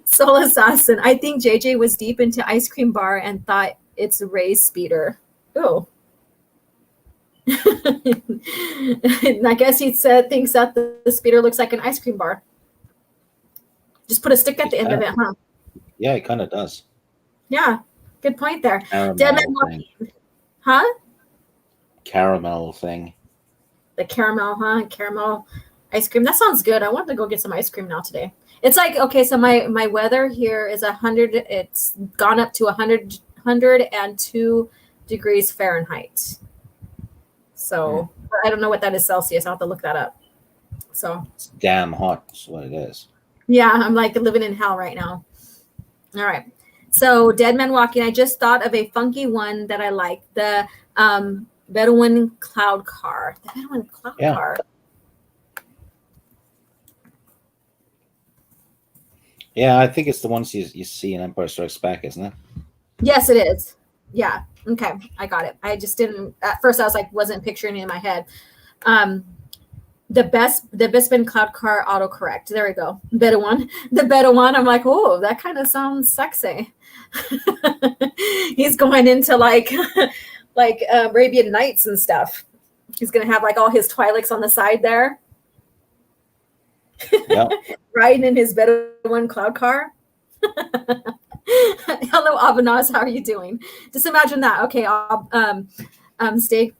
Speaker 2: Soul Assassin. I think JJ was deep into ice cream bar and thought it's Ray's speeder. Oh. I guess he thinks that the speeder looks like an ice cream bar. Just put a stick at the end of it, huh?
Speaker 3: Yeah, it kind of does.
Speaker 2: Yeah, good point there.
Speaker 3: Caramel thing.
Speaker 2: The caramel, huh? Caramel ice cream. That sounds good. I want to go get some ice cream now today. It's like, okay, so my weather here is 100. It's gone up to 102 degrees Fahrenheit. So I don't know what that is Celsius. I'll have to look that up. So
Speaker 3: it's damn hot. That's what it is.
Speaker 2: Yeah, I'm like living in hell right now. All right. So Dead Man Walking. I just thought of a funky one that I like. The Bedouin Cloud Car. The Bedouin Cloud Car.
Speaker 3: Yeah, I think it's the ones you see in Empire Strikes Back, isn't it?
Speaker 2: Yes, it is. Yeah. Okay, I got it. I just didn't at first. I was like, wasn't picturing it in my head. The Bespin Cloud Car autocorrect. There we go. Bedouin. The Bedouin. I'm like, oh, that kind of sounds sexy. He's going into like Arabian Nights and stuff. He's gonna have like all his Twi'leks on the side there. Yep. Riding in his Bedouin cloud car. Hello, Abanaz. How are you doing? Just imagine that. Okay, Steak,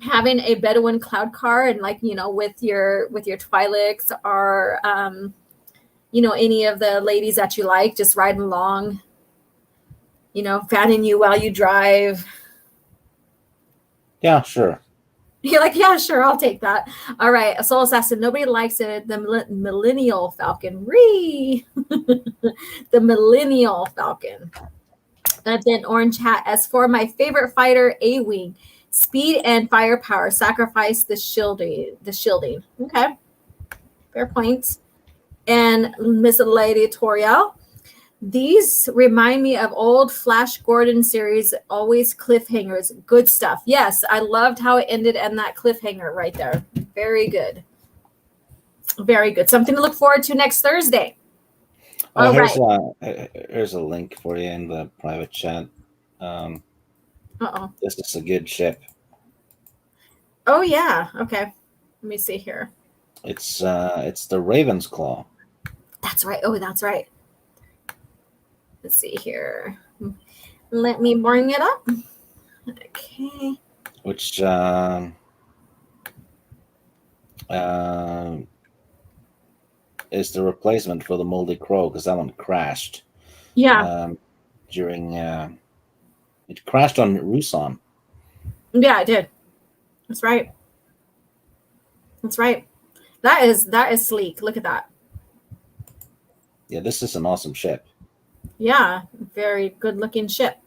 Speaker 2: having a Bedouin cloud car and like, you know, with your Twi'leks or you know, any of the ladies that you like, just riding along, you know, fanning you while you drive.
Speaker 3: Yeah, sure.
Speaker 2: You're like, yeah, sure, I'll take that. All right, a Soul Assassin. Nobody likes it. The Millennial Falcon. The Millennial Falcon. And then Orange Hat. As for my favorite fighter, A-Wing. Speed and firepower. Sacrifice the shielding. Okay. Fair point. And Miss Lady Toriel. These remind me of old Flash Gordon series, always cliffhangers. Good stuff. Yes, I loved how it ended and that cliffhanger right there. Very good. Very good. Something to look forward to next Thursday.
Speaker 3: Here's a link for you in the private chat. This is a good ship.
Speaker 2: Oh, yeah. Okay. Let me see here.
Speaker 3: It's the Raven's Claw.
Speaker 2: That's right. Oh, that's right. Let's see here. Let me bring it up. Okay.
Speaker 3: Which is the replacement for the Moldy Crow because that one crashed.
Speaker 2: Yeah.
Speaker 3: It crashed on Rusan.
Speaker 2: Yeah, it did. That's right. That's right. That is sleek. Look at that.
Speaker 3: Yeah, this is an awesome ship.
Speaker 2: Yeah, very good looking ship.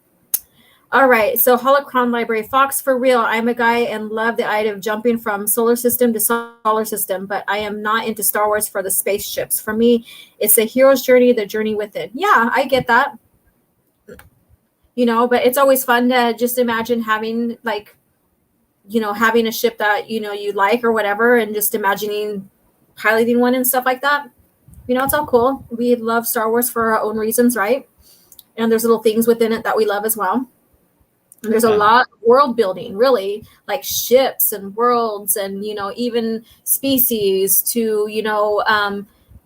Speaker 2: All right, so Holocron Library. Fox, for real, I'm a guy and love the idea of jumping from solar system to solar system, but I am not into Star Wars for the spaceships. For me, it's a hero's journey, the journey with it. Yeah, I get that. You know, but it's always fun to just imagine having like having a ship that, you like or whatever, and just imagining piloting one and stuff like that. It's all cool. We love Star Wars for our own reasons, right? And there's little things within it that we love as well. And there's a lot of world building, really, like ships and worlds and, even species to,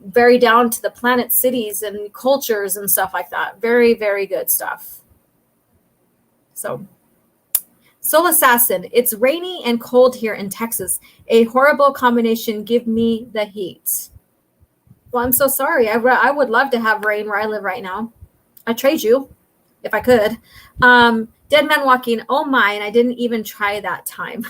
Speaker 2: very down to the planet cities and cultures and stuff like that. Very, very good stuff. So, Soul Assassin, it's rainy and cold here in Texas. A horrible combination. Give me the heat. Well, I'm so sorry. I would love to have rain where I live right now. I'd trade you if I could. Dead Man Walking. Oh my, and I didn't even try that time.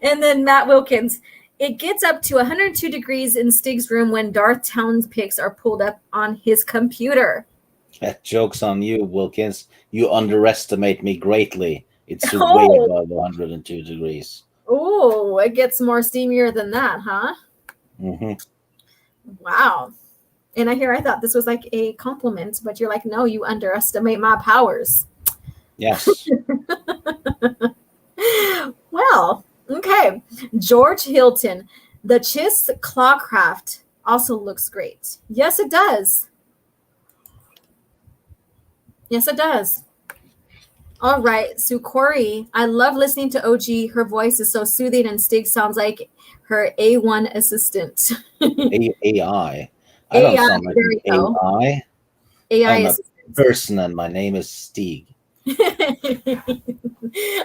Speaker 2: And then Matt Wilkins. It gets up to 102 degrees in Stig's room when Darth Town's pics are pulled up on his computer.
Speaker 3: That joke's on you, Wilkins. You underestimate me greatly. It's way above 102 degrees.
Speaker 2: Oh, it gets more steamier than that, huh?
Speaker 3: Mm-hmm.
Speaker 2: Wow. And I thought this was like a compliment, but you're like, no, you underestimate my powers.
Speaker 3: Yes.
Speaker 2: Well, okay. George Hilton. The Chiss Clawcraft also looks great. Yes, it does. Yes, it does. All right. Sukori. I love listening to OG. Her voice is so soothing, and Stig sounds like her A1 assistant.
Speaker 3: AI. I don't sound like an AI.
Speaker 2: AI
Speaker 3: I'm
Speaker 2: assistant.
Speaker 3: a person, and my name is Stig.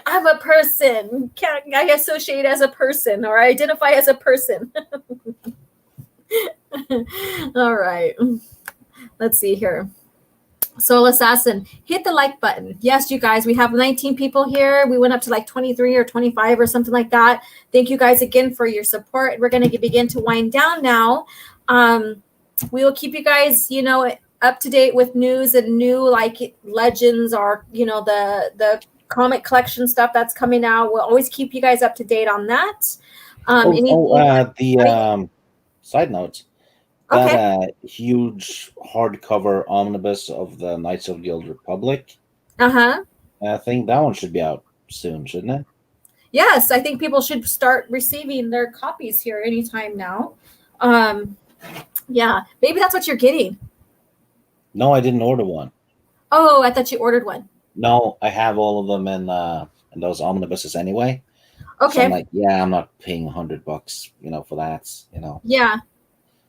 Speaker 2: I'm a person. I associate as a person, or I identify as a person. All right. Let's see here. Soul Assassin, hit the like button. Yes, you guys, we have 19 people here. We went up to like 23 or 25 or something like that. Thank you guys again for your support. We're going to begin to wind down now. We will keep you guys, up to date with news and new like legends or, the comic collection stuff that's coming out. We'll always keep you guys up to date on that.
Speaker 3: Side notes. That huge hardcover omnibus of the Knights of the Old Republic. I think that one should be out soon, shouldn't it?
Speaker 2: Yes, I think people should start receiving their copies here anytime now. Yeah, maybe that's what you're getting.
Speaker 3: No, I didn't order one.
Speaker 2: Oh, I thought you ordered one.
Speaker 3: No, I have all of them in those omnibuses anyway.
Speaker 2: Okay.
Speaker 3: So I'm like, yeah, I'm not paying $100, for that,
Speaker 2: Yeah.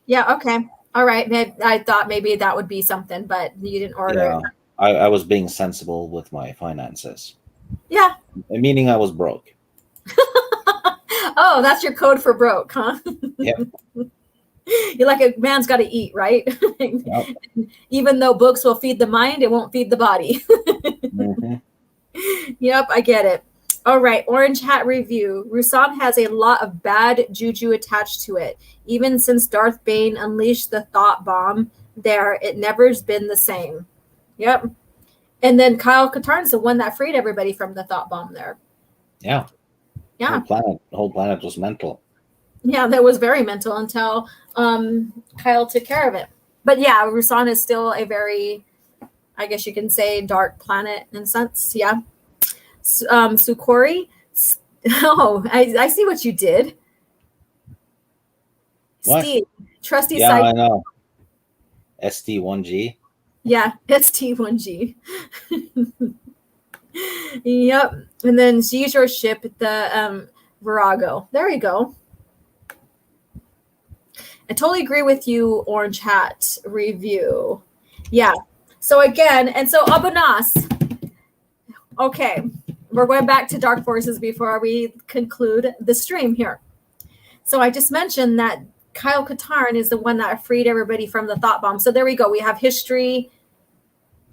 Speaker 2: Yeah, okay. All right. I thought maybe that would be something, but you didn't order it.
Speaker 3: I was being sensible with my finances.
Speaker 2: Yeah.
Speaker 3: Meaning I was broke.
Speaker 2: Oh, that's your code for broke, huh?
Speaker 3: Yep.
Speaker 2: You're like, a man's got to eat, right? Yep. Even though books will feed the mind, it won't feed the body.
Speaker 3: Mm-hmm.
Speaker 2: Yep, I get it. All right, Orange Hat Review. Rusan has a lot of bad juju attached to it. Even since Darth Bane unleashed the thought bomb there, it never's been the same. Yep. And then Kyle Katarn's the one that freed everybody from the thought bomb there.
Speaker 3: Yeah.
Speaker 2: Yeah.
Speaker 3: The whole planet was mental.
Speaker 2: Yeah, that was very mental until Kyle took care of it. But yeah, Rusan is still a very, I guess you can say, dark planet in a sense. Yeah. Sukori. Oh, I see what you did.
Speaker 3: What?
Speaker 2: Steve, trusty
Speaker 3: yeah,
Speaker 2: side.
Speaker 3: I know. ST1G.
Speaker 2: Yeah, ST1G. Yep. And then use your ship, the Virago. There you go. I totally agree with you, Orange Hat Review. Yeah. So again, and so Abu Nas. Okay. We're going back to Dark Forces before we conclude the stream here. So I just mentioned that Kyle Katarn is the one that freed everybody from the thought bomb. So there we go. We have history.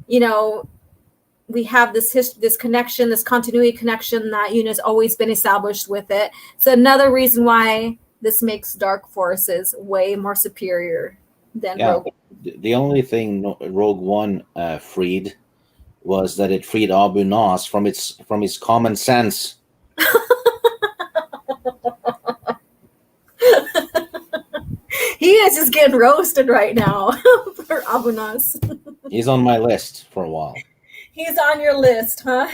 Speaker 2: We have this connection, this continuity connection that has always been established with it. So another reason why this makes Dark Forces way more superior than Rogue One.
Speaker 3: The only thing Rogue One freed was that it freed Abu Nas from his common sense.
Speaker 2: He is just getting roasted right now for Abu Nas.
Speaker 3: He's on my list for a while.
Speaker 2: He's on your list, huh?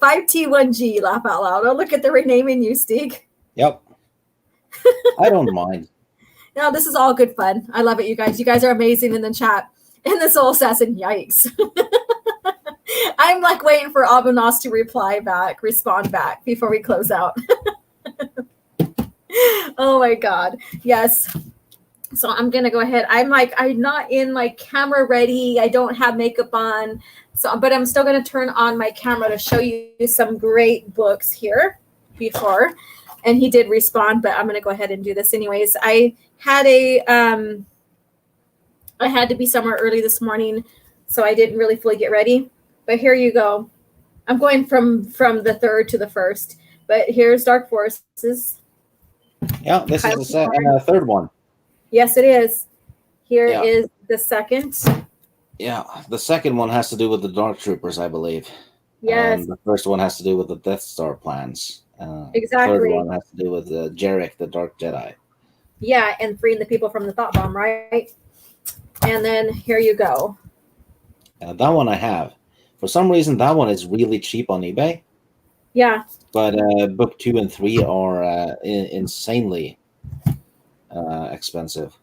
Speaker 2: 5T1G, laugh out loud. Oh, look at the renaming you, Stig.
Speaker 3: Yep. I don't mind.
Speaker 2: No, this is all good fun. I love it, you guys. You guys are amazing in the chat. And the soul assassin, yikes. I'm like waiting for Abunas to respond back before we close out. Oh my God. Yes. So I'm going to go ahead. I'm not in my camera ready. I don't have makeup on. But I'm still going to turn on my camera to show you some great books here before. And he did respond, but I'm going to go ahead and do this anyways. I had to be somewhere early this morning, so I didn't really fully get ready. But here you go. I'm going from the third to the first. But here's Dark Forces.
Speaker 3: Yeah, this is the third one.
Speaker 2: Yes, it is. Here is the second.
Speaker 3: Yeah, the second one has to do with the Dark Troopers, I believe.
Speaker 2: Yes.
Speaker 3: And the first one has to do with the Death Star plans.
Speaker 2: Exactly.
Speaker 3: The third one has to do with Jarek, the Dark Jedi.
Speaker 2: Yeah, and freeing the people from the thought bomb, right? And then here you go.
Speaker 3: That one I have. For some reason, that one is really cheap on eBay.
Speaker 2: Yeah.
Speaker 3: But book 2 and 3 are insanely expensive.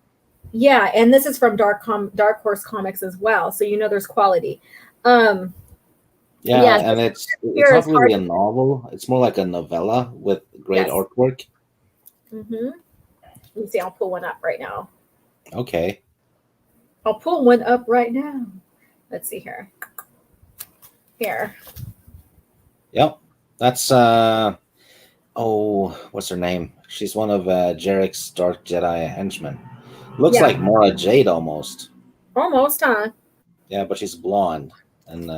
Speaker 2: Yeah, and this is from Dark Horse Comics as well, so you know there's quality. And
Speaker 3: it's not really a novel. It's more like a novella with great artwork.
Speaker 2: Mm-hmm. Let me see. I'll pull one up right now.
Speaker 3: Okay.
Speaker 2: I'll pull one up right now. Let's see here. Here.
Speaker 3: Yep. That's what's her name? She's one of Jarek's Dark Jedi henchmen. Looks like Mara Jade almost.
Speaker 2: Almost, huh?
Speaker 3: Yeah, but she's blonde. And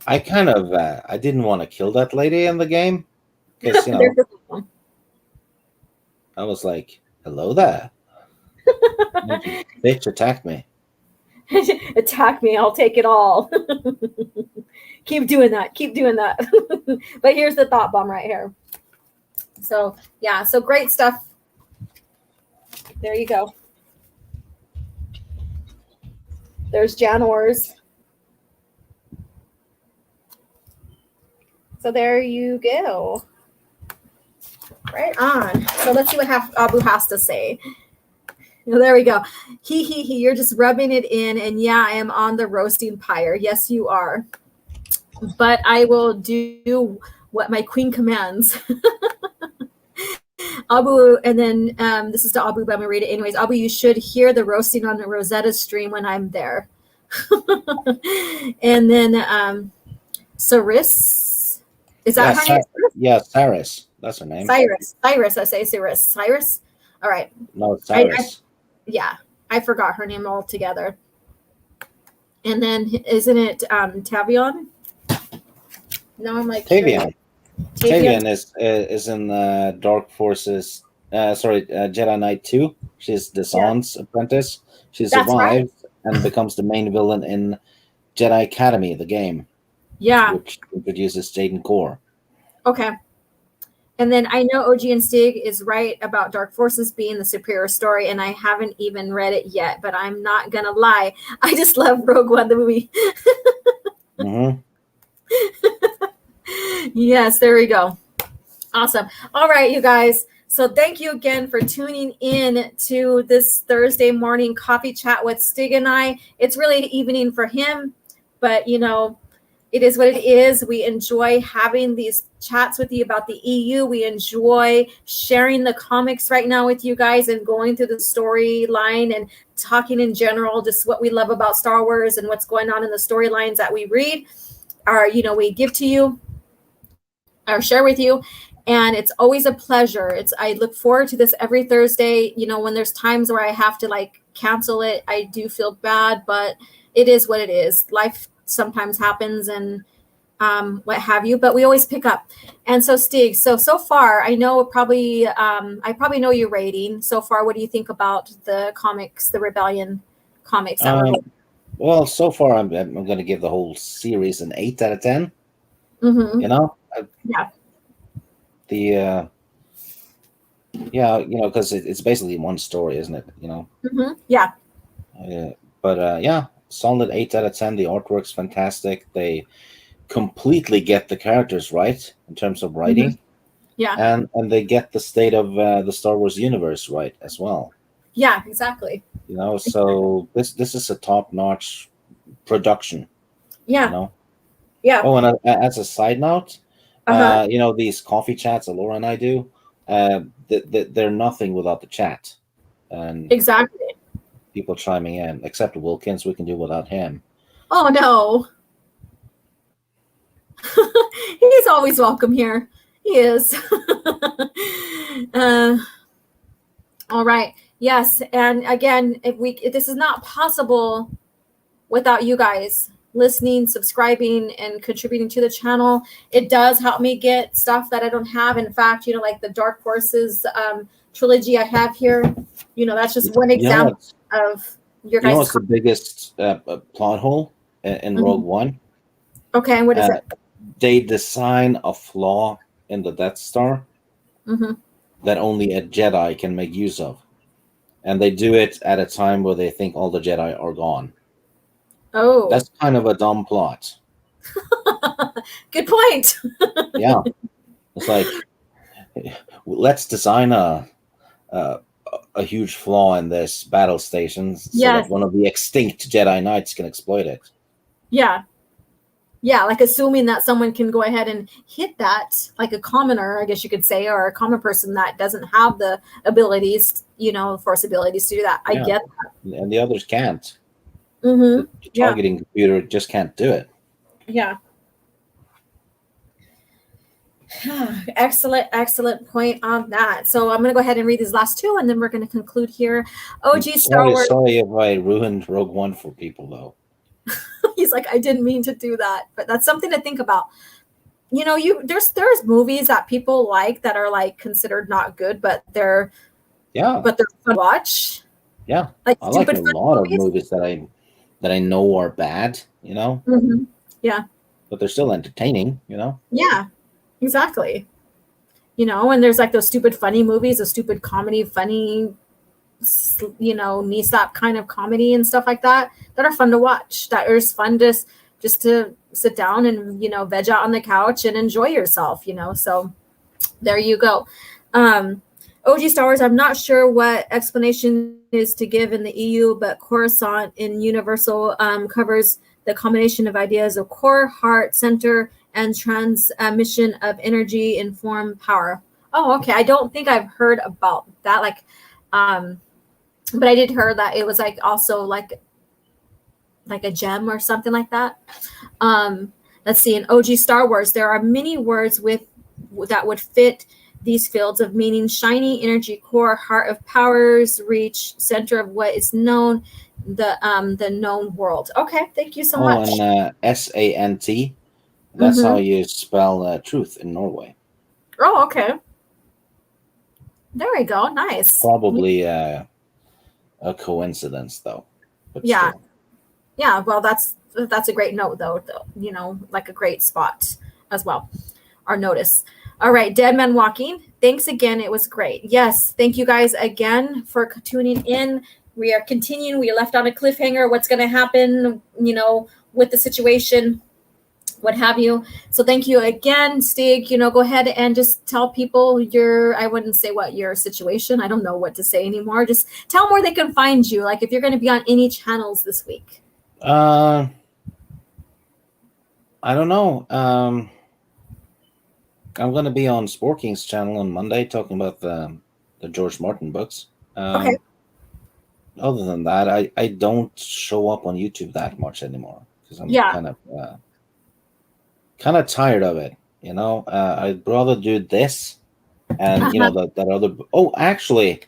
Speaker 3: I kind of I didn't want to kill that lady in the game. Because I was like, hello there. Bitch attacked me.
Speaker 2: Attack me, I'll take it all. Keep doing that. But here's the thought bomb right here. So great stuff. There you go. There's Janors. So there you go. Right on. So let's see what Abu has to say. There we go. He. You're just rubbing it in, and I am on the roasting pyre. Yes, you are. But I will do what my queen commands. Abu, and then this is to Abu, but I'm gonna read it anyways. Abu, you should hear the roasting on the Rosetta stream when I'm there. And then Cyrus, is that her name?
Speaker 3: Yeah, Cyrus. That's her name.
Speaker 2: Cyrus. I say Cyrus. Cyrus. All right.
Speaker 3: No, Cyrus.
Speaker 2: I forgot her name altogether. And then isn't it Tavion? No, I'm like
Speaker 3: Tavion. Tavion is in Dark Forces. Jedi Knight 2. She's Desan's apprentice. She survives and becomes the main villain in Jedi Academy, the game.
Speaker 2: Yeah.
Speaker 3: Which introduces Jaden Core.
Speaker 2: Okay. And then I know OG and Stig is right about Dark Forces being the superior story, and I haven't even read it yet, but I'm not going to lie. I just love Rogue One, the movie.
Speaker 3: Mm-hmm.
Speaker 2: Yes, there we go. Awesome. All right, you guys. So thank you again for tuning in to this Thursday morning coffee chat with Stig and I. It's really evening for him, but it is what it is. We enjoy having these chats with you about the EU. We enjoy sharing the comics right now with you guys and going through the storyline and talking in general, just what we love about Star Wars and what's going on in the storylines that we read or, we give to you or share with you. And it's always a pleasure. I look forward to this every Thursday. When there's times where I have to cancel it, I do feel bad, but it is what it is. Life sometimes happens and what have you, but we always pick up. And so Stig, so far I know I probably know your rating so far. What do you think about the comics, the Rebellion comics?
Speaker 3: Well, so far I'm going to give the whole series an 8 out of 10.
Speaker 2: Mm-hmm.
Speaker 3: Because it's basically one story, isn't it?
Speaker 2: Mm-hmm. Yeah.
Speaker 3: But yeah, solid 8 out of 10. The artwork's fantastic. They completely get the characters right in terms of writing.
Speaker 2: Mm-hmm. Yeah.
Speaker 3: And they get the state of the Star Wars universe right as well.
Speaker 2: Yeah, exactly.
Speaker 3: So this is a top-notch production.
Speaker 2: Yeah. Yeah.
Speaker 3: Oh, and as a side note, these coffee chats Alora and I do, they're nothing without the chat. And
Speaker 2: exactly.
Speaker 3: People chiming in, except Wilkins, we can do without him.
Speaker 2: Oh no. He's always welcome here. He is. All right. Yes. And again, if this is not possible without you guys listening, subscribing, and contributing to the channel. It does help me get stuff that I don't have. In fact, like the Dark Forces trilogy I have here, that's just one example of your guys.
Speaker 3: What's the biggest plot hole in Rogue One?
Speaker 2: Okay, what is it?
Speaker 3: They design a flaw in the Death Star that only a Jedi can make use of. And they do it at a time where they think all the Jedi are gone.
Speaker 2: Oh.
Speaker 3: That's kind of a dumb plot.
Speaker 2: Good point.
Speaker 3: Yeah. It's like, let's design a huge flaw in this battle station so that one of the extinct Jedi Knights can exploit it.
Speaker 2: Yeah. Yeah, like assuming that someone can go ahead and hit that, like a commoner, I guess you could say, or a common person that doesn't have the abilities, force abilities to do that. I get that.
Speaker 3: And the others can't.
Speaker 2: Mm-hmm.
Speaker 3: The targeting computer just can't do it.
Speaker 2: Yeah. Excellent point on that. So I'm going to go ahead and read these last two, and then we're going to conclude here. Star Wars.
Speaker 3: Sorry if I ruined Rogue One for people, though.
Speaker 2: He's like, I didn't mean to do that, but that's something to think about. There's movies that people like that are like considered not good, but they're fun to watch.
Speaker 3: Yeah,
Speaker 2: like
Speaker 3: I like a lot of movies that I know are bad.
Speaker 2: Mm-hmm. Yeah,
Speaker 3: but they're still entertaining.
Speaker 2: Yeah, exactly. And there's like those stupid funny movies, those stupid comedy funny. Knee slap kind of comedy and stuff like that are fun to watch. That is fun just to sit down and veg out on the couch and enjoy yourself. So there you go. OG Star Wars. I'm not sure what explanation is to give in the EU, but Coruscant in Universal covers the combination of ideas of core, heart, center, and transmission of energy in form power. Oh, okay. I don't think I've heard about that. But I did hear that it was like also like a gem or something like that. Let's see. In OG Star Wars, there are many words that would fit these fields of meaning: shiny, energy, core, heart of powers, reach, center of what is known, the known world. Okay, thank you so much.
Speaker 3: And SANT. That's how you spell truth in Norway.
Speaker 2: Oh, okay. There we go. Nice.
Speaker 3: Probably a coincidence, though. But
Speaker 2: yeah.
Speaker 3: Still.
Speaker 2: Yeah. Well, that's a great note, though. Like a great spot as well. Our notice. All right. Dead Man Walking. Thanks again. It was great. Yes. Thank you guys again for tuning in. We are continuing. We left on a cliffhanger. What's going to happen, with the situation, what have you. So thank you again, Stig. Go ahead and just tell people I wouldn't say what your situation. I don't know what to say anymore. Just tell them where they can find you. Like if you're going to be on any channels this week.
Speaker 3: I don't know. I'm going to be on Sporking's channel on Monday talking about the George Martin books.
Speaker 2: Okay.
Speaker 3: Other than that, I don't show up on YouTube that much anymore because I'm kind of tired of it. I'd rather do this and that other. Oh, actually,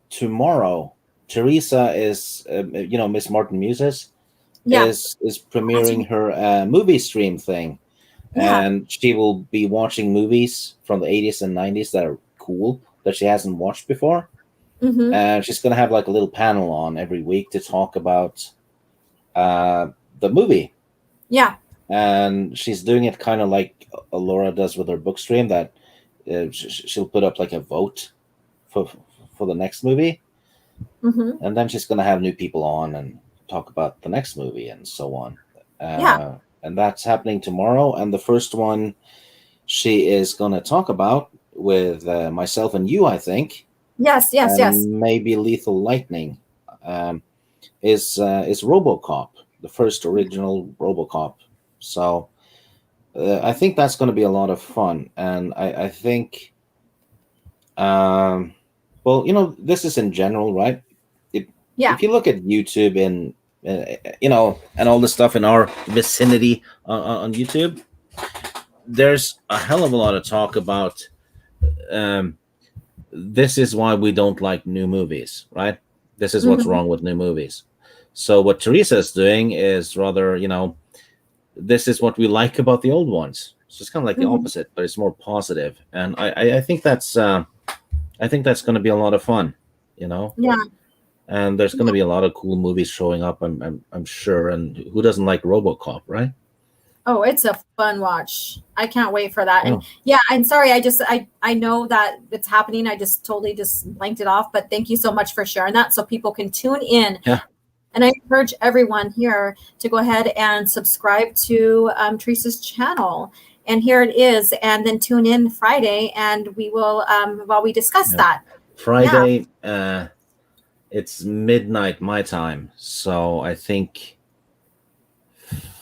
Speaker 3: tomorrow Teresa is Miss Martin Muses is premiering her movie stream thing. Yeah. And she will be watching movies from the 80s and 90s that are cool that she hasn't watched before. And she's going to have like a little panel on every week to talk about the movie.
Speaker 2: Yeah.
Speaker 3: And she's doing it kind of like Laura does with her book stream, that she'll put up like a vote for the next movie. and then she's going to have new people on and talk about the next movie and so on. And that's happening tomorrow. And the first one she is going to talk about with myself and you, I think.
Speaker 2: Yes.
Speaker 3: Maybe Lethal Lightning is RoboCop, the first original RoboCop. So I think that's going to be a lot of fun. And I think, this is in general, right? If you look at YouTube and and all the stuff in our vicinity on YouTube, there's a hell of a lot of talk about this is why we don't like new movies, right? This is what's wrong with new movies. So what Teresa is doing is rather, this is what we like about the old ones. It's just kind of like the opposite, but it's more positive. And I think that's going to be a lot of fun,
Speaker 2: Yeah.
Speaker 3: And there's going to be a lot of cool movies showing up, I'm sure. And who doesn't like RoboCop, right?
Speaker 2: Oh, it's a fun watch. I can't wait for that. And I'm sorry. I know that it's happening. I just totally just blanked it off, but thank you so much for sharing that so people can tune in.
Speaker 3: Yeah.
Speaker 2: And I encourage everyone here to go ahead and subscribe to Teresa's channel. And here it is. And then tune in Friday and we will, while we discuss that.
Speaker 3: Friday, it's midnight my time. So I think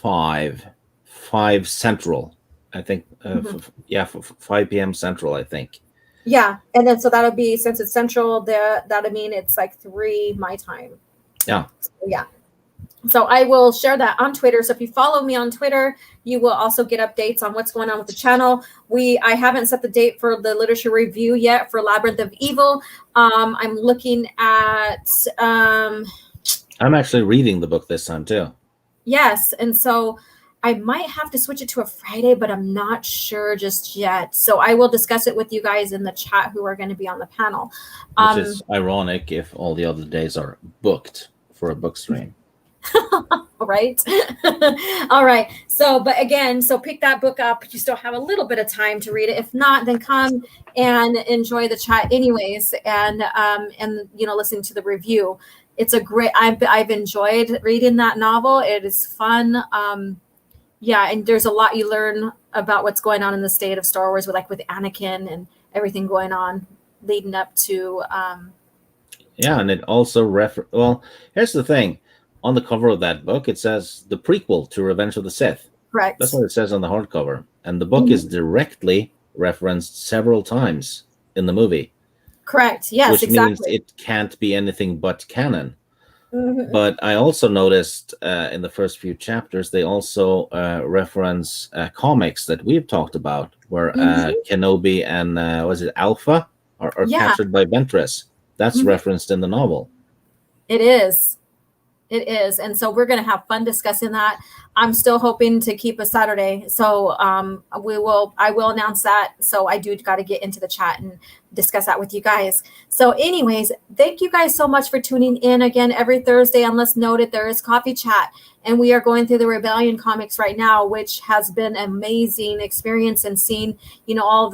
Speaker 3: 5 Central. I think, 5 p.m. Central, I think.
Speaker 2: Yeah. And then, so that'll be, since it's Central, that'll mean it's like 3 my time.
Speaker 3: Yeah.
Speaker 2: So I will share that on Twitter. So if you follow me on Twitter, you will also get updates on what's going on with the channel. I haven't set the date for the literature review yet for Labyrinth of Evil. I'm looking at... I'm
Speaker 3: actually reading the book this time too.
Speaker 2: Yes. And so I might have to switch it to a Friday, but I'm not sure just yet. So I will discuss it with you guys in the chat who are going to be on the panel.
Speaker 3: Which is ironic if all the other days are booked for a book stream.
Speaker 2: Right. All right. So, but again, so pick that book up. You still have a little bit of time to read it. If not, then come and enjoy the chat anyways. And listening to the review. It's a great, I've enjoyed reading that novel. It is fun. And there's a lot you learn about what's going on in the state of Star Wars with Anakin and everything going on leading up to,
Speaker 3: and it also here's the thing. On the cover of that book, it says the prequel to Revenge of the Sith.
Speaker 2: Correct.
Speaker 3: That's what it says on the hardcover. And the book is directly referenced several times in the movie.
Speaker 2: Correct. Yes,
Speaker 3: which
Speaker 2: exactly.
Speaker 3: Means it can't be anything but canon. But I also noticed in the first few chapters, they also reference comics that we've talked about, where Kenobi and was it Alpha are captured by Ventress. That's referenced in the novel.
Speaker 2: It is. And so we're going to have fun discussing that. I'm still hoping to keep a Saturday. So I will announce that. So I do got to get into the chat and discuss that with you guys. So anyways, thank you guys so much for tuning in again every Thursday. Unless noted, there is Coffee Chat. And we are going through the Rebellion comics right now, which has been an amazing experience and seeing, all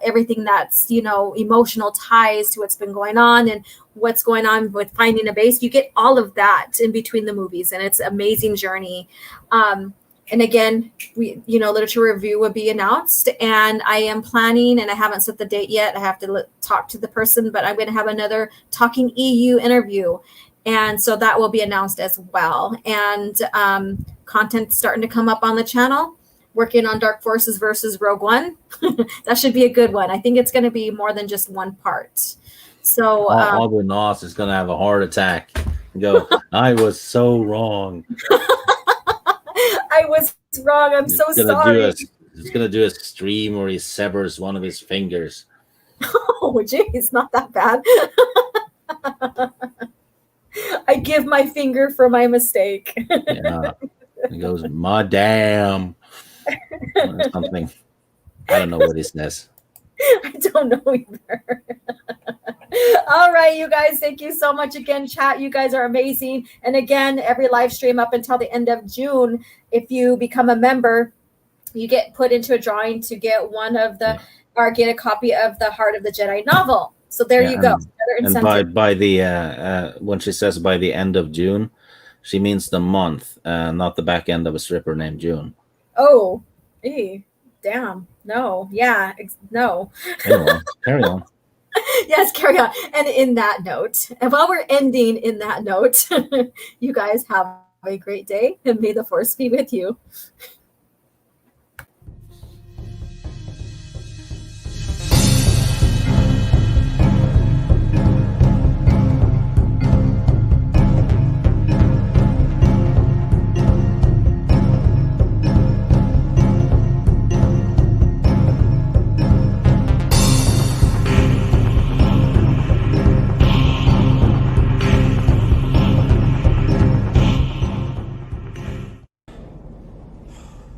Speaker 2: everything that's, emotional ties to what's been going on and what's going on with finding a base. You get all of that in between the movies, and it's an amazing journey. And again, literature review will be announced, and I am planning, and I haven't set the date yet. I have to talk to the person, but I'm going to have another Talking EU interview. And so that will be announced as well. And content starting to come up on the channel, working on Dark Forces versus Rogue One. That should be a good one. I think it's going to be more than just one part. So
Speaker 3: Aubrey Noss is going to have a heart attack and go, I was so wrong.
Speaker 2: I was wrong. I'm so sorry.
Speaker 3: He's going to do a stream where he severs one of his fingers.
Speaker 2: Oh, geez, not that bad. I give my finger for my mistake.
Speaker 3: Yeah. He goes, Madame. Or something. I don't know what he says.
Speaker 2: I don't know either. All right, you guys. Thank you so much again, chat. You guys are amazing. And again, every live stream up until the end of June, if you become a member, you get put into a drawing to get or get a copy of the Heart of the Jedi novel. So there you go.
Speaker 3: And by the when she says by the end of June, she means the month, not the back end of a stripper named June.
Speaker 2: Oh, damn. No. Yeah. No.
Speaker 3: Anyway, carry on.
Speaker 2: Yes, carry on. And in that note, and while we're ending in that note, you guys have a great day and may the force be with you.